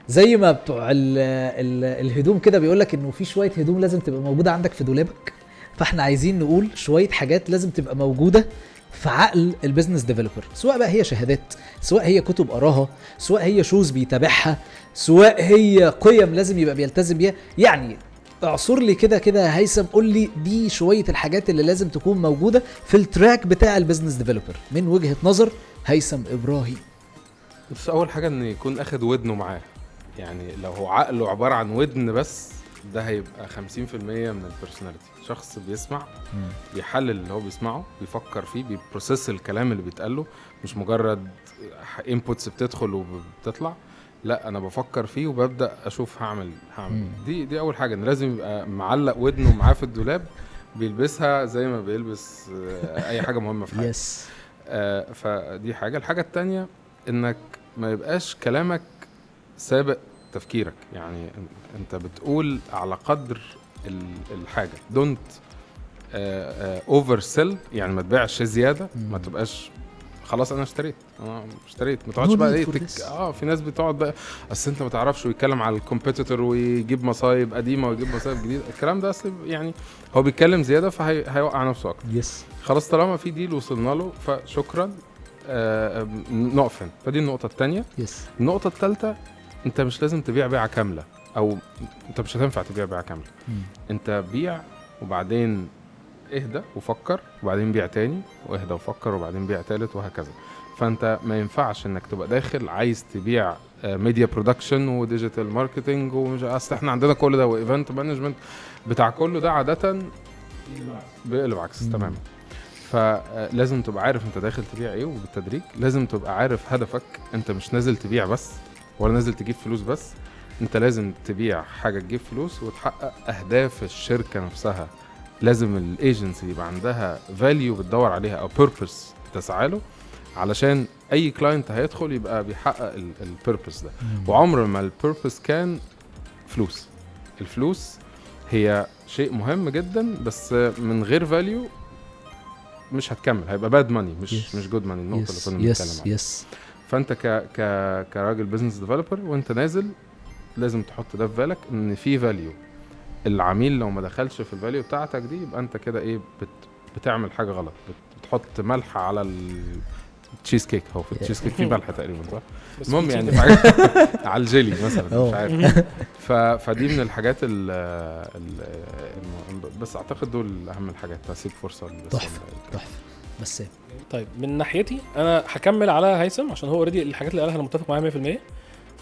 زي ما بتوع الهدوم كده بيقول لك انه في شويه هدوم لازم تبقى موجوده عندك في دولابك، فاحنا عايزين نقول شويه حاجات لازم تبقى موجوده في عقل البيزنس ديفلوبر، سواء بقى هي شهادات، سواء هي كتب قراها، سواء هي شوز بيتابعها، سواء هي قيم لازم يبقى بيلتزم بيها. يعني اعصر لي كده كده يا هيثم، قول لي دي شويه الحاجات اللي لازم تكون موجوده في التراك بتاع البيزنس ديفلوبر من وجهه نظر هيثم ابراهيم. بس اول حاجه ان يكون اخد ودنه معاه، يعني لو هو عقله عباره عن ودن بس، ده هيبقى 50% من البيرسوناليتي. شخص بيسمع، بيحلل اللي هو بيسمعه، بيفكر فيه، بيبروسيس الكلام اللي بيتقاله، مش مجرد انبوتس بتدخل وبتطلع، لا انا بفكر فيه وببدا اشوف هعمل دي اول حاجه، ان لازم يبقى معلق ودنه معاه في الدولاب، بيلبسها زي ما بيلبس اي حاجه مهمه في حياته. فدي حاجه. الحاجه التانية انك ما يبقاش كلامك سابق تفكيرك، يعني انت بتقول على قدر الحاجه، دونت اوفر سيل، يعني ما تبيعش زياده، ما تبقاش خلاص انا اشتريت ما تقعدش بقى ايه في ناس بتقعد بقى اصل انت ما تعرفش، ويتكلم على الكومبيتيتور ويجيب مصايب قديمه ويجيب مصايب جديده. الكلام ده اصل يعني هو بيتكلم زياده فهيوقع نفسه اكتر. خلاص طالما في ديل وصلنا له فشكرا، نقف هنا. فدي النقطه الثانيه. النقطه الثالثه، انت مش لازم تبيع بيعه كامله، او انت مش هتنفع تبيع بيعه كامله. انت بيع وبعدين اهدى وفكر، وبعدين بيع تاني، واهدى وفكر، وبعدين بيع تالت، وهكذا. فانت ما ينفعش انك تبقى داخل عايز تبيع ميديا برودكشن وديجيتال ماركتنج ومش اصل احنا عندنا كل ده وايفنت مانجمنت بتاع كله ده عاده بيقلب عكس تماما. فلازم تبقى عارف انت داخل تبيع ايه، وبالتدريج لازم تبقى عارف هدفك. انت مش نازل تبيع بس ولا نازل تجيب فلوس بس، انت لازم تبيع حاجه تجيب فلوس وتحقق اهداف الشركه نفسها. لازم الايجنسي يبقى عندها فاليو بتدور عليها او بيربس تسعى له، علشان اي كلاينت هيدخل يبقى بيحقق البيربس ده. وعمر ما البيربس كان فلوس. الفلوس هي شيء مهم جدا، بس من غير فاليو مش هتكمل، هيبقى باد ماني مش جود ماني. النقطه اللي كنا بنتكلم عنها. فانت كراجل بزنس ديفلوبر وانت نازل لازم تحط ده في بالك، ان في فاليو. العميل لو ما دخلش في الفاليو بتاعتك دي يبقى انت كده ايه بتعمل حاجه غلط. بتحط ملح على التشيز كيك. هو في التشيز كيك في ملح تقريبا صح؟ المهم يعني على الجيلي مثلا مش عارف. فدي من الحاجات بس اعتقد دول اهم الحاجات. هسيب فرصه تحفه. بس طيب من ناحيتي انا هكمل على هيثم عشان هو اوريدي الحاجات اللي قالها انا متفق معاه 100%.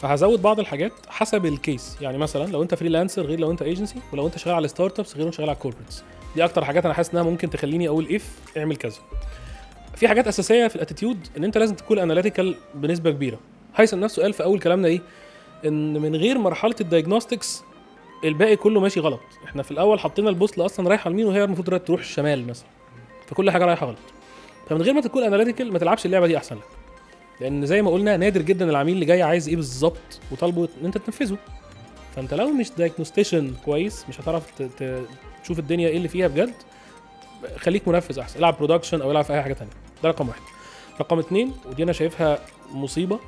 فهزود بعض الحاجات حسب الكيس. يعني مثلا لو انت فريلانسر غير لو انت ايجنسي، ولو انت شغال على ستارت ابس غير لو شغال على كوربريتس. دي اكتر حاجات انا حاسس انها ممكن تخليني اقول اعمل كذا. في حاجات اساسيه في الاتيتيود ان انت لازم تكون اناليتيكال بنسبه كبيره. هيثم نفسه قال في اول كلامنا ان من غير مرحله الدايجنوستكس الباقي كله ماشي غلط. احنا في الاول حطينا البوصله اصلا رايحه لمين وهي المفروض تروح الشمال مثلا، فكل حاجه رايحه غلط. فمن غير ما تكون اناليتيكال ما تلعبش اللعبه دي احسن لك، لان زي ما قلنا نادر جدا العميل اللي جاي عايز ايه بالظبط وطالبه ان انت تنفذه. فانت لو مش دايجنوستيشن كويس مش هتعرف تشوف الدنيا ايه اللي فيها بجد. خليك منفذ احسن، العب برودكشن او العب في اي حاجه تانية. ده رقم 1. رقم 2 ودي انا شايفها مصيبه،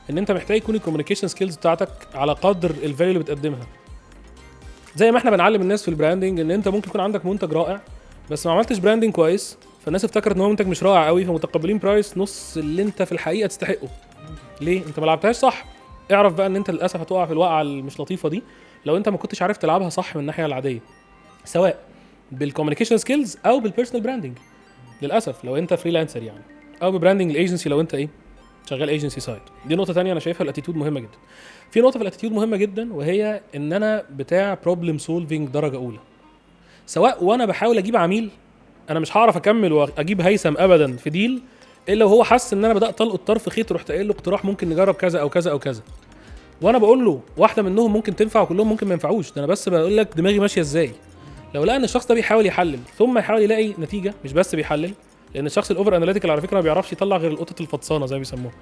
ان انت محتاج يكون الكوميونيكيشن سكيلز بتاعتك على قدر الفاليو اللي بتقدمها. زي ما احنا بنعلم الناس في البراندنج ان انت ممكن يكون عندك منتج رائع بس ما عملتش براندنج كويس، فالناس افتكرت ان هو منتج مش رائع قوي، فمتقبلين برايس نص اللي انت في الحقيقه تستحقه. ليه؟ انت ما لعبتهاش صح. اعرف بقى ان انت للاسف هتقع في الوقعه المش لطيفه دي لو انت ما كنتش عارف تلعبها صح من الناحيه العاديه، سواء بالكوميونيكيشن سكيلز او بالبيرسونال براندنج. للاسف لو انت فريلانسر يعني، او ببراندنج الايجنسي لو انت شغال ايجنسي سايد. دي نقطه تانية انا شايفها الاتيتيود مهمه جدا. في نقطه في الاتيتيود مهمه جدا، وهي ان انا بتاع بروبلم سولفينج درجه اولى. سواء وانا بحاول اجيب عميل، انا مش هعرف اكمل واجيب هيثم ابدا في ديل الا وهو حس ان انا بدات القط طرف خيط ورحت قايل له اقتراح ممكن نجرب كذا او كذا او كذا، وانا بقول له واحده منهم ممكن تنفع وكلهم ممكن ما ينفعوش. ده انا بس بقول لك دماغي ماشيه ازاي. لو لقى ان الشخص ده بيحاول يحلل ثم يحاول يلاقي نتيجه، مش بس بيحلل، لان الشخص الاوفر اناليتيكال على فكره ما بيعرفش يطلع غير القطط الفطسانه زي ما بيسموها.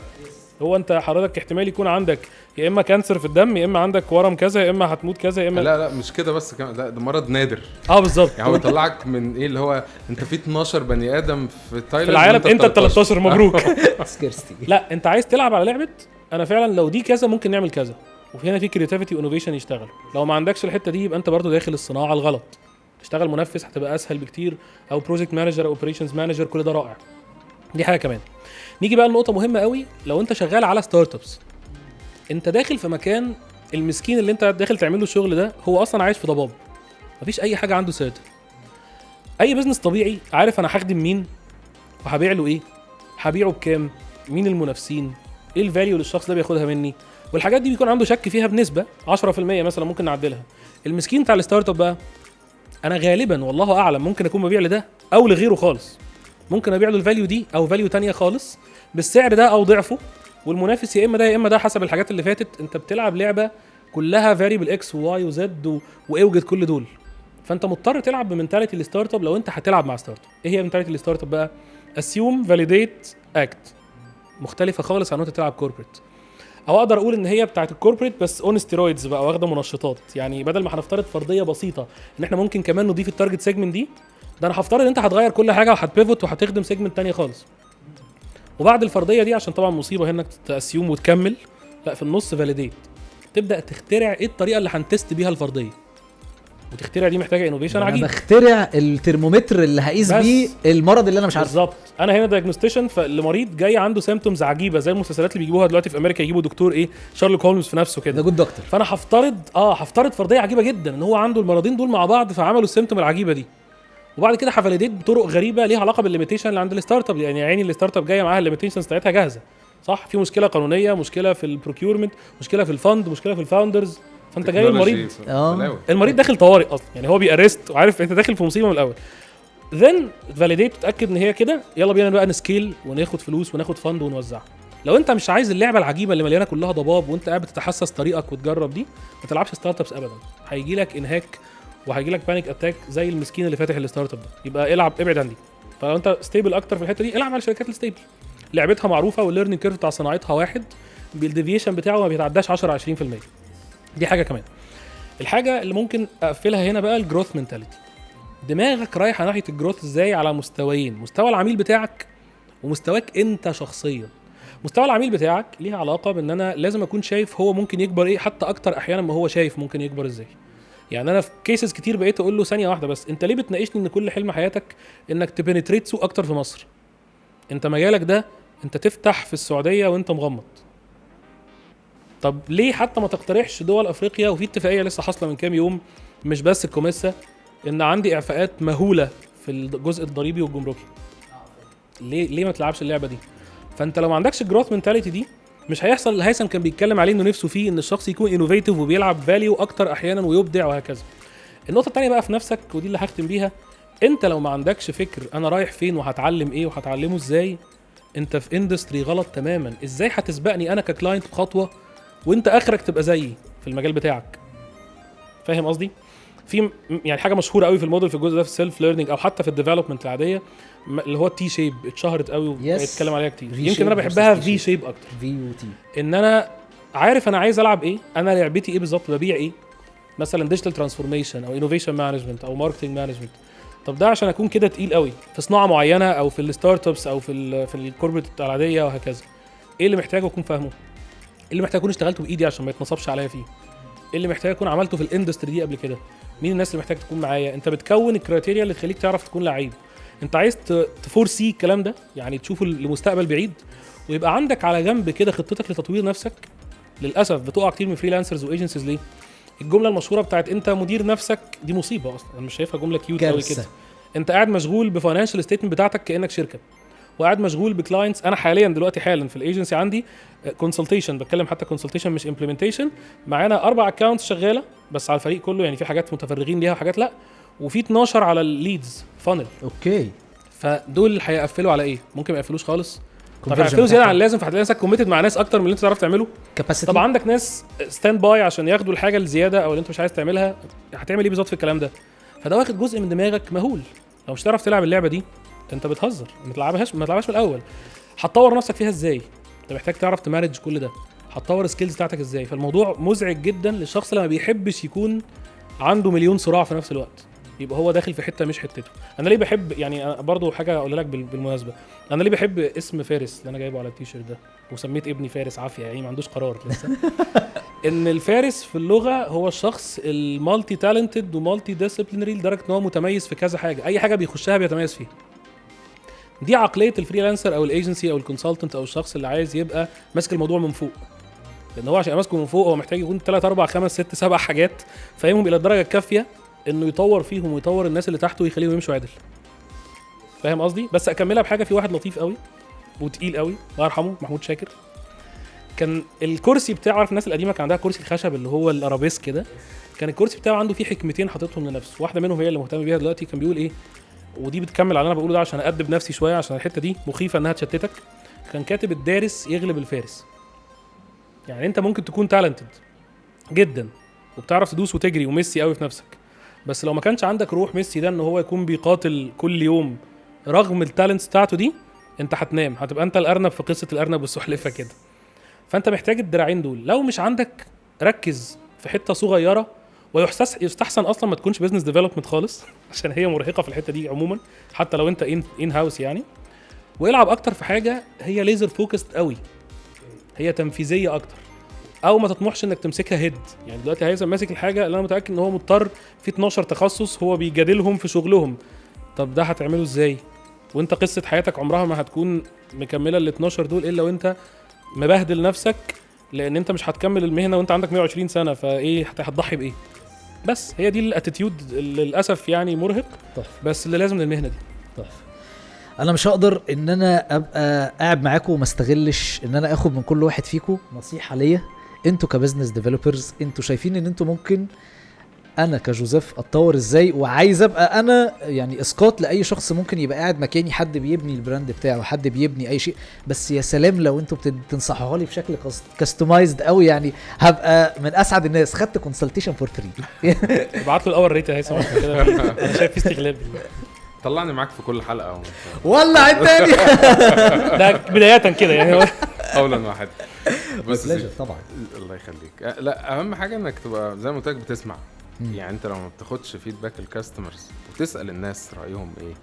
هو انت حضرتك احتمال يكون عندك يا اما كانسر في الدم، يا اما عندك ورم كذا، يا اما هتموت كذا، يا اما لا مش كده بس كمان، لا ده مرض نادر. بالظبط. يعني هو بيطلعك من ايه اللي هو انت في 12 بني ادم في تايلاند في العالم انت 13 مبروك. سكيرستي. لا انت عايز تلعب على لعبه انا فعلا لو دي كذا ممكن نعمل كذا، وفي هنا في كرياتيفيتي وانوفيشن يشتغل. لو ما عندكش الحته دي يبقى انت برضو داخل الصناعه الغلط. اشتغل منفذ هتبقى اسهل بكتير، او بروجكت مانجر او اوبريشنز مانجر، كل ده رائع. دي حاجه كمان. نيجي بقى لنقطه مهمه قوي. لو انت شغال على ستارت ابس، انت داخل في مكان المسكين اللي انت داخل تعمل له الشغل ده هو اصلا عايش في ضباب، مفيش اي حاجه عنده سيرتن. اي بزنس طبيعي عارف انا هخدم مين وهبيع له ايه، هبيعه بكام، مين المنافسين، ايه الفاليو اللي الشخص ده بياخدها مني، والحاجات دي بيكون عنده شك فيها بنسبه 10% مثلا ممكن نعدلها. المسكين بتاع الستارت اب بقى انا غالبا والله اعلم ممكن اكون ببيع لده او لغيره خالص، ممكن ابيع له الفاليو دي او فاليو تانية خالص بالسعر ده او ضعفه، والمنافس يا اما ده يا اما ده حسب الحاجات اللي فاتت. انت بتلعب لعبه كلها فاريبل اكس وواي وزد واوجد كل دول، فانت مضطر تلعب بمنتاليتي الستارت اب. لو انت هتلعب مع ستارت اب، ايه هي منتاليتي الستارت اب بقى؟ اسيوم فاليديت اكت، مختلفه خالص عن انت تلعب كوربريت. او اقدر اقول ان هي بتاعه الكوربريت بس اون ستيرويدز بقى، واخده منشطات. يعني بدل ما هنفترض فرضيه بسيطه ان احنا ممكن كمان نضيف التارجت سيجمنت دي، ده انا هفترض ان انت هتغير كل حاجه وهتبيفوت وهتخدم سيجمنت تانية خالص. وبعد الفرضيه دي، عشان طبعا مصيبه هنا تاسيوم وتكمل، لا في النص فاليديت، تبدا تخترع ايه الطريقه اللي هنتست بيها الفرضيه، وتخترع دي محتاجه انوفيشن عجيب. انا بخترع الترمومتر اللي هقيس بيه المرض اللي انا مش عارفه بالظبط. انا هنا دايجنوستيشن، فالمريض جاي عنده سيمبتومز عجيبه زي المسلسلات اللي بيجيبوها دلوقتي في امريكا، يجيبوا دكتور شارلوك هولمز في نفسه كده، ده جود دكتور. فانا هفترض فرضيه عجيبه جدا ان هو عنده المرضين دول مع بعض فعملوا السيمبتوم العجيبه دي، وبعد كده هفاليديت بطرق غريبه ليها علاقه بالليميتيشن اللي عند الستارت اب، يعني عيني الستارت اب جايه معاها الليميتيشنز بتاعتها جاهزه، صح؟ في مشكله قانونيه، مشكله في البروكيورمنت، مشكله في الفند، مشكله في الفاوندرز، فانت جاي المريض المريض داخل طوارئ اصلا، يعني هو بيأرست وعارف انت داخل في مصيبه من الاول. ذن فاليديت تتاكد ان هي كده، يلا بينا بقى نسكيل وناخد فلوس وناخد فند ونوزعها. لو انت مش عايز اللعبه العجيبه اللي مليانه كلها ضباب وانت قاعد بتتحسس طريقك وتجرب دي، ما تلعبش ستارت ابس ابدا، هيجي لك انهاك وهيجي لك بانيك اتاك زي المسكين اللي فاتح الستارت اب ده. يبقى العب ابعد عن دي. فلو انت ستيبل اكتر في الحته دي العب على الشركات الستيبل، لعبتها معروفه والليرنينج كيرف بتاع صناعتها واحد، بالديفيشن بتاعه ما بيتعداش 10 20%. دي حاجه كمان. الحاجه اللي ممكن اقفلها هنا بقى الجروث مينتاليتي. دماغك رايحه ناحيه الجروث ازاي؟ على مستويين، مستوى العميل بتاعك ومستواك انت شخصيا. مستوى العميل بتاعك ليها علاقه بان انا لازم اكون شايف هو ممكن يكبر ايه، حتى اكتر احيانا ما هو شايف ممكن يكبر ازاي. يعني انا في كيسز كتير بقيت اقول له ثانيه واحده بس، انت ليه بتناقشني ان كل حلم حياتك انك تبنتريت سوق اكتر في مصر؟ انت مجالك ده انت تفتح في السعوديه وانت مغمض. طب ليه حتى ما تقترحش دول افريقيا؟ وفي اتفاقيه لسه حاصله من كام يوم، مش بس الكوميسا، ان عندي اعفاءات مهوله في الجزء الضريبي والجمركي. ليه ما تلعبش اللعبه دي؟ فانت لو ما عندكش الجروث مينتاليتي دي مش هيحصل اللي هيثم كان بيتكلم عليه انه نفسه فيه، ان الشخص يكون انوفيتيف وبيلعب فاليو اكتر احيانا ويبدع وهكذا. النقطه الثانيه بقى في نفسك، ودي اللي هختم بيها، انت لو ما عندكش فكر انا رايح فين وهتعلم ايه وهتعلمه ازاي، انت في اندستري غلط تماما. ازاي هتسبقني انا ككلاينت بخطوه وانت اخرك تبقى زيي في المجال بتاعك؟ فاهم قصدي؟ في يعني حاجه مشهوره قوي في الموديل في الجزء ده في السيلف ليرنينج او حتى في الديفلوبمنت العاديه، اللي هو التي شيب، اتشهرت قوي وبيتكلم عليها كتير. يمكن انا بحبها في شيب اكتر، في وتي، ان انا عارف انا عايز العب ايه، انا لعبتي ايه بالظبط، ببيع ايه، مثلا ديجيتال ترانسفورميشن او انوفيشن مانجمنت او ماركتنج مانجمنت. طب ده عشان اكون كده تقيل قوي في صناعه معينه او في الستارت ابس او في الكوربريت العاديه وهكذا، ايه اللي محتاج اكون فاهمه؟ ايه اللي محتاج اكون اشتغلته بايدي عشان ما يتنصبش عليا فيه؟ ايه اللي محتاج اكون عملته في الاندستري دي قبل كده؟ مين الناس اللي محتاج تكون معايا؟ انت بتكون الكرايتيريا اللي تخليك تعرف تكون لعيب. انت عايز تفورسي الكلام ده، يعني تشوفه لمستقبل بعيد ويبقى عندك على جنب كده خطتك لتطوير نفسك. للاسف بتقع كتير من فريلانسرز وايجنسيز. ليه؟ الجمله المشهوره بتاعت انت مدير نفسك دي مصيبه اصلا، انا مش شايفها جمله كيوت قوي كده. انت قاعد مشغول بفاينانشال ستيتمنت بتاعتك كانك شركه، وقاعد مشغول بكلاينتس. انا حاليا دلوقتي في الايجنسي عندي كونسلتيشن، بتكلم حتى كونسلتيشن مش امبلمنتيشن، معانا 4 اكونتس شغاله بس على الفريق كله، يعني في حاجات متفرغين ليها وحاجات لا، وفي 12 على الليدز فانل. اوكي، فدول هيقفلوا على ايه؟ ممكن ما يقفلوش خالص. طب هيقفلوا زياده عن اللازم، فهتلاقي نفسك كوميتد مع ناس اكتر من اللي انت تعرف تعمله. طب عندك ناس ستاند باي عشان ياخدوا الحاجه الزياده او اللي انت مش عايز تعملها، هتعمل ايه بالظبط في الكلام ده؟ فده واخد جزء من دماغك مهول. لو مش تعرف تلعب اللعبه دي انت بتهزر، ما تلعبهاش من الاول. هتطور نفسك فيها ازاي؟ انت محتاج تعرف تمانج كل ده، هتطور السكيلز بتاعتك ازاي؟ فالموضوع مزعج جدا للشخص اللي ما بيحبش يكون عنده مليون صراع في نفس الوقت، يبقى هو داخل في حته مش حتته. انا ليه بحب، يعني أنا برضو حاجه اقول لك بالمناسبه، انا ليه بحب اسم فارس اللي انا جايبه على التيشيرت ده وسميت ابني فارس عافيه، يعني ما عندوش قرار لسه. ان الفارس في اللغه هو الشخص المالتي تالنتد ومالتي ديسيبلينري لدرجه ان هو متميز في كذا حاجه، اي حاجه بيخشها بيتميز فيها. دي عقليه الفريلانسر او الايجنسي او الكونسلتنت او الشخص اللي عايز يبقى ماسك الموضوع من فوق، لان هو عشان ماسكه من فوق هو محتاج يكون 3 4 5 6 7 حاجات فاهمهم الى الدرجه الكافيه انه يطور فيهم ويطور الناس اللي تحته ويخليهم يمشوا عدل. فاهم قصدي؟ بس اكملها بحاجه، في واحد لطيف قوي وتقيل قوي الله يرحمه، محمود شاكر، كان الكرسي بتاعه، عارف الناس القديمه كان عندها كرسي الخشب اللي هو الارابيسك كده، كان الكرسي بتاعه عنده فيه حكمتين حاططهم لنفسه، واحده منهم هي اللي مهتم بيها دلوقتي. كان بيقول ايه، ودي بتكمل على اللي انا بقوله ده عشان اادب نفسي شويه عشان الحته دي مخيفه انها تشتتك. كان كاتب الدارس يغلب الفارس. يعني انت ممكن تكون تالنتد جدا وبتعرف تدوس وتجري وميسي قوي في نفسك، بس لو ما كانش عندك روح ميسي ده ان هو يكون بيقاتل كل يوم رغم التالنتس بتاعته دي، انت هتنام، هتبقى انت الارنب في قصه الارنب والسلحفاه كده. فانت محتاج الدراعين دول. لو مش عندك ركز في حته صغيره، ويستحسن اصلا ما تكونش بزنس ديفلوبمنت خالص عشان هي مرهقه في الحته دي عموما، حتى لو انت ان هاوس يعني. والعب اكتر في حاجه هي ليزر فوكست قوي، هي تنفيذيه اكتر، او ما تطمحش انك تمسكها هيد. يعني دلوقتي هيثم ماسك الحاجه اللي انا متاكد ان هو مضطر في 12 تخصص هو بيجادلهم في شغلهم. طب ده هتعمله ازاي وانت قصه حياتك عمرها ما هتكون مكمله ال 12 دول الا وانت مبهدل نفسك، لان انت مش هتكمل المهنه وانت عندك 120 سنه، فايه هتضحي بايه؟ بس هي دي الاتيتيود للاسف يعني مرهق، تحفة. بس اللي لازم للمهنه دي. تحفة. انا مش هقدر ان انا ابقى قاعد معاكم وما استغلش ان انا اخد من كل واحد فيكم نصيحه ليا. انتوا كبزنس ديفلوبرز انتوا شايفين ان انتوا ممكن انا كجوزيف اتطور ازاي، وعايز ابقى انا يعني اسقاط لاي شخص ممكن يبقى قاعد مكاني، حد بيبني البراند بتاعه، حد بيبني اي شيء، بس يا سلام لو انتوا بتنصحوها لي بشكل كاستمايزد قوي، يعني هبقى من اسعد الناس. خدت كونسلتيشن فور فري. ابعت له الاول ريت يا هيثم عشان كده انا شايف في استغلال. طلعني معاك في كل حلقه والله التاني ده بدايه كده يعني اولا واحد بس طبعا. الله يخليك. لا اهم حاجه انك تبقى زي ما قلت لك بتسمع. يعني انت لو ما بتاخدش فيدباك الكاستمرز وتسال الناس رايهم ايه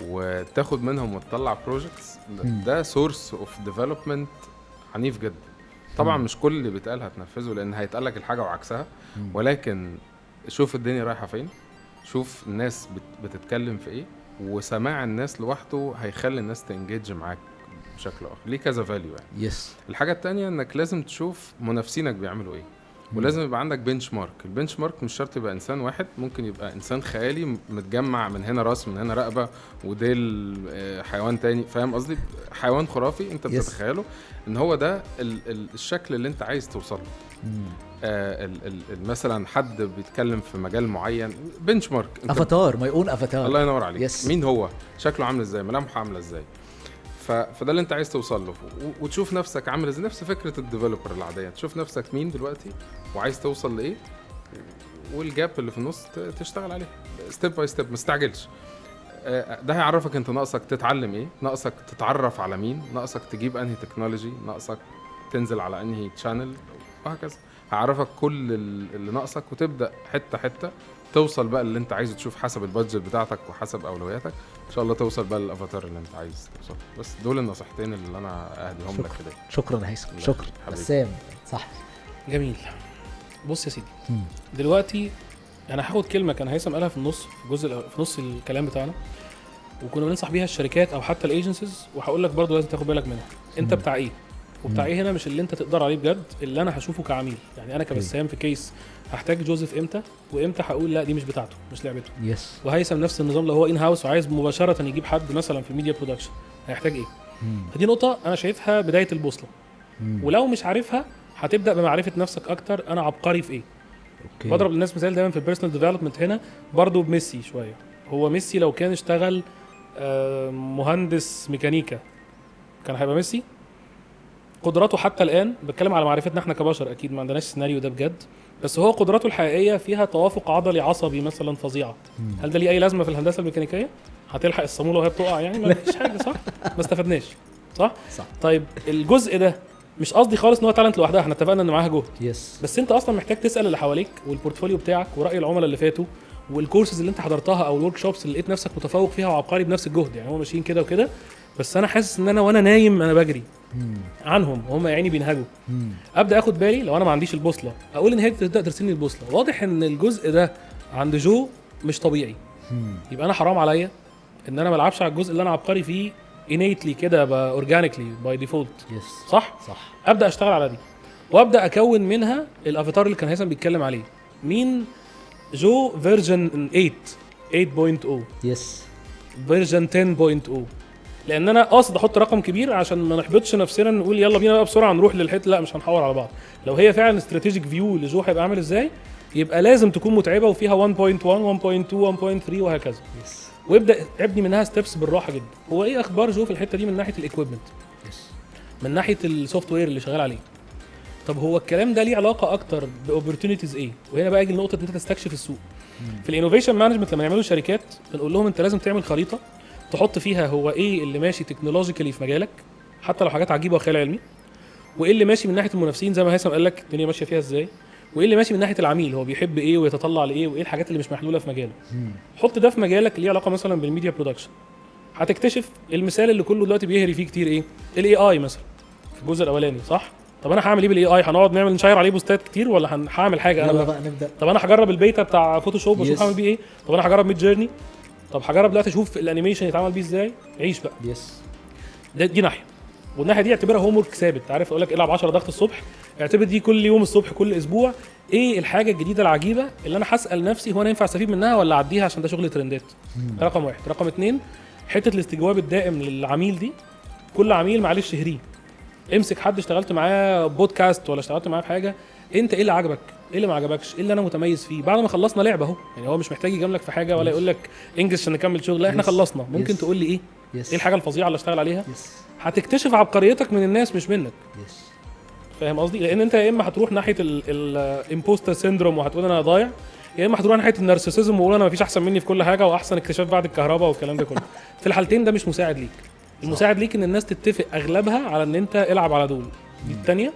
وتاخد منهم وتطلع بروجكتس، ده سورس اوف ديفلوبمنت عنيف جدا. طبعا مش كل اللي بيتقال هتنفذه لان هيتقال لك الحاجه وعكسها، ولكن شوف الدنيا رايحه فين، شوف الناس بتتكلم في ايه، وسماع الناس لوحده هيخلي الناس تنجيج معاك بشكل اخر. ليه كذا فاليو يعني. يس. الحاجه التانية انك لازم تشوف منافسينك بيعملوا ايه، ولازم يبقى عندك بنش مارك. البنش مارك مش شرط يبقى انسان واحد، ممكن يبقى انسان خيالي متجمع من هنا راس من هنا رقبه وديل حيوان تاني، فاهم قصدي؟ حيوان خرافي انت بتتخيله ان هو ده الشكل اللي انت عايز توصل له. مثلا حد بيتكلم في مجال معين، بنش مارك، افاتار، ما يقول افاتار. الله ينور عليك. يس. مين هو، شكله عامل ازاي، ملامحه عامله ازاي، فده اللي انت عايز توصل له، وتشوف نفسك عامل ازاي. نفس فكره الديفلوبر العاديه، تشوف نفسك مين دلوقتي وعايز توصل لايه، والجاب اللي في النص تشتغل عليه ستيب باي ستيب، ما تستعجلش. ده هيعرفك انت ناقصك تتعلم ايه، ناقصك تتعرف على مين، ناقصك تجيب انهي تكنولوجي، ناقصك تنزل على انهي تشانل، وهكذا. هيعرفك كل اللي ناقصك، وتبدا حته حته توصل بقى اللي انت عايزه. تشوف حسب البادجت بتاعتك وحسب اولوياتك ان شاء الله توصل بقى للافاتار اللي انت عايز توصل. بس دول النصيحتين اللي انا اهديهم لك كده. شكرا يا هيثم. شكرا بسام. صح. جميل. بص يا سيدي، دلوقتي انا هاخد كلمه كان هيثم قالها في النص، في الجزء في نص الكلام بتاعنا، وكنا بننصح بيها الشركات او حتى الايجنسيز، وهقول لك برضو لازم تاخد بالك منها. انت بتاع ايه وبتاع ايه هنا، مش اللي انت تقدر عليه بجد، اللي انا هشوفه كعميل. يعني انا كبسام في كيس هحتاج جوزيف امتى، وامتى هقول لا دي مش بتاعته، مش لعبته. يس. وهيثم نفس النظام، لو هو ان هاوس وعايز مباشره يجيب حد مثلا في الميديا برودكشن هيحتاج ايه. فدي نقطه انا شايفها بدايه البوصله. ولو مش عارفها هتبدا بمعرفه نفسك اكتر، انا عبقري في ايه. اوكي. بضرب للناس مثال دايما في البيرسونال ديفلوبمنت هنا برضو بميسي شويه. هو ميسي لو كان اشتغل مهندس ميكانيكا كان هيبقى ميسي. قدراته حتى الان، بتكلم على معرفتنا احنا كبشر، اكيد ما عندناش السيناريو ده بجد، بس هو قدراته الحقيقيه فيها توافق عضلي عصبي مثلا فظيعه. هل ده ليه اي لازمه في الهندسه الميكانيكيه؟ هتلحق الصاموله وهي بتقع يعني؟ ما فيش حاجه، صح؟ ما استفدناش، صح؟ طيب الجزء ده مش قصدي خالص ان هو تالنت لوحدها، احنا اتفقنا ان معاها جهد. يس. بس انت اصلا محتاج تسال اللي حواليك والبورتفوليو بتاعك وراي العملاء اللي فاتوا والكورسز اللي انت حضرتها او الورك شوبس اللي لقيت نفسك متفوق فيها وعبقري بنفس الجهد. يعني هم ماشيين كده وكده، بس انا حاسس ان انا وانا نايم انا بجري عنهم وهم يا عيني بينهجوا. ابدا اخد بالي لو انا ما عنديش البوصله، اقول ان هي تبدا ترسمني البوصله. واضح ان الجزء ده عند جو مش طبيعي، يبقى انا حرام عليا ان انا ما العبش على الجزء اللي انا عبقري فيه innately كده اورجانيكلي باي ديفولت. يس. صح. ابدا اشتغل على دي وابدا اكون منها الافاتار اللي كان هيثم بيتكلم عليه. مين؟ جو فيرجن 8.0 يس. فيرجن 10.0. لان انا قاصد احط رقم كبير عشان ما نحبطش نفسنا نقول يلا بينا بقى بسرعه نروح للحته، لا مش هنحور على بعض. لو هي فعلا استراتيجيك فيو لجو هيبقى عامل ازاي، يبقى لازم تكون متعبه وفيها 1.1 1.2 1.3 وهكذا. يس. وابدا ابني منها ستيبس بالراحه جدا. هو ايه اخبار جو في الحته دي من ناحيه الاكويبمنت، من ناحيه السوفت وير اللي شغال عليه؟ طب هو الكلام ده ليه علاقه اكتر باوبورتونيتيز ايه؟ وهنا بقى يجي لنقطه ان انت تستكشف السوق. في الانوفيشن مانجمنت لما يعملوا شركات بنقول لهم انت لازم تعمل خريطه تحط فيها هو ايه اللي ماشي تكنولوجيكالي في مجالك، حتى لو حاجات عجيبه وخيال علمي، وايه اللي ماشي من ناحيه المنافسين زي ما هيثم قال لك الدنيا ماشيه فيها ازاي، وايه اللي ماشي من ناحيه العميل هو بيحب ايه ويتطلع لايه، وايه الحاجات اللي مش محلوله في مجاله. حط ده في مجالك اللي ليه علاقه مثلا بالميديا برودكشن. هتكتشف المثال اللي كله دلوقتي بيهري فيه كتير ايه؟ الاي اي مثلا في الجزء الاولاني، صح؟ طب انا هعمل ايه بالاي اي؟ هنقعد نعمل نشير عليه بوستات كتير ولا هعمل حاجه انا بقى نبدا؟ طب انا هجرب البيتا بتاع فوتوشوب واشوف هعمل بيه ايه. طب انا هجرب ميد جيرني. طب هجرب دلوقتي اشوف الانيميشن يتعمل بيه ازاي. عيش بقى. يس. دي ناحيه. والناحيه دي اعتبرها هوم ورك ثابت. عارف اقول لك العب 10 ضغط الصبح، اعتبر دي كل يوم الصبح كل اسبوع. ايه الحاجه الجديده العجيبه اللي انا هسال نفسي هو انا ينفع استفيد منها ولا اعديها عشان ده شغل ترندات؟ رقم واحد. رقم اتنين، حته الاستجواب الدائم للعميل دي. كل عميل معلش شهريه، امسك حد اشتغلت معاه بودكاست ولا اشتغلت معاه في حاجه، انت ايه اللي عجبك، ايه اللي ما عجبكش، ايه اللي انا متميز فيه. بعد ما خلصنا لعبه اهو، يعني هو مش محتاج يجاملك في حاجه ولا يقول لك انجز عشان نكمل شغل، لا احنا خلصنا. ممكن تقول لي ايه ايه الحاجه الفظيعه اللي اشتغل عليها؟ هتكتشف عبقريتك من الناس مش منك. فاهم قصدي؟ لان انت يا اما هتروح ناحيه الامبوستر سيندروم وهتقول انا ضايع، يا اما هتروح ناحيه النارسيسيزم وقول انا مفيش احسن مني في كل حاجه واحسن اكتشاف بعد الكهرباء والكلام ده كله. في الحالتين ده مش مساعد ليك. المساعد ليك ان الناس تتفق اغلبها على ان انت العب على دول. دي الثانيه.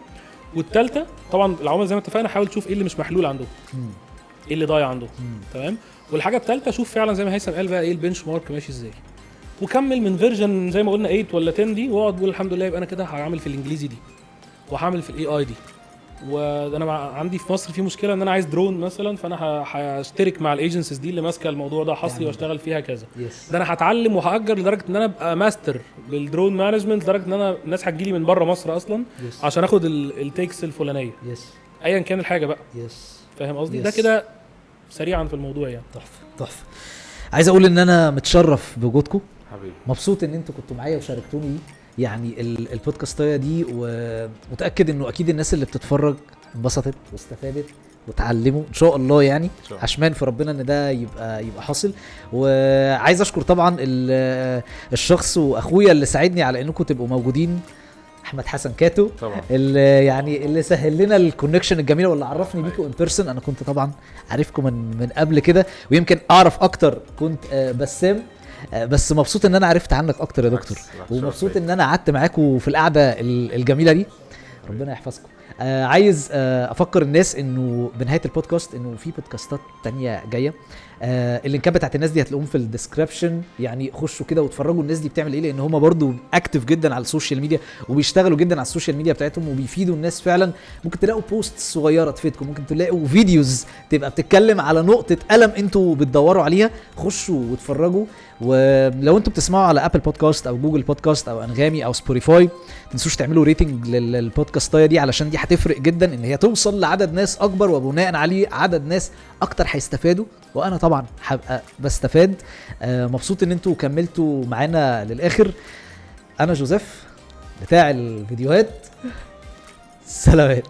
والثالثه طبعا العملاء زي ما اتفقنا حاول تشوف ايه اللي مش محلول عندهم، ايه اللي ضايع عندهم. تمام. والحاجه الثالثه شوف فعلا زي ما هيثم قال بقى ايه البنش مارك ماشي ازاي، وكمل من فيرجن زي ما قلنا 8 ولا 10 دي، واقعد قول الحمد لله يبقى انا كده هعمل في الانجليزي دي وهعمل في الاي اي دي. وانا عندي في مصر في مشكله ان انا عايز درون مثلا، فانا هشترك مع الايجنسيز دي اللي ماسكه الموضوع ده حصري واشتغل فيها كذا. ده انا هتعلم وهاجر لدرجه ان انا ابقى ماستر بالدرون مانجمنت، لدرجه ان انا الناس هتجيلي من بره مصر اصلا عشان اخد التيكس الفلانيه ايا كان الحاجه بقى. فاهم قصدي؟ ده كده سريعا في الموضوع يعني. تحفه. عايز اقول ان انا متشرف بوجودكم حبيبي. مبسوط ان انتوا كنتوا معايا وشاركتوني يعني البودكاستايه دي، ومتاكد انه اكيد الناس اللي بتتفرج انبسطت واستفادت وتعلموا ان شاء الله يعني. عشمان في ربنا ان ده يبقى حاصل. وعايز اشكر طبعا الشخص واخويا اللي ساعدني على انكم تبقوا موجودين، احمد حسن كاتو طبعا، اللي سهل لنا الكونكشن الجميله واللي عرفني بيكم ان بيرسون. انا كنت طبعا عارفكم من قبل كده ويمكن اعرف اكتر كنت بسام، بس مبسوط ان انا عرفت عنك اكتر يا دكتور، ومبسوط ان انا قعدت معاكم في القعده الجميله دي. ربنا يحفظكم. عايز افكر الناس انه بنهايه البودكاست انه في بودكاستات تانية جايه. اللينكات بتاعت الناس دي هتلاقوهم في الديسكريبشن، يعني خشوا كده واتفرجوا الناس دي بتعمل ايه، لان هم برضو اكتف جدا على السوشيال ميديا وبيشتغلوا جدا على السوشيال ميديا بتاعتهم وبيفيدوا الناس فعلا. ممكن تلاقوا بوست صغيره تفيدكم، ممكن تلاقوا فيديوز تبقى بتتكلم على نقطه قلم انتوا بتدوروا عليها. خشوا واتفرجوا. ولو انتوا بتسمعوا على ابل بودكاست او جوجل بودكاست او انغامي او سبوتيفاي، تنسوش تعملوا ريتنج للبودكاستايه دي علشان دي هتفرق جدا ان هي توصل لعدد ناس اكبر، وبناء عليه عدد ناس اكتر هيستفادوا، وانا طبعا هبقى بستفاد. مبسوط ان انتوا كملتوا معانا للاخر. انا جوزيف بتاع الفيديوهات. سلامات.